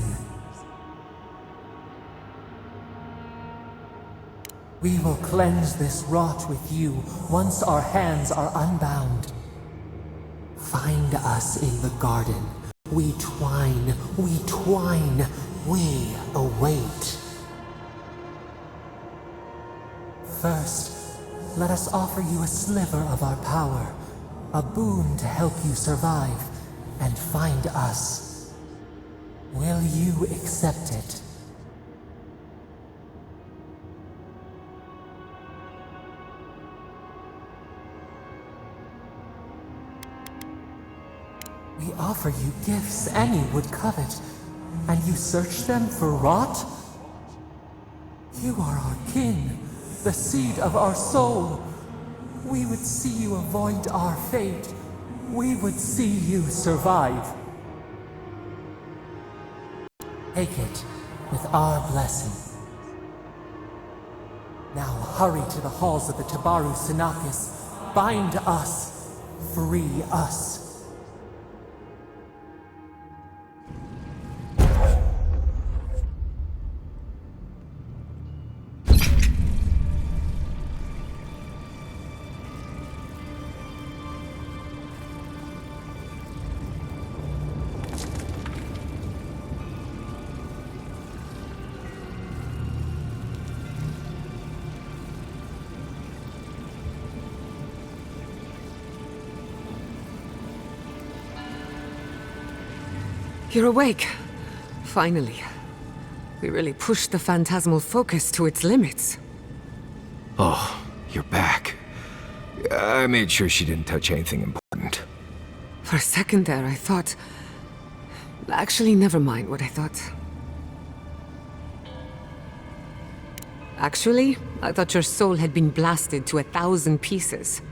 We will cleanse this rot with you once our hands are unbound. Find us in the garden. We twine, we await. First, let us offer you a sliver of our power, a boon to help you survive and find us. Will you accept it? We offer you gifts any would covet, and you search them for rot? You are our kin, the seed of our soul. We would see you avoid our fate. We would see you survive. Take it with our blessing. Now hurry to the halls of the Tabaru Sinakis. Bind us. Free us. You're awake. Finally. We really pushed the phantasmal focus to its limits. Oh, you're back. I made sure she didn't touch anything important. For a second there, I thought... Actually, never mind what I thought. Actually, I thought your soul had been blasted to 1,000 pieces.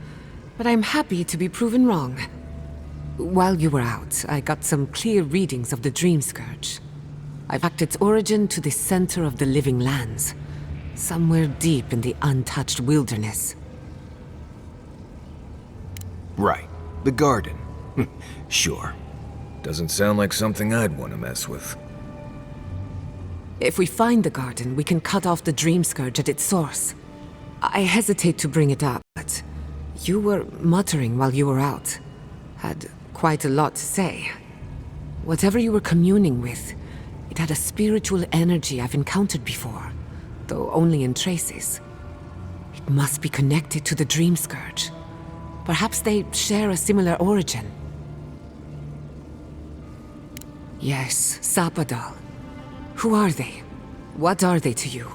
But I'm happy to be proven wrong. While you were out, I got some clear readings of the Dream Scourge. I tracked its origin to the center of the living lands, somewhere deep in the untouched wilderness. Right. The garden. Sure. Doesn't sound like something I'd want to mess with. If we find the garden, we can cut off the Dream Scourge at its source. I hesitate to bring it up, but you were muttering while you were out. Had quite a lot to say. Whatever you were communing with, it had a spiritual energy I've encountered before, though only in traces. It must be connected to the Dream Scourge. Perhaps they share a similar origin. Yes, Sapadal. Who are they? What are they to you?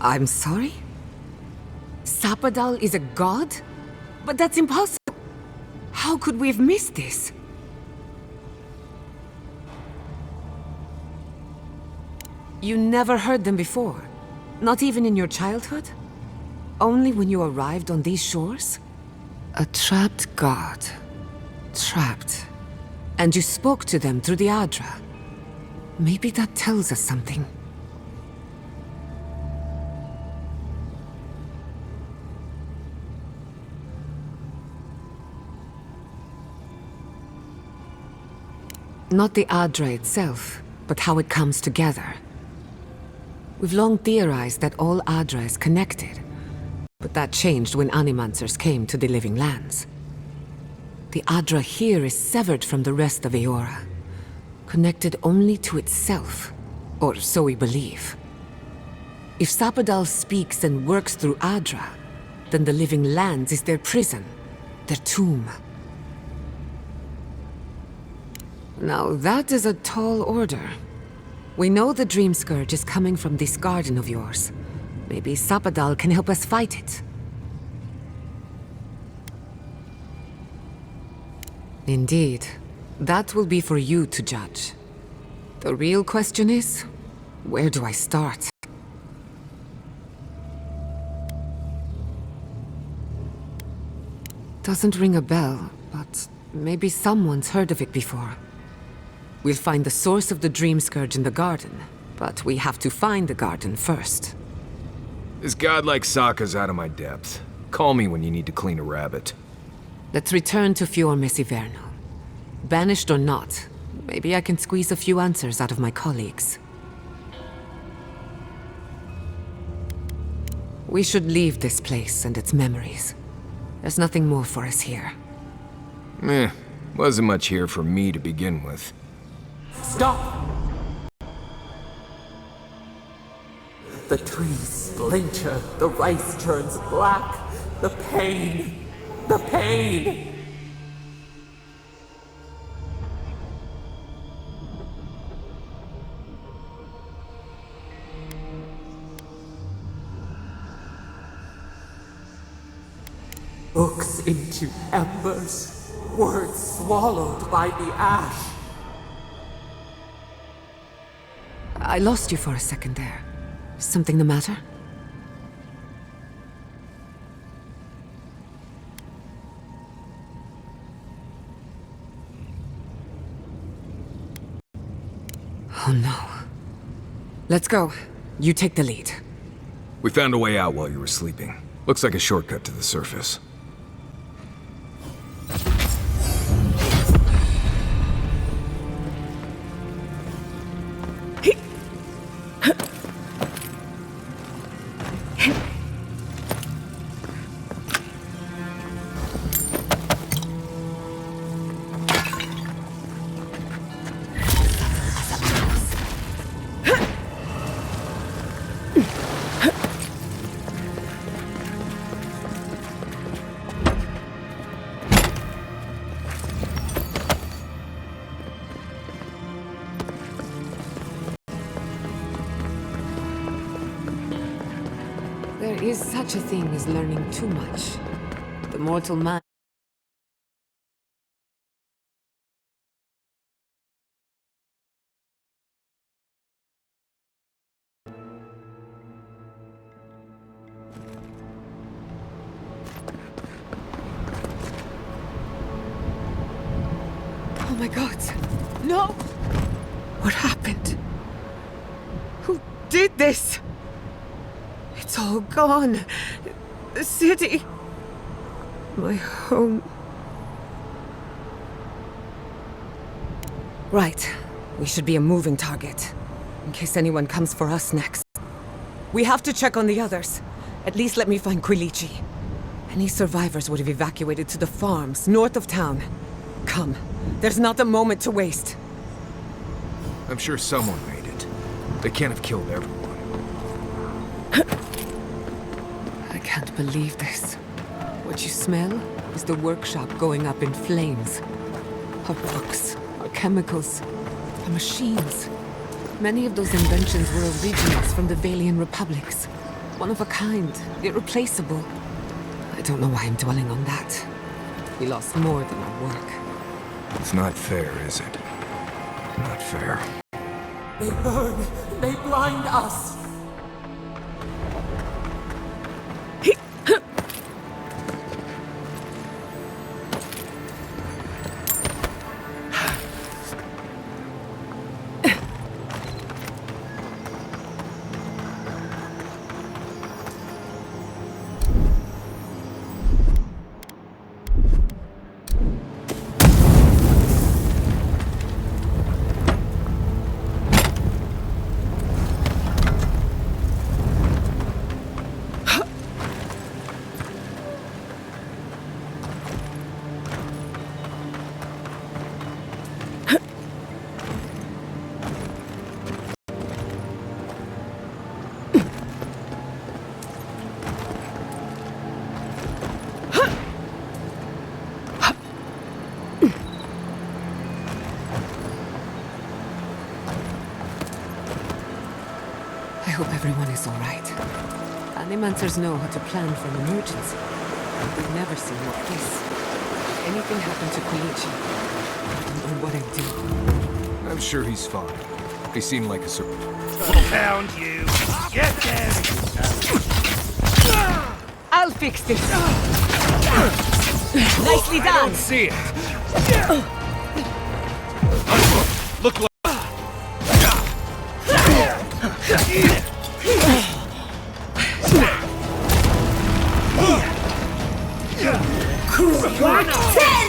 I'm sorry? Sapadal is a god? But that's impossible. How could we have missed this? You never heard them before? Not even in your childhood? Only when you arrived on these shores? A trapped god. Trapped. And you spoke to them through the Adra. Maybe that tells us something. Not the Adra itself, but how it comes together. We've long theorized that all Adra is connected, but that changed when Animancers came to the Living Lands. The Adra here is severed from the rest of Eora, connected only to itself, or so we believe. If Sapadal speaks and works through Adra, then the Living Lands is their prison, their tomb. Now that is a tall order. We know the Dream Scourge is coming from this garden of yours, Maybe Sapadal can help us fight it. Indeed. That will be for you to judge. The real question is, where do I start? Doesn't ring a bell, but maybe someone's heard of it before. We'll find the source of the Dream Scourge in the garden, but we have to find the garden first. This god like Sokka's out of my depth. Call me when you need to clean a rabbit. Let's return to Fior Mesiverno. Banished or not, maybe I can squeeze a few answers out of my colleagues. We should leave this place and its memories. There's nothing more for us here. Wasn't much here for me to begin with. Stop! The trees splinter, the rice turns black. The pain! The pain! Books into embers, words swallowed by the ash. I lost you for a second there. Something the matter? Oh no. Let's go. You take the lead. We found a way out while you were sleeping. Looks like a shortcut to the surface. There is such a thing as learning too much. The mortal mind. Oh my god. No! What happened? Who did this? It's all gone. The city. My home. Right. We should be a moving target. In case anyone comes for us next. We have to check on the others. At least let me find Quilichi. Any survivors would have evacuated to the farms north of town. Come. There's not a moment to waste. I'm sure someone made it. They can't have killed everyone. I can't believe this. What you smell is the workshop going up in flames. Our books, our chemicals, our machines. Many of those inventions were originals from the Valian republics. One of a kind, irreplaceable. I don't know why I'm dwelling on that. We lost more than our work. It's not fair, is it? Not fair. They burn. They blind us. I hope everyone is all right. Animancers know how to plan for an emergency. But they've never seen like this. If anything happened to Koichi, I don't know what I'd do. I'm sure he's fine. He seemed like a Found you! Get there! I'll fix this! Nicely done! I don't see it! Look like... Crack 10!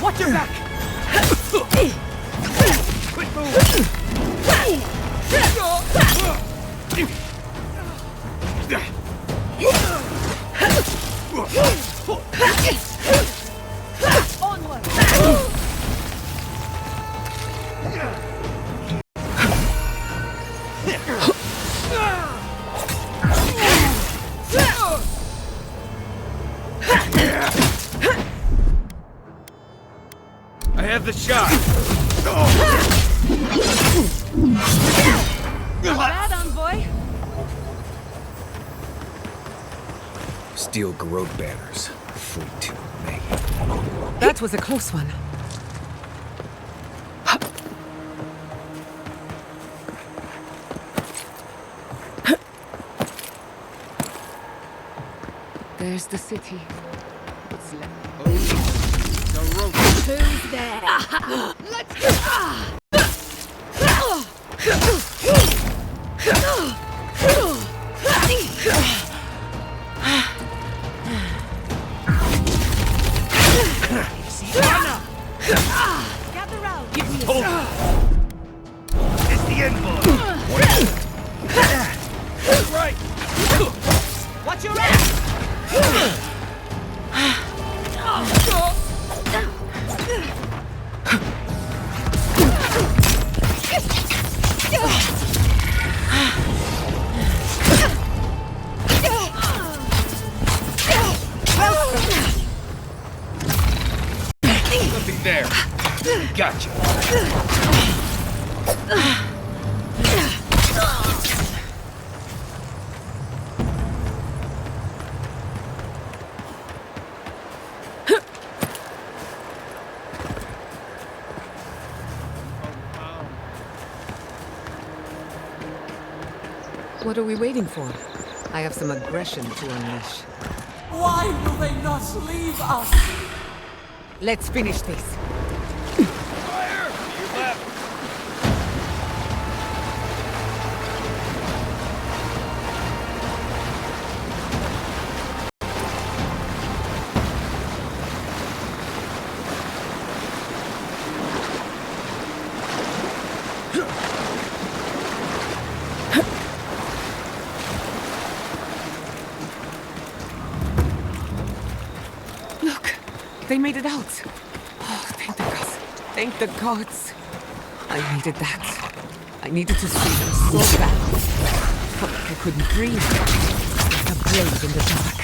Watch your back! Quick move! Onward! I have the shot. Not bad, Envoy. Steel Garrote banners. Fleet to me. That was a close one. There's the city. What's left? Who's there? Let's gather round. Give me a It's the end boy! Right! Watch your ass! Nothing there. Gotcha. What are we waiting for? I have some aggression to unleash. Why will they not leave us? Let's finish this. Fire! Your left. Look, they made it out. Oh, thank the gods. Thank the gods. I needed that. I needed to see them so bad. Felt like I couldn't breathe. Like a blade in the dark.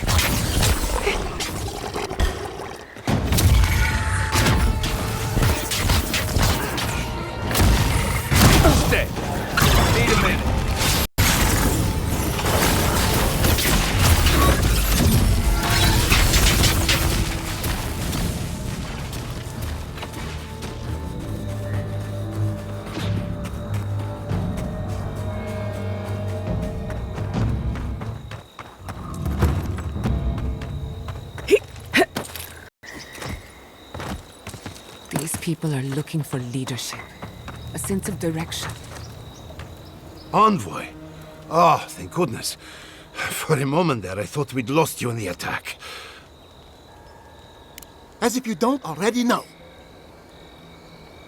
Stay. Need a minute. These people are looking for leadership. A sense of direction. Envoy? Oh, thank goodness. For a moment there, I thought we'd lost you in the attack. As if you don't already know.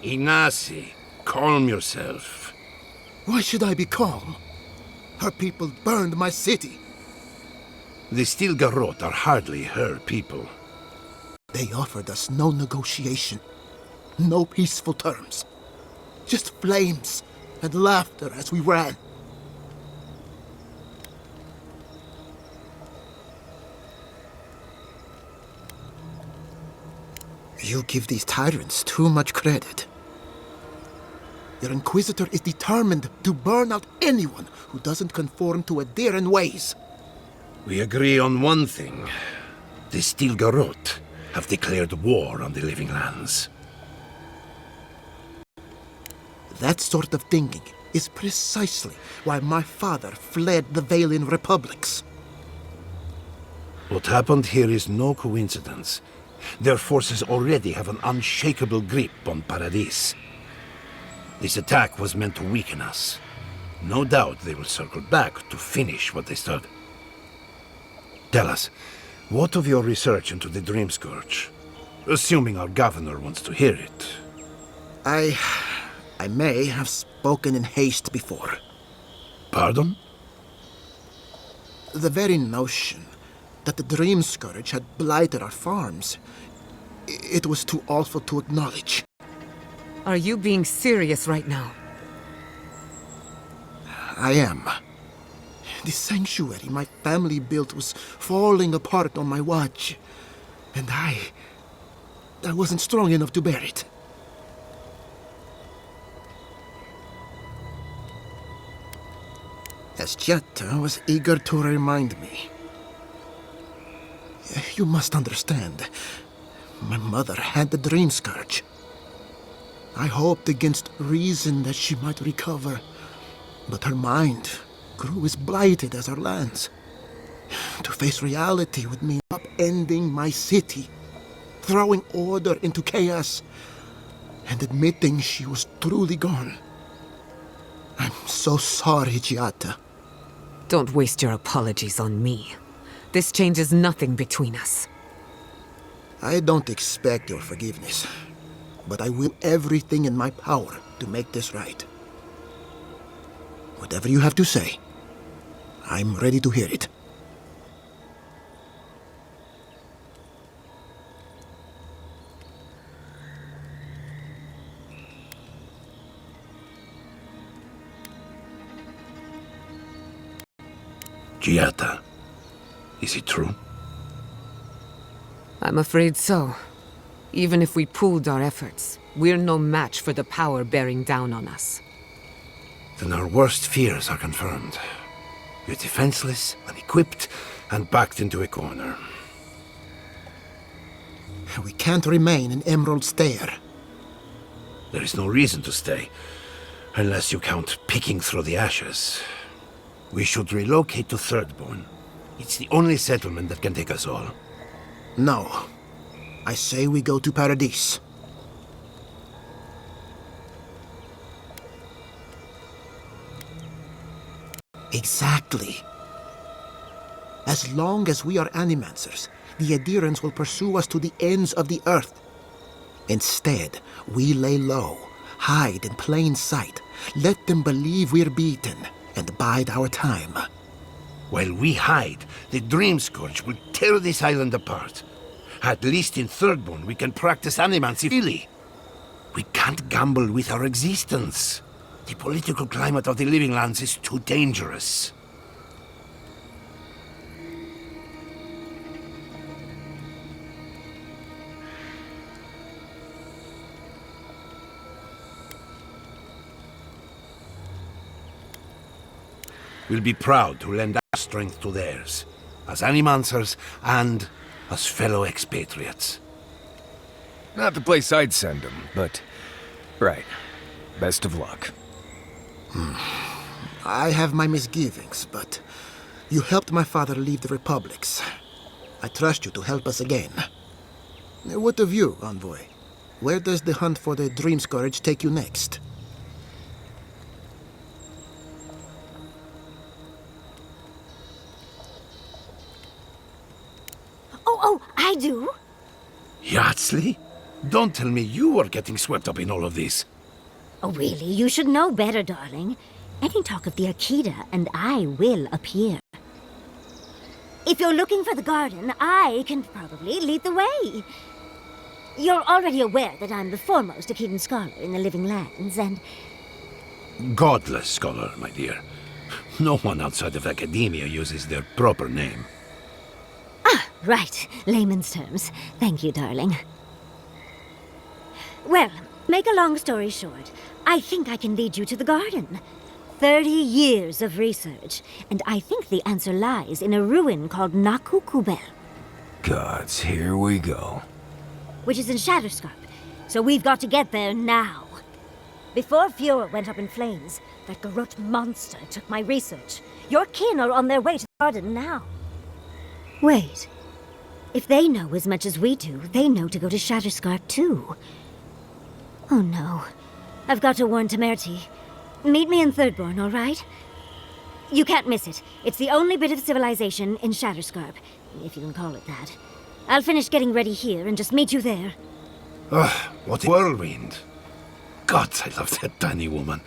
Ignacy, calm yourself. Why should I be calm? Her people burned my city. The Steel Garrote are hardly her people. They offered us no negotiation, no peaceful terms. Just flames and laughter as we ran. You give these tyrants too much credit. Your Inquisitor is determined to burn out anyone who doesn't conform to Adiran ways. We agree on one thing. The Stilgarot have declared war on the Living Lands. That sort of thinking is precisely why my father fled the Valian republics. What happened here is no coincidence. Their forces already have an unshakable grip on Paradis. This attack was meant to weaken us. No doubt they will circle back to finish what they started. Tell us, what of your research into the Dream Scourge? Assuming our governor wants to hear it. I may have spoken in haste before. Pardon? The very notion that the Dream Scourge had blighted our farms, it was too awful to acknowledge. Are you being serious right now? I am. The sanctuary my family built was falling apart on my watch, and I wasn't strong enough to bear it. Eschietta was eager to remind me. You must understand, my mother had the Dream Scourge. I hoped against reason that she might recover, but her mind grew as blighted as her lands. To face reality would mean upending my city, throwing order into chaos, and admitting she was truly gone. I'm so sorry, Giata. Don't waste your apologies on me. This changes nothing between us. I don't expect your forgiveness, but I will everything in my power to make this right. Whatever you have to say, I'm ready to hear it. Giata, is it true? I'm afraid so. Even if we pooled our efforts, we're no match for the power bearing down on us. Then our worst fears are confirmed. We're defenseless, unequipped, and backed into a corner. We can't remain in Emerald Stair. There is no reason to stay, unless you count picking through the ashes. We should relocate to Thirdborn. It's the only settlement that can take us all. No. I say we go to Paradis. Exactly. As long as we are Animancers, the Adirans will pursue us to the ends of the earth. Instead, we lay low, hide in plain sight, let them believe we're beaten, and bide our time. While we hide, the Dream Scourge will tear this island apart. At least in Thirdborn, we can practice Animancy freely. We can't gamble with our existence. The political climate of the Living Lands is too dangerous. We'll be proud to lend our strength to theirs, as Animancers and as fellow expatriates. Not the place I'd send them, but... right. Best of luck. I have my misgivings, but you helped my father leave the republics. I trust you to help us again. What of you, Envoy? Where does the hunt for the Dream Scourge take you next? Oh, I do. Yardsley? Don't tell me you are getting swept up in all of this. Oh, really? You should know better, darling. Any talk of the Akita, and I will appear. If you're looking for the garden, I can probably lead the way. You're already aware that I'm the foremost Akitan scholar in the Living Lands, and... Godless scholar, my dear. No one outside of academia uses their proper name. Ah, right. Layman's terms. Thank you, darling. Well, make a long story short, I think I can lead you to the garden. 30 years of research, and I think the answer lies in a ruin called Nakukubel, Gods, here we go. which is in Shatterscarp. So we've got to get there now. Before Fiora went up in flames, that Garrote monster took my research. Your kin are on their way to the garden now. Wait. If they know as much as we do, they know to go to Shatterscarp too. Oh no. I've got to warn Temerity. Meet me in Thirdborn, all right? You can't miss it. It's the only bit of civilization in Shatterscarp, if you can call it that. I'll finish getting ready here and just meet you there. Ah, what a whirlwind. God, I love that tiny woman.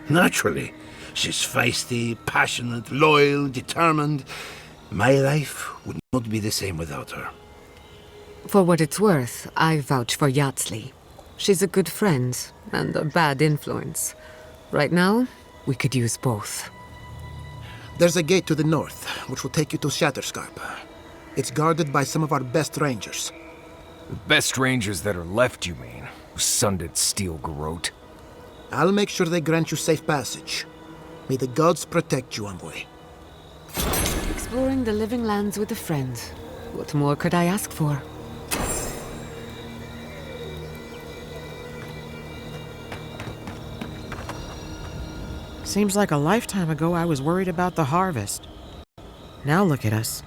Naturally. She's feisty, passionate, loyal, determined. My life would not be the same without her. For what it's worth, I vouch for Yatsley. She's a good friend and a bad influence. Right now, we could use both. There's a gate to the north, which will take you to Shatterscarp. It's guarded by some of our best rangers. The best rangers that are left, you mean? Who sunned at Steel Garrote? I'll make sure they grant you safe passage. May the gods protect you, Envoy. Exploring the living lands with a friend. What more could I ask for? Seems like a lifetime ago I was worried about the harvest. Now look at us.